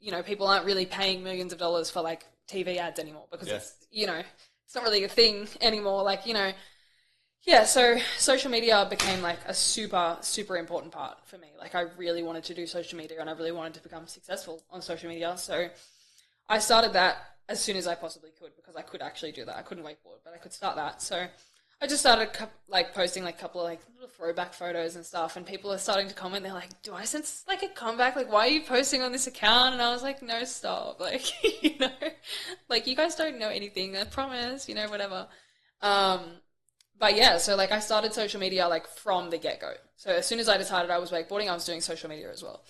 you know, people aren't really paying millions of dollars for like TV ads anymore because it's, you know, it's not really a thing anymore. Like, you know, yeah, so social media became like a super, super important part for me. Like I really wanted to do social media and I really wanted to become successful on social media. So I started that as soon as I possibly could because I could actually do that. I couldn't wakeboard, but I could start that. So I just started like posting like a couple of like little throwback photos and stuff, and people are starting to comment. They're like, "Do I sense like a comeback? Like, why are you posting on this account?" And I was like, "No, stop! Like, you know, like you guys don't know anything. I promise. You know, whatever." But yeah, so like I started social media like from the get-go. So as soon as I decided I was wakeboarding, I was doing social media as well.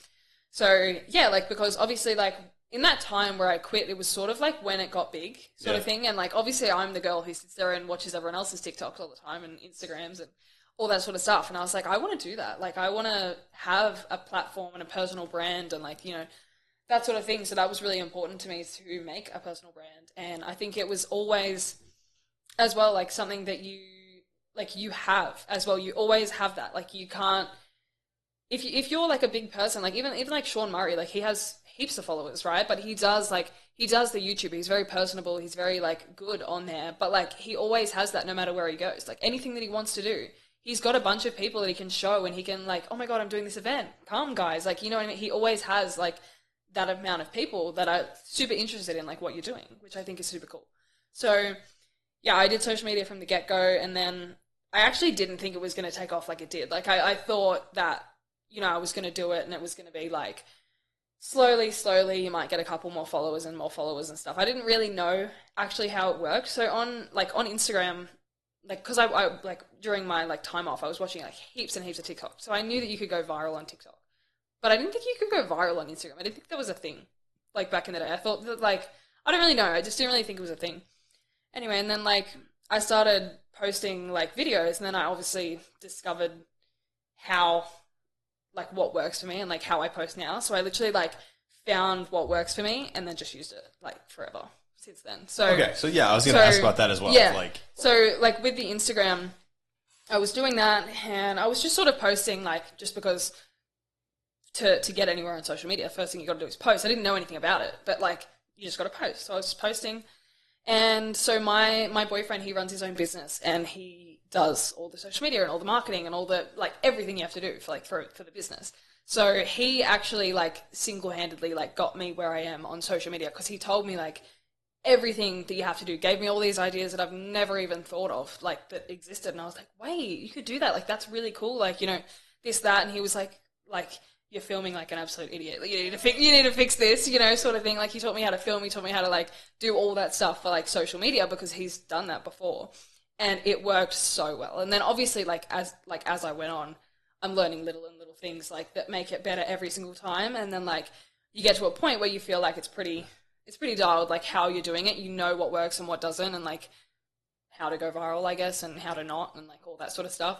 So yeah, like because obviously like in that time where I quit, it was sort of like when it got big sort of thing. And like, obviously I'm the girl who sits there and watches everyone else's TikToks all the time and Instagrams and all that sort of stuff. And I was like, I want to do that. Like, I want to have a platform and a personal brand and like, you know, that sort of thing. So that was really important to me to make a personal brand. And I think it was always as well, like something that you have as well. You always have that. Like you can't, if you're like a big person, like even like Sean Murray, like he has heaps of followers, right? But he does the YouTube. He's very personable. He's very like good on there. But like he always has that no matter where he goes. Like anything that he wants to do, he's got a bunch of people that he can show and he can like, oh my God, I'm doing this event. Come guys. Like, you know what I mean? He always has like that amount of people that are super interested in like what you're doing, which I think is super cool. So yeah, I did social media from the get-go, and then I actually didn't think it was going to take off like it did. Like I thought that, you know, I was going to do it and it was going to be like slowly, you might get a couple more followers and stuff. I didn't really know actually how it worked. So on Instagram, like, because I like during my like time off, I was watching like heaps and heaps of TikTok. So I knew that you could go viral on TikTok, but I didn't think you could go viral on Instagram. I didn't think that was a thing. Like back in the day, I thought that like I don't really know. I just didn't really think it was a thing. Anyway, and then like I started posting like videos, and then I obviously discovered how like what works for me and like how I post now. So I literally like found what works for me and then just used it like forever since then. So okay, so yeah, I was going to ask about that as well. Yeah. Like, so like with the Instagram, I was doing that and I was just sort of posting like just because to get anywhere on social media, first thing you got to do is post. I didn't know anything about it, but like you just got to post. So I was just posting. And so my boyfriend, he runs his own business and he does all the social media and all the marketing and all the, like, everything you have to do for the business. So he actually, like, single-handedly, like, got me where I am on social media because he told me, like, everything that you have to do, gave me all these ideas that I've never even thought of, like, that existed. And I was like, wait, you could do that. Like, that's really cool. Like, you know, this, that. And he was like, you're filming like an absolute idiot. Like, you need to fix this, you know, sort of thing. Like, he taught me how to film. He taught me how to like do all that stuff for like social media because he's done that before, and it worked so well. And then obviously, as I went on, I'm learning little things like that make it better every single time. And then like you get to a point where you feel like it's pretty dialed, like how you're doing it. You know what works and what doesn't, and like how to go viral, I guess, and how to not, and like all that sort of stuff.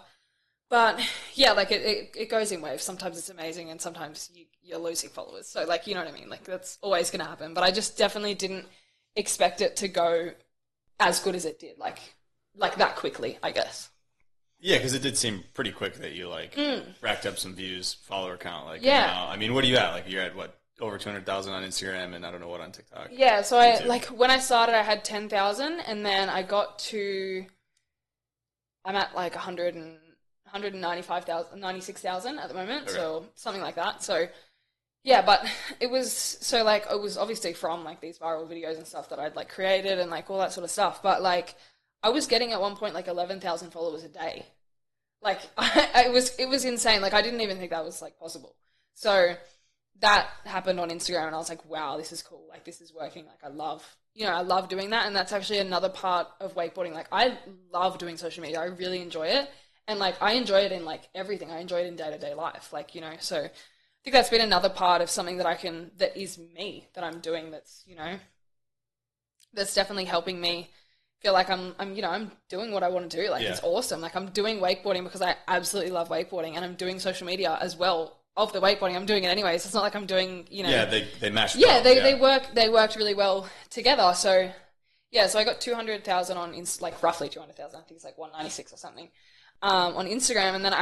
But yeah, like it goes in waves. Sometimes it's amazing and sometimes you're losing followers. So like, you know what I mean? Like that's always going to happen. But I just definitely didn't expect it to go as good as it did, like that quickly, I guess. Yeah, because it did seem pretty quick that you like racked up some views, follower count. Like, yeah. Now, I mean, what are you at? Like you're at what, over 200,000 on Instagram and I don't know what on TikTok. Yeah, so I like when I started, I had 10,000 and then I got to, I'm at like 195,000, 96,000 at the moment, okay. So something like that. So yeah, but it was obviously from like these viral videos and stuff that I'd like created and like all that sort of stuff. But like I was getting at one point like 11,000 followers a day. Like it was insane. Like I didn't even think that was like possible. So that happened on Instagram and I was like, wow, this is cool. Like this is working. Like I love doing that. And that's actually another part of wakeboarding. Like I love doing social media. I really enjoy it. And, like, I enjoy it in, like, everything. I enjoy it in day-to-day life, like, you know. So I think that's been another part of something that is me, that I'm doing that's, you know, that's definitely helping me feel like I'm doing what I want to do. Like, It's awesome. Like, I'm doing wakeboarding because I absolutely love wakeboarding, and I'm doing social media as well of the wakeboarding. I'm doing it anyways. It's not like I'm doing, you know. Yeah, they match. Yeah, they worked really well together. So, yeah, so I got 200,000 on, like, roughly 200,000. I think it's like 196 or something. On Instagram, and then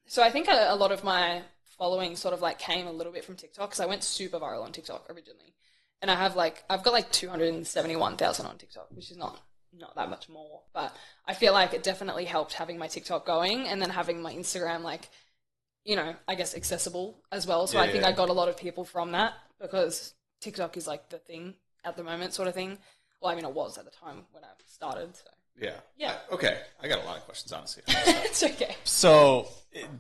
so I think a lot of my following sort of like came a little bit from TikTok because I went super viral on TikTok originally, and I've got like 271,000 on TikTok, which is not that much more, but I feel like it definitely helped having my TikTok going and then having my Instagram like, you know, I guess accessible as well. So I think I got a lot of people from that because TikTok is like the thing at the moment, sort of thing. Well, I mean, it was at the time when I started. So. Yeah. Okay. I got a lot of questions, honestly. It's okay. So,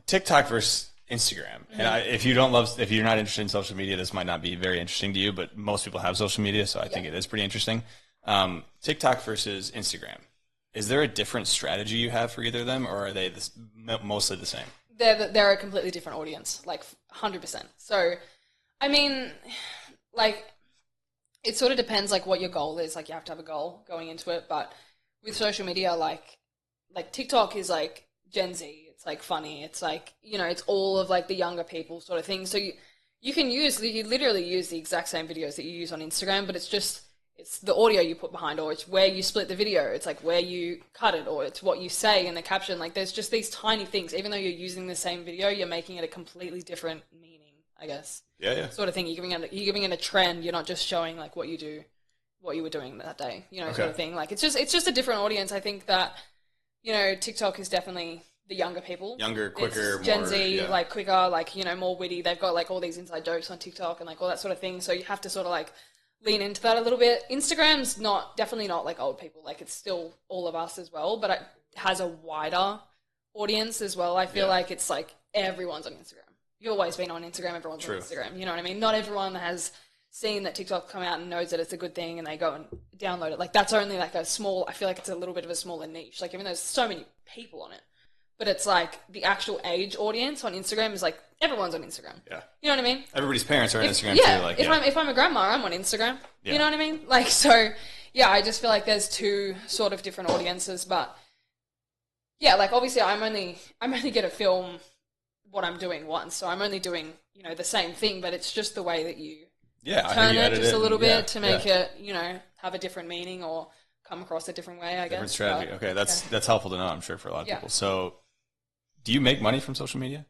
TikTok versus Instagram. Mm-hmm. And if you're not interested in social media, this might not be very interesting to you, but most people have social media, so I think it is pretty interesting. TikTok versus Instagram. Is there a different strategy you have for either of them, or are they mostly the same? They're a completely different audience, like 100%. So, I mean, like, it sort of depends, like, what your goal is. Like, you have to have a goal going into it, but with social media, like TikTok is like Gen Z. It's like funny. It's like, you know, it's all of like the younger people sort of thing. So you literally use the exact same videos that you use on Instagram, but it's the audio you put behind, or it's where you split the video. It's like where you cut it, or it's what you say in the caption. Like there's just these tiny things. Even though you're using the same video, you're making it a completely different meaning, I guess. Yeah. Sort of thing. You're giving it a trend. You're not just showing like what you were doing that day, you know, sort of thing. Like it's just a different audience. I think that, you know, TikTok is definitely the younger people. Younger, quicker, it's Gen more, Z, like quicker, like, you know, more witty. They've got like all these inside jokes on TikTok and like all that sort of thing. So you have to sort of like lean into that a little bit. Instagram's definitely not like old people. Like it's still all of us as well, but it has a wider audience as well. I feel like it's like everyone's on Instagram. you've always been on Instagram, everyone's on Instagram. You know what I mean? Not everyone has seen that TikTok come out and knows that it's a good thing and they go and download it. Like, that's only like a small, I feel like it's a little bit of a smaller niche. Like, even though there's so many people on it, but it's like the actual age audience on Instagram is like, everyone's on Instagram. Yeah. You know what I mean? Everybody's parents are on Instagram yeah, too. Like, if I'm a grandma, I'm on Instagram. Yeah. You know what I mean? Like, so, yeah, I just feel like there's two sort of different audiences, but yeah, like, obviously I'm only going to film what I'm doing once, so I'm only doing, you know, the same thing, but it's just the way that you turn it just a little bit to make it, you know, have a different meaning or come across a different way, I guess. Different strategy. But, okay, that's helpful to know, I'm sure, for a lot of people. So, do you make money from social media?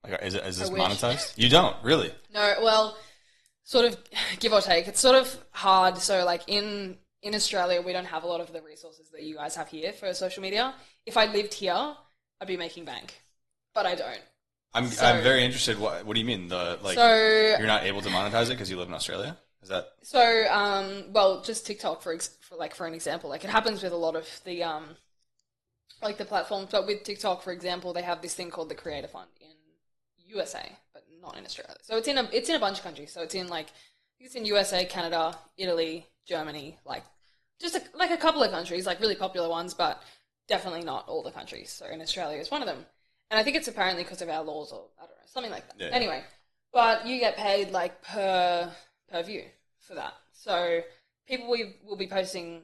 Like, is this monetized? You don't, really? No, well, sort of give or take. It's sort of hard. So, like, in Australia, we don't have a lot of the resources that you guys have here for social media. If I lived here, I'd be making bank, but I don't. I'm very interested. What do you mean? You're not able to monetize it because you live in Australia? Is that so? Well, just TikTok for an example. Like, it happens with a lot of the like the platforms, but with TikTok, for example, they have this thing called the Creator Fund in USA, but not in Australia. So it's in a bunch of countries. So it's in it's in USA, Canada, Italy, Germany, like just a couple of countries, like really popular ones, but definitely not all the countries. So in Australia is one of them. And I think it's apparently because of our laws or, I don't know, something like that. Yeah. Anyway, but you get paid like per view for that. So people will be posting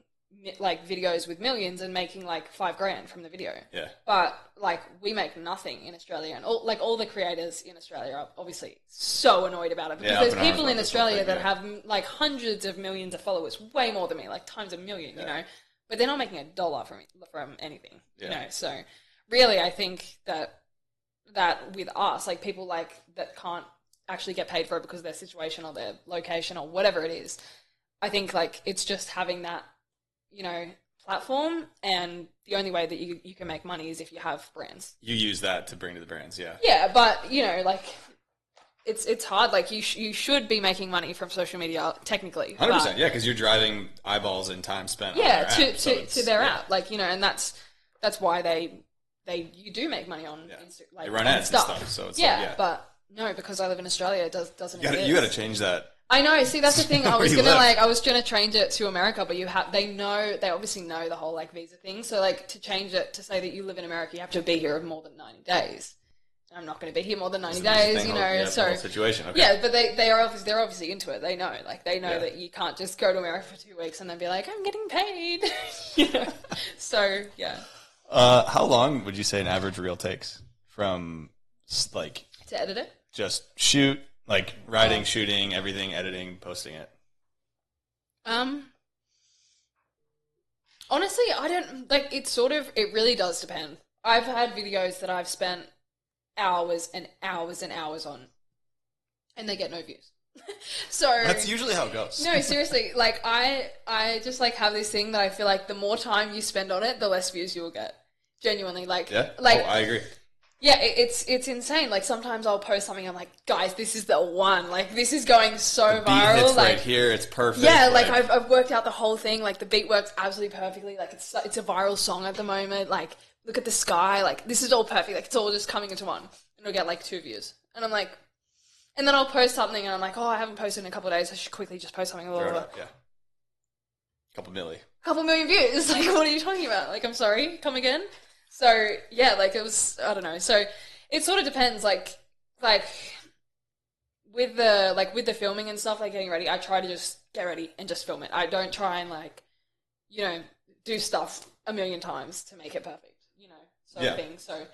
like videos with millions and making like $5,000 from the video. Yeah. But like we make nothing in Australia, and all the creators in Australia are obviously so annoyed about it because there's people in Australia that have like hundreds of millions of followers, way more than me, like times a million, you know. But they're not making $1 from anything, you know. So really, I think that with us, like people like that can't actually get paid for it because of their situation or their location or whatever it is. I think like it's just having that, you know, platform, and the only way that you can make money is if you have brands. You use that to bring to the brands, yeah. Yeah, but you know, like it's hard. Like you should be making money from social media technically. 100%, yeah, because you're driving eyeballs and time spent. Yeah, on their app, to their app, like, you know, and that's why you do make money on like they run ads and stuff. So it's but no, because I live in Australia, it doesn't exist. You got to change that. I know. See, that's the thing. I was gonna change it to America, but they obviously know the whole like visa thing. So like to change it to say that you live in America, you have to be here more than 90 days. I'm not going to be here more than 90 days, you know. So situation. Okay. Yeah, but they're obviously into it. They know, that you can't just go to America for 2 weeks and then be like, I'm getting paid, you know. So yeah. How long would you say an average reel takes from like to edit it? Just shoot, like writing, shooting, everything, editing, posting it. Honestly, I don't like. It really does depend. I've had videos that I've spent hours and hours and hours on, and they get no views. So that's usually how it goes. No, seriously, like I just like have this thing that I feel like the more time you spend on it, the less views you will get. Genuinely, like I agree. Yeah, it's insane. Like sometimes I'll post something, I'm like, guys, this is the one. Like this is going so the viral. Beat hits like right here, it's perfect. Yeah, like I've worked out the whole thing. Like the beat works absolutely perfectly. Like it's a viral song at the moment. Like look at the sky. Like this is all perfect. Like it's all just coming into one, and it'll get like 2 views. And I'm like, and then I'll post something, and I'm like, oh, I haven't posted in a couple of days. I should quickly just post something. Blah, blah, blah. Yeah, couple million views. Like what are you talking about? Like I'm sorry, come again. So yeah, like it was, I don't know. So it sort of depends, like with the filming and stuff, like getting ready, I try to just get ready and just film it. I don't try and like, you know, do stuff a million times to make it perfect, you know, sort of thing. So,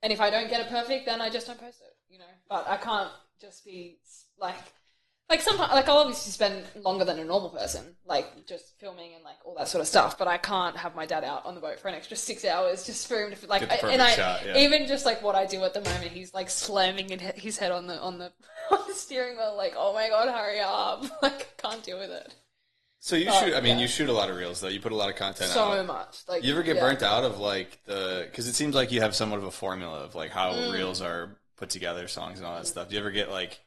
and if I don't get it perfect, then I just don't post it, you know. But I can't just be like sometimes, like I'll obviously spend longer than a normal person, like just filming and like all that sort of stuff. But I can't have my dad out on the boat for an extra 6 hours just for him to like. Shot, even just like what I do at the moment, he's like slamming his head on the steering wheel, like, oh my god, hurry up! Like I can't deal with it. So you shoot. I mean, you shoot a lot of reels though. You put a lot of content out. So much. Like you ever get burnt out of like because it seems like you have somewhat of a formula of like how reels are put together, songs and all that stuff. Do you ever get like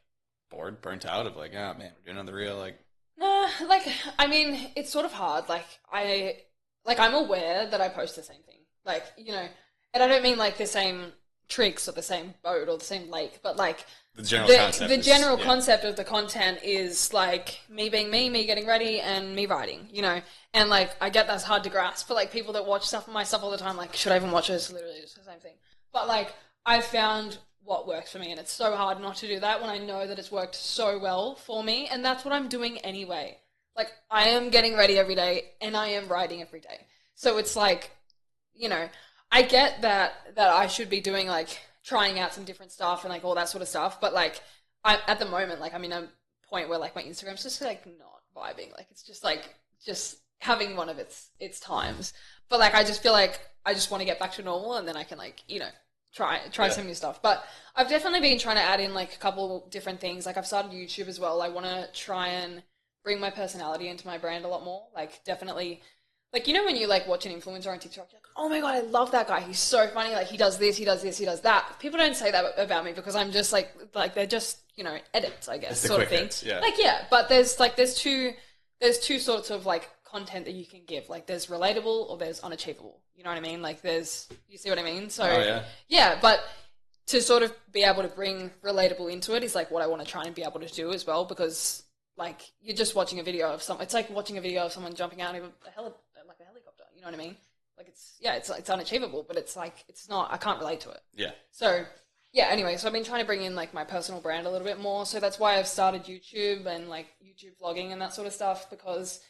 bored, burnt out of like, oh man, we're doing another reel, like? Nah, like I mean, it's sort of hard. Like I'm aware that I post the same thing, like, you know, and I don't mean like the same tricks or the same boat or the same lake, but like The general concept of the content is like me being me getting ready, and me riding, you know. And like I get that's hard to grasp for like people that watch stuff my stuff all the time. Like, should I even watch this? Literally, it's the same thing. But like I've found what works for me, and it's so hard not to do that when I know that it's worked so well for me, and that's what I'm doing anyway. Like I am getting ready every day, and I am riding every day. So it's like, you know, I get that I should be doing like trying out some different stuff and like all that sort of stuff, but like I at the moment, like I'm in a point where like my Instagram's just like not vibing. Like it's just like having one of its times. But like I just feel like I just want to get back to normal, and then I can like, you know, try some new stuff. But I've definitely been trying to add in like a couple different things. Like I've started YouTube as well. I want to try and bring my personality into my brand a lot more. Like definitely, like, you know, when you like watch an influencer on TikTok, you're like, oh my God, I love that guy. He's so funny. Like he does this, he does this, he does that. People don't say that about me because I'm just like they're just, you know, edits, I guess, sort of thing. Hits, yeah. Like, yeah, but there's two sorts of like content that you can give. Like there's relatable or there's unachievable. You know what I mean? Like you see what I mean? So yeah, but to sort of be able to bring relatable into it is like what I want to try and be able to do as well, because like you're just watching a video of it's like watching a video of someone jumping out of a helicopter. You know what I mean? Like it's unachievable, but it's like it's not. I can't relate to it. Yeah. So yeah. Anyway, so I've been trying to bring in like my personal brand a little bit more. So that's why I've started YouTube and like YouTube vlogging and that sort of stuff, because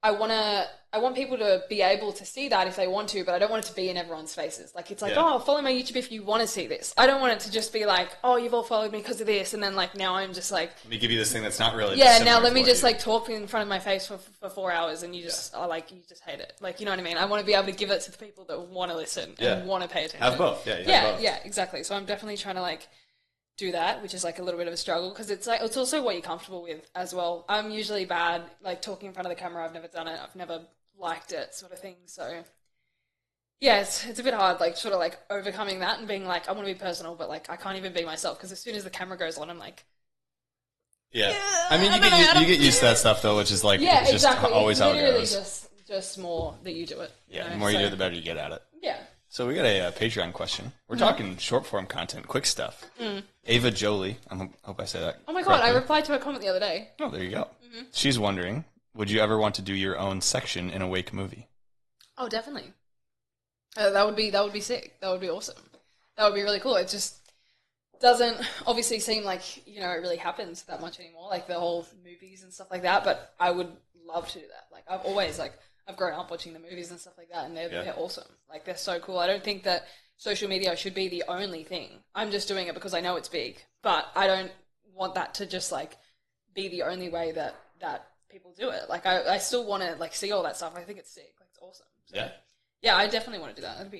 I want people to be able to see that if they want to, but I don't want it to be in everyone's faces. Like, it's like, oh, follow my YouTube if you want to see this. I don't want it to just be like, oh, you've all followed me because of this, and then like now I'm just like, let me give you this thing that's not really now let me just like talk in front of my face for 4 hours, and you just are like, you just hate it. Like, you know what I mean? I want to be able to give it to the people that want to listen and want to pay attention. Have both. Yeah, exactly. So I'm definitely trying to like do that, which is like a little bit of a struggle, because it's like it's also what you're comfortable with as well. I'm usually bad like talking in front of the camera. I've never done it. I've never liked it, sort of thing. So yeah, it's a bit hard, like sort of like overcoming that and being like, I want to be personal, but like I can't even be myself, because as soon as the camera goes on, I'm like, I mean, you get used to that stuff though, which is like it's just always how it goes. Just more that you do it. The more you do it, the better you get at it. Yeah. So we got a Patreon question. We're talking short form content, quick stuff. Ava Jolie, I hope I say that. Oh my God, I replied to a comment the other day. Oh, there you go. She's wondering, would you ever want to do your own section in a wake movie? Oh, definitely. That would be sick. That would be awesome. That would be really cool. It just doesn't obviously seem like, you know, it really happens that much anymore, like the whole movies and stuff like that, but I would love to do that. Like I've grown up watching the movies and stuff like that, and they're awesome. Like, they're so cool. I don't think that social media should be the only thing. I'm just doing it because I know it's big, but I don't want that to just like be the only way that people do it. Like, I still want to like see all that stuff. I think it's sick. Like, it's awesome. So, yeah, I definitely want to do that.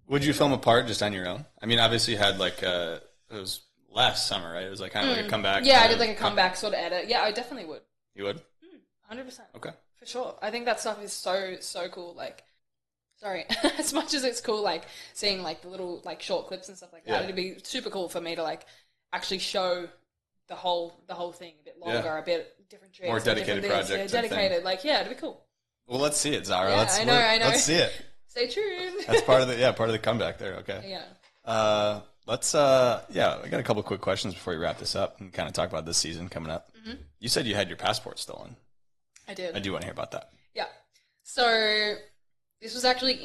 Would you film a part just on your own? I mean, obviously you had like it was last summer, right? It was like kind of like a comeback. Yeah, I did like a comeback sort of edit. Yeah, I definitely would. You would? 100%. Okay. For sure. I think that stuff is so cool. Like, sorry, as much as it's cool, like seeing like the little like short clips and stuff like that, it'd be super cool for me to like actually show the whole thing a bit longer, a bit different tricks, more dedicated project. Yeah, dedicated. Like, yeah, it'd be cool. Well, let's see it, Zahra. Yeah, I know. Let's see it. Stay tuned. That's part of the comeback there. Okay. Yeah. Let's I got a couple quick questions before we wrap this up and kind of talk about this season coming up. You said you had your passport stolen. I did. I do want to hear about that. Yeah. So this was actually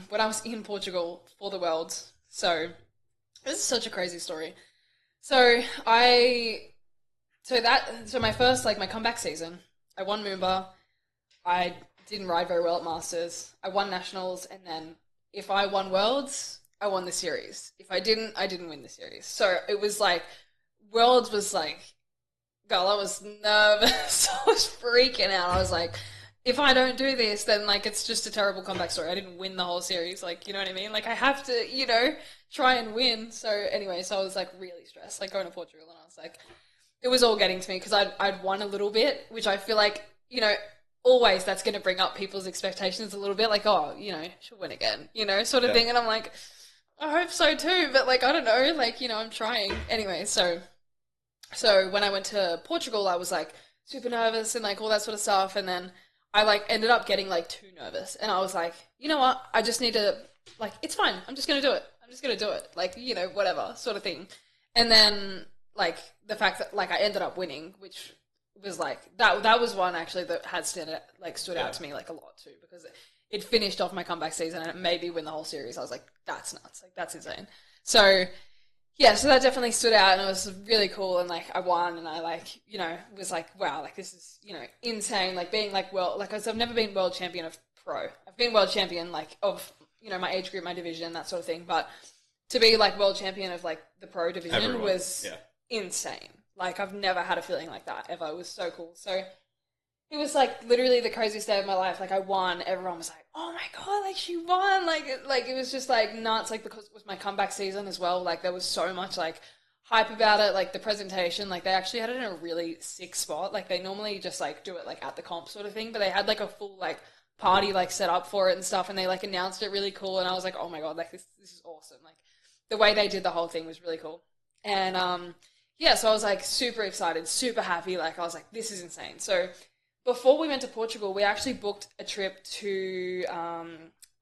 when I was in Portugal for the Worlds. So this is such a crazy story. So my first, like, my comeback season, I won Moomba. I didn't ride very well at Masters. I won Nationals, and then if I won Worlds, I won the series. If I didn't, I didn't win the series. So it was like, Worlds was like, girl, I was nervous. I was freaking out. I was like, if I don't do this, then like it's just a terrible comeback story. I didn't win the whole series. Like, you know what I mean? Like, I have to, you know, try and win. So anyway, so I was like really stressed, like going to Portugal, and I was like, it was all getting to me because I'd won a little bit, which I feel like, you know, always that's going to bring up people's expectations a little bit, like, oh, you know, she'll win again, you know, sort of thing. And I'm like, I hope so too, but like, I don't know, like, you know, I'm trying. Anyway, so when I went to Portugal, I was like super nervous and like all that sort of stuff. And then I like ended up getting like too nervous. And I was like, you know what? I just need to, like, it's fine. I'm just going to do it. I'm just going to do it. Like, you know, whatever sort of thing. And then, like, the fact that, like, I ended up winning, which was, like, that was one, actually, that had stood out to me, like, a lot, too, because it finished off my comeback season and it made me win the whole series. I was like, that's nuts. Like, that's insane. So, yeah, so that definitely stood out, and it was really cool, and, like, I won, and I, like, you know, was like, wow, like, this is, you know, insane, like, being, like, I've never been world champion of pro. I've been world champion, like, of, you know, my age group, my division, that sort of thing, but to be, like, world champion of, like, the pro division was insane. Like, I've never had a feeling like that, ever. It was so cool. So, it was, like, literally the craziest day of my life. Like, I won. Everyone was like, oh, my God, like, she won. Like, it was just, like, nuts. Like, because it was my comeback season as well. Like, there was so much, like, hype about it. Like, the presentation, like, they actually had it in a really sick spot. Like, they normally just, like, do it, like, at the comp sort of thing. But they had, like, a full, like, party, like, set up for it and stuff. And they, like, announced it really cool. And I was like, oh, my God, like, this is awesome. Like, the way they did the whole thing was really cool. And, yeah, so I was, like, super excited, super happy. Like, I was like, this is insane. So before we went to Portugal, we actually booked a trip to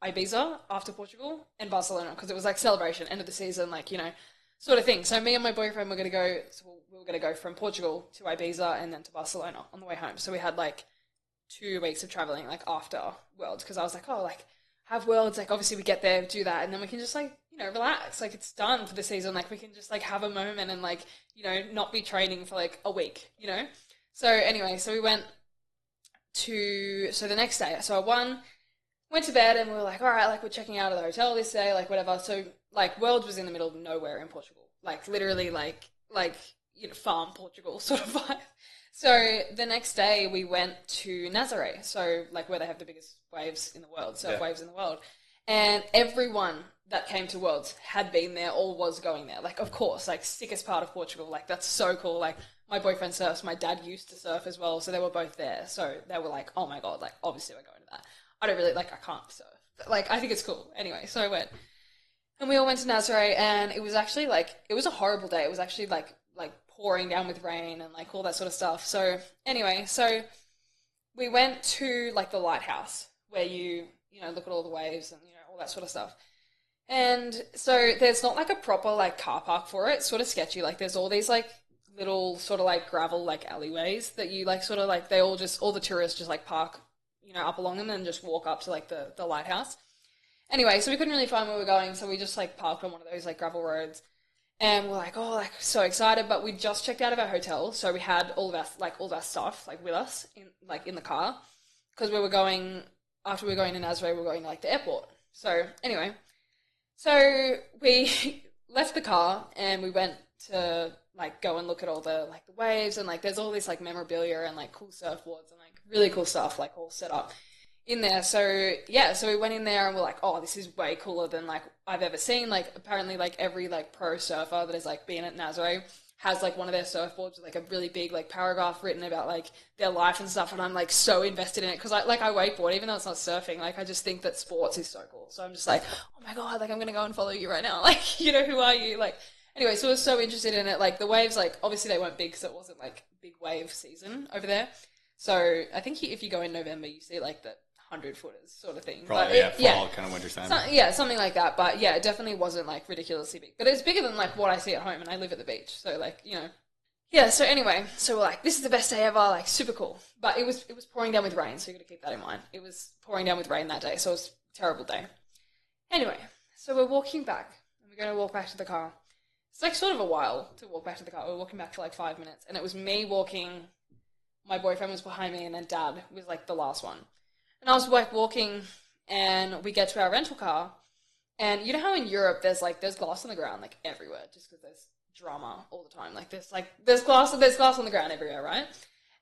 Ibiza after Portugal and Barcelona because it was like celebration, end of the season, like, you know, sort of thing. So me and my boyfriend were going to go from Portugal to Ibiza and then to Barcelona on the way home. So we had like 2 weeks of traveling like after Worlds because I was like, oh, like have Worlds, like obviously we get there, do that, and then we can just like, you know, relax. Like it's done for the season. Like we can just like have a moment and like, you know, not be training for like a week, you know? So anyway, so we went so the next day, so I went to bed and we were like, all right, like we're checking out of the hotel this day, like whatever. So like Worlds was in the middle of nowhere in Portugal, like literally like, you know, farm Portugal sort of vibe. So the next day we went to Nazaré, so like where they have the biggest waves in the world, surf waves in the world. And everyone that came to Worlds had been there or was going there. Like, of course, like sickest part of Portugal. Like, that's so cool. Like, my boyfriend surfs. My dad used to surf as well. So they were both there. So they were like, oh my God, like, obviously we're going to that. I don't really, like, I can't surf. But, like, I think it's cool. Anyway, so I went. And we all went to Nazaré, and it was actually, like, it was a horrible day. It was actually, like pouring down with rain and, like, all that sort of stuff. So, anyway, so we went to, like, the lighthouse where you know, look at all the waves and, you know, all that sort of stuff. And so there's not, like, a proper, like, car park for it. It's sort of sketchy. Like, there's all these, like, little sort of, like, gravel, like, alleyways that you, like, sort of, like, all the tourists just, like, park, you know, up along them and just walk up to, like, the lighthouse. Anyway, so we couldn't really find where we were going, so we just, like, parked on one of those, like, gravel roads. And we're like, oh, like, so excited. But we just checked out of our hotel, so we had all of our stuff, like, with us in the car. Because after we were going to Nazaré, we were going to, like, the airport. So, anyway. So, we left the car, and we went to, like, go and look at all the, like, the waves, and, like, there's all this, like, memorabilia and, like, cool surfboards and, like, really cool stuff, like, all set up in there. So, yeah, so we went in there, and we're like, oh, this is way cooler than, like, I've ever seen. Like, apparently, like, every, like, pro surfer that has, like, been at Nazaré has, like, one of their surfboards with, like, a really big, like, paragraph written about, like, their life and stuff, and I'm, like, so invested in it, because I wakeboard, even though it's not surfing, like, I just think that sports is so cool, so I'm just like, oh my God, like, I'm gonna go and follow you right now, like, you know, who are you, like, anyway, so I was so interested in it, like, the waves, like, obviously they weren't big, because it wasn't, like, big wave season over there, so I think if you go in November, you see, like, the 100-footers sort of thing. Probably, fall, kind of winter time. Something like that. But yeah, it definitely wasn't like ridiculously big. But it's bigger than like what I see at home, and I live at the beach, so like, you know. Yeah, so anyway, so we're like, this is the best day ever, like super cool. But it was pouring down with rain, so you got to keep that in mind. It was pouring down with rain that day, so it was a terrible day. Anyway, so we're walking back, and we're going to walk back to the car. It's like sort of a while to walk back to the car. We're walking back for like 5 minutes, and it was me walking, my boyfriend was behind me, and then Dad was like the last one. And I was like walking, and we get to our rental car, and you know how in Europe there's glass on the ground like everywhere, just because there's drama all the time. Like there's glass on the ground everywhere, right?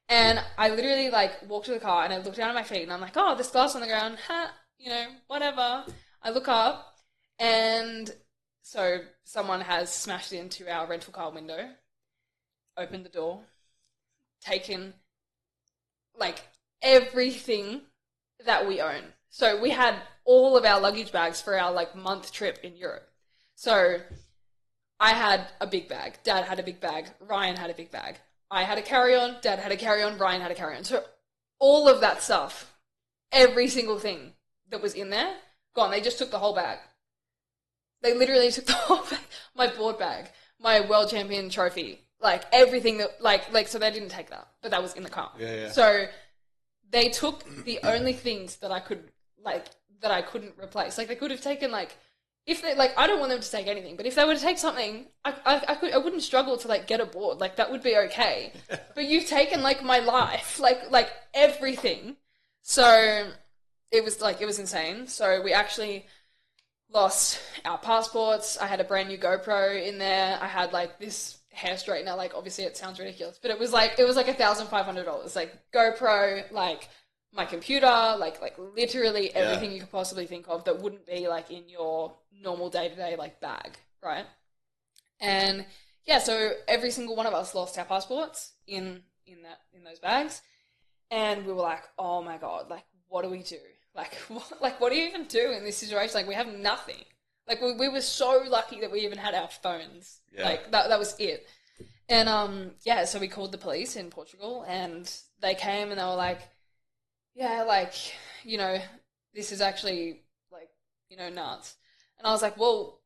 And I literally like walked to the car, and I looked down at my feet, and I'm like, oh, there's glass on the ground, you know, whatever. I look up, and so someone has smashed into our rental car window, opened the door, taken like everything that we own. So we had all of our luggage bags for our like month trip in Europe. So I had a big bag, Dad had a big bag, Ryan had a big bag. I had a carry-on, Dad had a carry-on, Ryan had a carry-on. So all of that stuff, every single thing that was in there, gone. They just took the whole bag. They literally took the whole bag, my board bag, my world champion trophy, like everything that, like, so they didn't take that, but that was in the car. Yeah. So they took the only things that I could, like, that I couldn't replace. Like, they could have taken, like, if they, like, I don't want them to take anything, but if they were to take something, I wouldn't struggle to, like, get a board. Like, that would be okay. But you've taken, like, my life, like everything. So it was insane. So we actually lost our passports. I had a brand new GoPro in there. I had, like, this hair straightener. Like, obviously it sounds ridiculous, but it was like $1,500. Like, GoPro, like, my computer, like literally everything you could possibly think of that wouldn't be, like, in your normal day-to-day, like, bag, right? And yeah, so every single one of us lost our passports in those bags, and we were like, oh my god, like, what do we do? Like, what do you even do in this situation? Like, we have nothing. Like, we were so lucky that we even had our phones. Yeah. Like, that was it. And yeah, so we called the police in Portugal, and they came and they were like, yeah, like, you know, this is actually, like, you know, nuts. And I was like, well,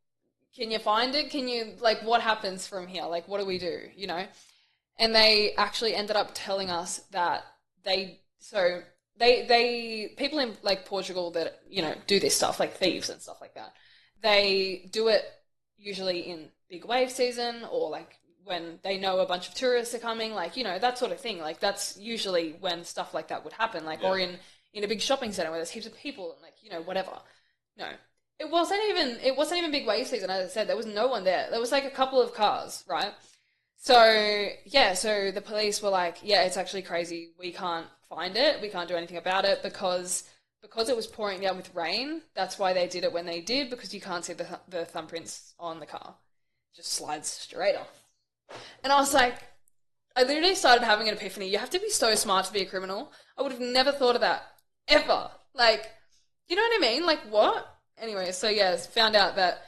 can you find it? Can you, like, what happens from here? Like, what do we do, you know? And they actually ended up telling us that people in, like, Portugal that, you know, do this stuff, like thieves and stuff like that, they do it usually in big wave season, or, like, when they know a bunch of tourists are coming, like, you know, that sort of thing. Like, that's usually when stuff like that would happen, like, or in a big shopping center where there's heaps of people and, like, you know, whatever. No, it wasn't even big wave season. As I said, there was no one there. There was, like, a couple of cars, right? So yeah, so the police were like, yeah, it's actually crazy. We can't find it. We can't do anything about it because it was pouring down with rain. That's why they did it when they did, because you can't see the thumbprints on the car. It just slides straight off. And I was like, I literally started having an epiphany. You have to be so smart to be a criminal. I would have never thought of that, ever. Like, you know what I mean? Like, what? Anyway, so yeah, found out that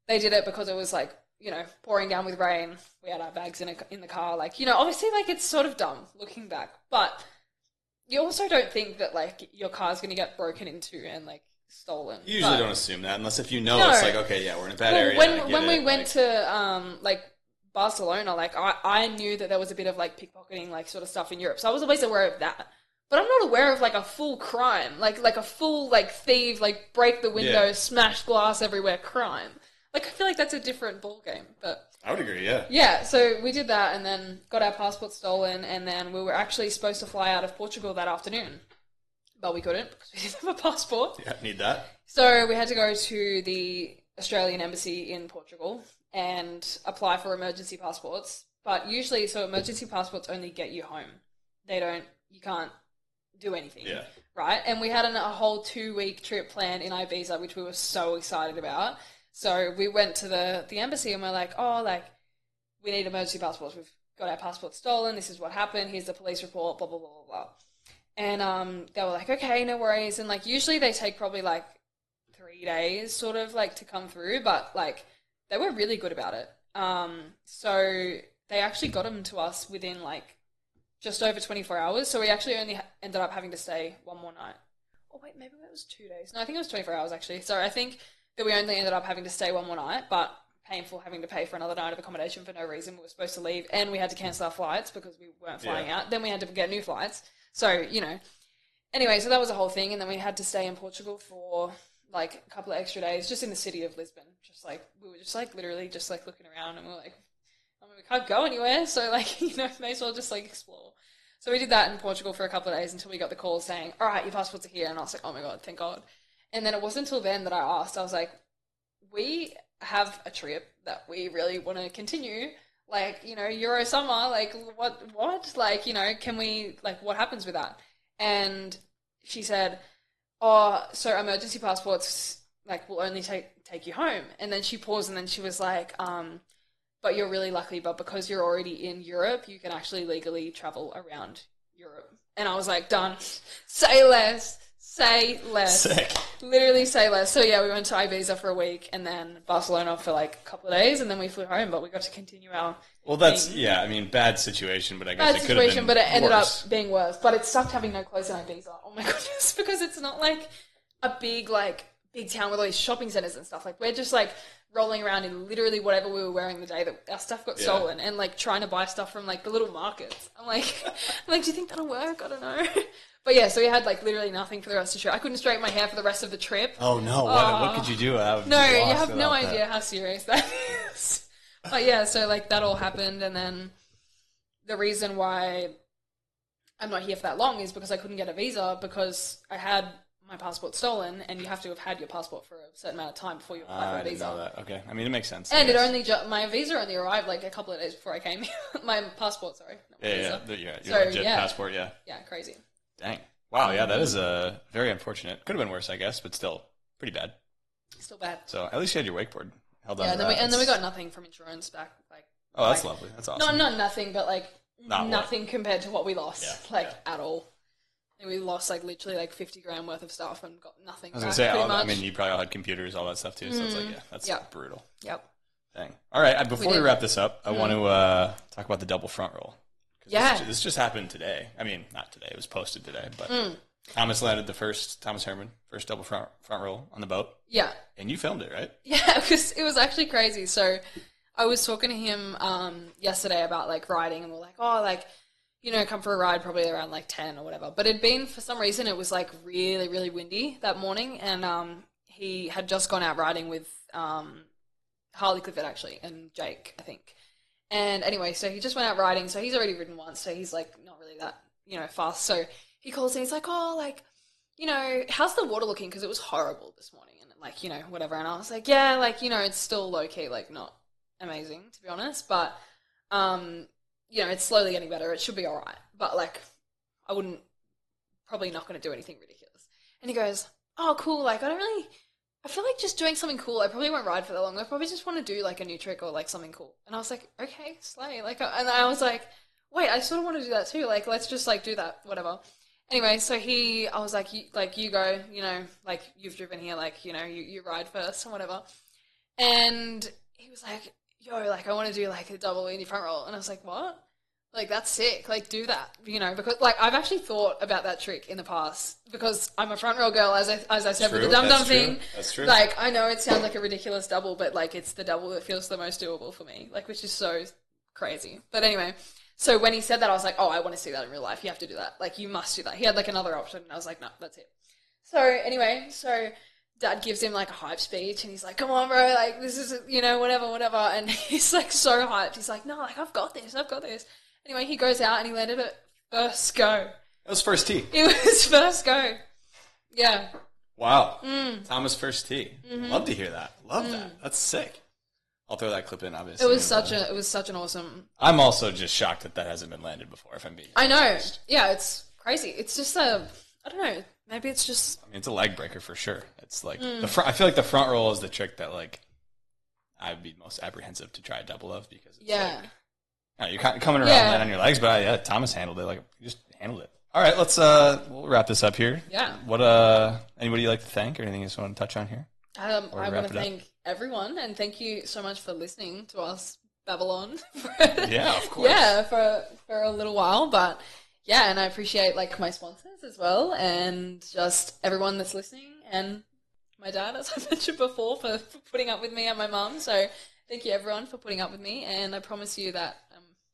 they did it because it was, like, you know, pouring down with rain. We had our bags in the car. Like, you know, obviously, like, it's sort of dumb looking back. But you also don't think that, like, your car's going to get broken into and, like, stolen. You usually don't assume that unless if you know it's like, okay, yeah, we're in a bad area. When we went to, like, Barcelona, like, I knew that there was a bit of, like, pickpocketing, like, sort of stuff in Europe, so I was always aware of that. But I'm not aware of, like, a full crime, like a full, like, thief, like, break the window, smash glass everywhere crime. Like, I feel like that's a different ballgame, but I would agree, yeah. Yeah, so we did that and then got our passport stolen, and then we were actually supposed to fly out of Portugal that afternoon, but we couldn't because we didn't have a passport. Yeah, need that. So we had to go to the Australian embassy in Portugal and apply for emergency passports. But usually, so emergency passports only get you home. You can't do anything. Yeah. Right? And we had a whole 2-week trip planned in Ibiza, which we were so excited about. So we went to the embassy and we're like, oh, like, we need emergency passports. We've got our passports stolen. This is what happened. Here's the police report, blah, blah, blah, blah, blah. And they were like, okay, no worries. And, like, usually they take probably, like, 3 days sort of, like, to come through. But, like, they were really good about it. So they actually got them to us within, like, just over 24 hours. So we actually only ended up having to stay one more night. Oh, wait, maybe it was 2 days. No, I think it was 24 hours, actually. So I think that we only ended up having to stay one more night, but painful having to pay for another night of accommodation for no reason. We were supposed to leave, and we had to cancel our flights because we weren't flying out. Then we had to get new flights. So, you know. Anyway, so that was a whole thing, and then we had to stay in Portugal for, like, a couple of extra days, just in the city of Lisbon. Just, like, we were just, like, literally just, like, looking around, and we were like, I mean, we can't go anywhere, so, like, you know, may as well just, like, explore. So we did that in Portugal for a couple of days until we got the call saying, all right, your passports are here. And I was like, oh, my God, thank God. And then it wasn't until then that I asked, I was like, we have a trip that we really want to continue. Like, you know, Euro summer, like, what? Like, you know, can we, like, what happens with that? And she said, oh, so emergency passports, like, will only take you home. And then she paused and then she was like, but you're really lucky, but because you're already in Europe, you can actually legally travel around Europe. And I was like, done. Say less. Say less. Sick. Literally say less. So yeah, we went to Ibiza for a week and then Barcelona for like a couple of days and then we flew home, but we got to continue our thing. Yeah, I mean, bad situation, but I guess it could have been but it ended worse. up being worse. But it sucked having no clothes in Ibiza. Oh my goodness, because it's not like a big town with all these shopping centers and stuff. Like, we're just like rolling around in literally whatever we were wearing the day that our stuff got stolen, and like trying to buy stuff from like the little markets. I'm like, do you think that'll work? I don't know. But yeah, so we had like literally nothing for the rest of the trip. I couldn't straighten my hair for the rest of the trip. Oh no! What could you do? No, you have no idea how serious that is. But yeah, so like that all happened, and then the reason why I'm not here for that long is because I couldn't get a visa because I had my passport stolen, and you have to have had your passport for a certain amount of time before you apply for a visa. I didn't know that. Okay, I mean it makes sense. And my visa only arrived like a couple of days before I came here. My passport, sorry. Your legit passport, yeah. Yeah, crazy. Dang. Wow, yeah, that is very unfortunate. Could have been worse, I guess, but still pretty bad. Still bad. So at least you had your wakeboard held on. Yeah, and then we got nothing from insurance back. Like, that's lovely. That's awesome. Not nothing, but like nothing compared to what we lost, at all. And we lost like literally like 50 grand worth of stuff and got nothing. I was gonna say, I mean, you probably all had computers, all that stuff too. So it's like, that's brutal. Yep. Dang. All right. Before we wrap this up, I want to talk about the double front roll. Yeah. This just happened today. I mean, not today. It was posted today, but Thomas landed Thomas Herman, first double front roll on the boat. Yeah. And you filmed it, right? Yeah, because it was actually crazy. So I was talking to him yesterday about like riding, and we're like, oh, like, you know, come for a ride probably around like 10 or whatever. But it'd been, for some reason, it was like really, really windy that morning. And he had just gone out riding with Harley Clifford, actually, and Jake, I think. And anyway, so he just went out riding. So he's already ridden once. So he's like not really that, you know, fast. So he calls and he's like, oh, like, you know, how's the water looking? Because it was horrible this morning. And like, you know, whatever. And I was like, yeah, like, you know, it's still low key, like not amazing, to be honest. But, you know, it's slowly getting better. It should be all right. But, like, probably not going to do anything ridiculous. And he goes, oh, cool. Like, I feel like just doing something cool. I probably won't ride for that long. I probably just want to do, like, a new trick or, like, something cool. And I was like, okay, slay. Like, and I was like, wait, I sort of want to do that too. Like, let's just, like, do that, whatever. Anyway, so I was like, you go, you know, like, you've driven here, like, you know, you ride first or whatever. And he was like, yo, like, I want to do, like, a double indie front roll. And I was like, what? Like, that's sick. Like, do that, you know, because, like, I've actually thought about that trick in the past because I'm a front row girl, as I said, with the dum-dum thing. That's true. Like, I know it sounds like a ridiculous double, but, like, it's the double that feels the most doable for me, like, which is so crazy. But anyway, so when he said that, I was like, oh, I want to see that in real life. You have to do that. Like, you must do that. He had, like, another option, and I was like, no, that's it. So, anyway, Dad gives him, like, a hype speech, and he's like, come on, bro, like, this is, you know, whatever. And he's, like, so hyped. He's like, no, like, I've got this. Anyway, he goes out and he landed it first go. It was first tee. It was first go. Yeah. Wow. Thomas first tee. Love to hear that. Love that. That's sick. I'll throw that clip in, obviously. It was such an awesome... I'm also just shocked that hasn't been landed before, if I'm being I know. Honest. Yeah, it's crazy. It's just I don't know. Maybe it's just... I mean, it's a leg breaker for sure. It's like... I feel like the front roll is the trick that, like, I'd be most apprehensive to try a double of because it's like... You're coming around land on your legs, but Thomas handled it. Like, you just handled it. All right, let's we'll wrap this up here. Yeah. What anybody you'd like to thank or anything you just want to touch on here? I want to thank everyone and thank you so much for listening to us babble on. Yeah, of course. Yeah, for a little while, but yeah, and I appreciate like my sponsors as well and just everyone that's listening and my dad, as I mentioned before, for putting up with me and my mum. So thank you everyone for putting up with me, and I promise you that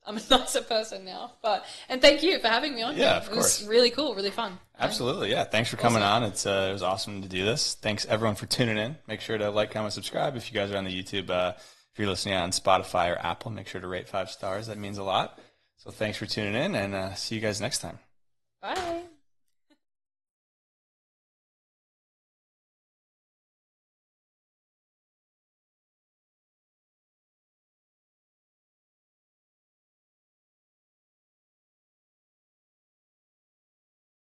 I'm a nicer person now. And thank you for having me on. Yeah, of course. It was really cool, really fun. Absolutely, yeah. Thanks for coming on. It was awesome to do this. Thanks everyone for tuning in. Make sure to like, comment, subscribe. If you guys are on the YouTube, if you're listening on Spotify or Apple, make sure to rate 5 stars. That means a lot. So thanks for tuning in, and see you guys next time. Bye.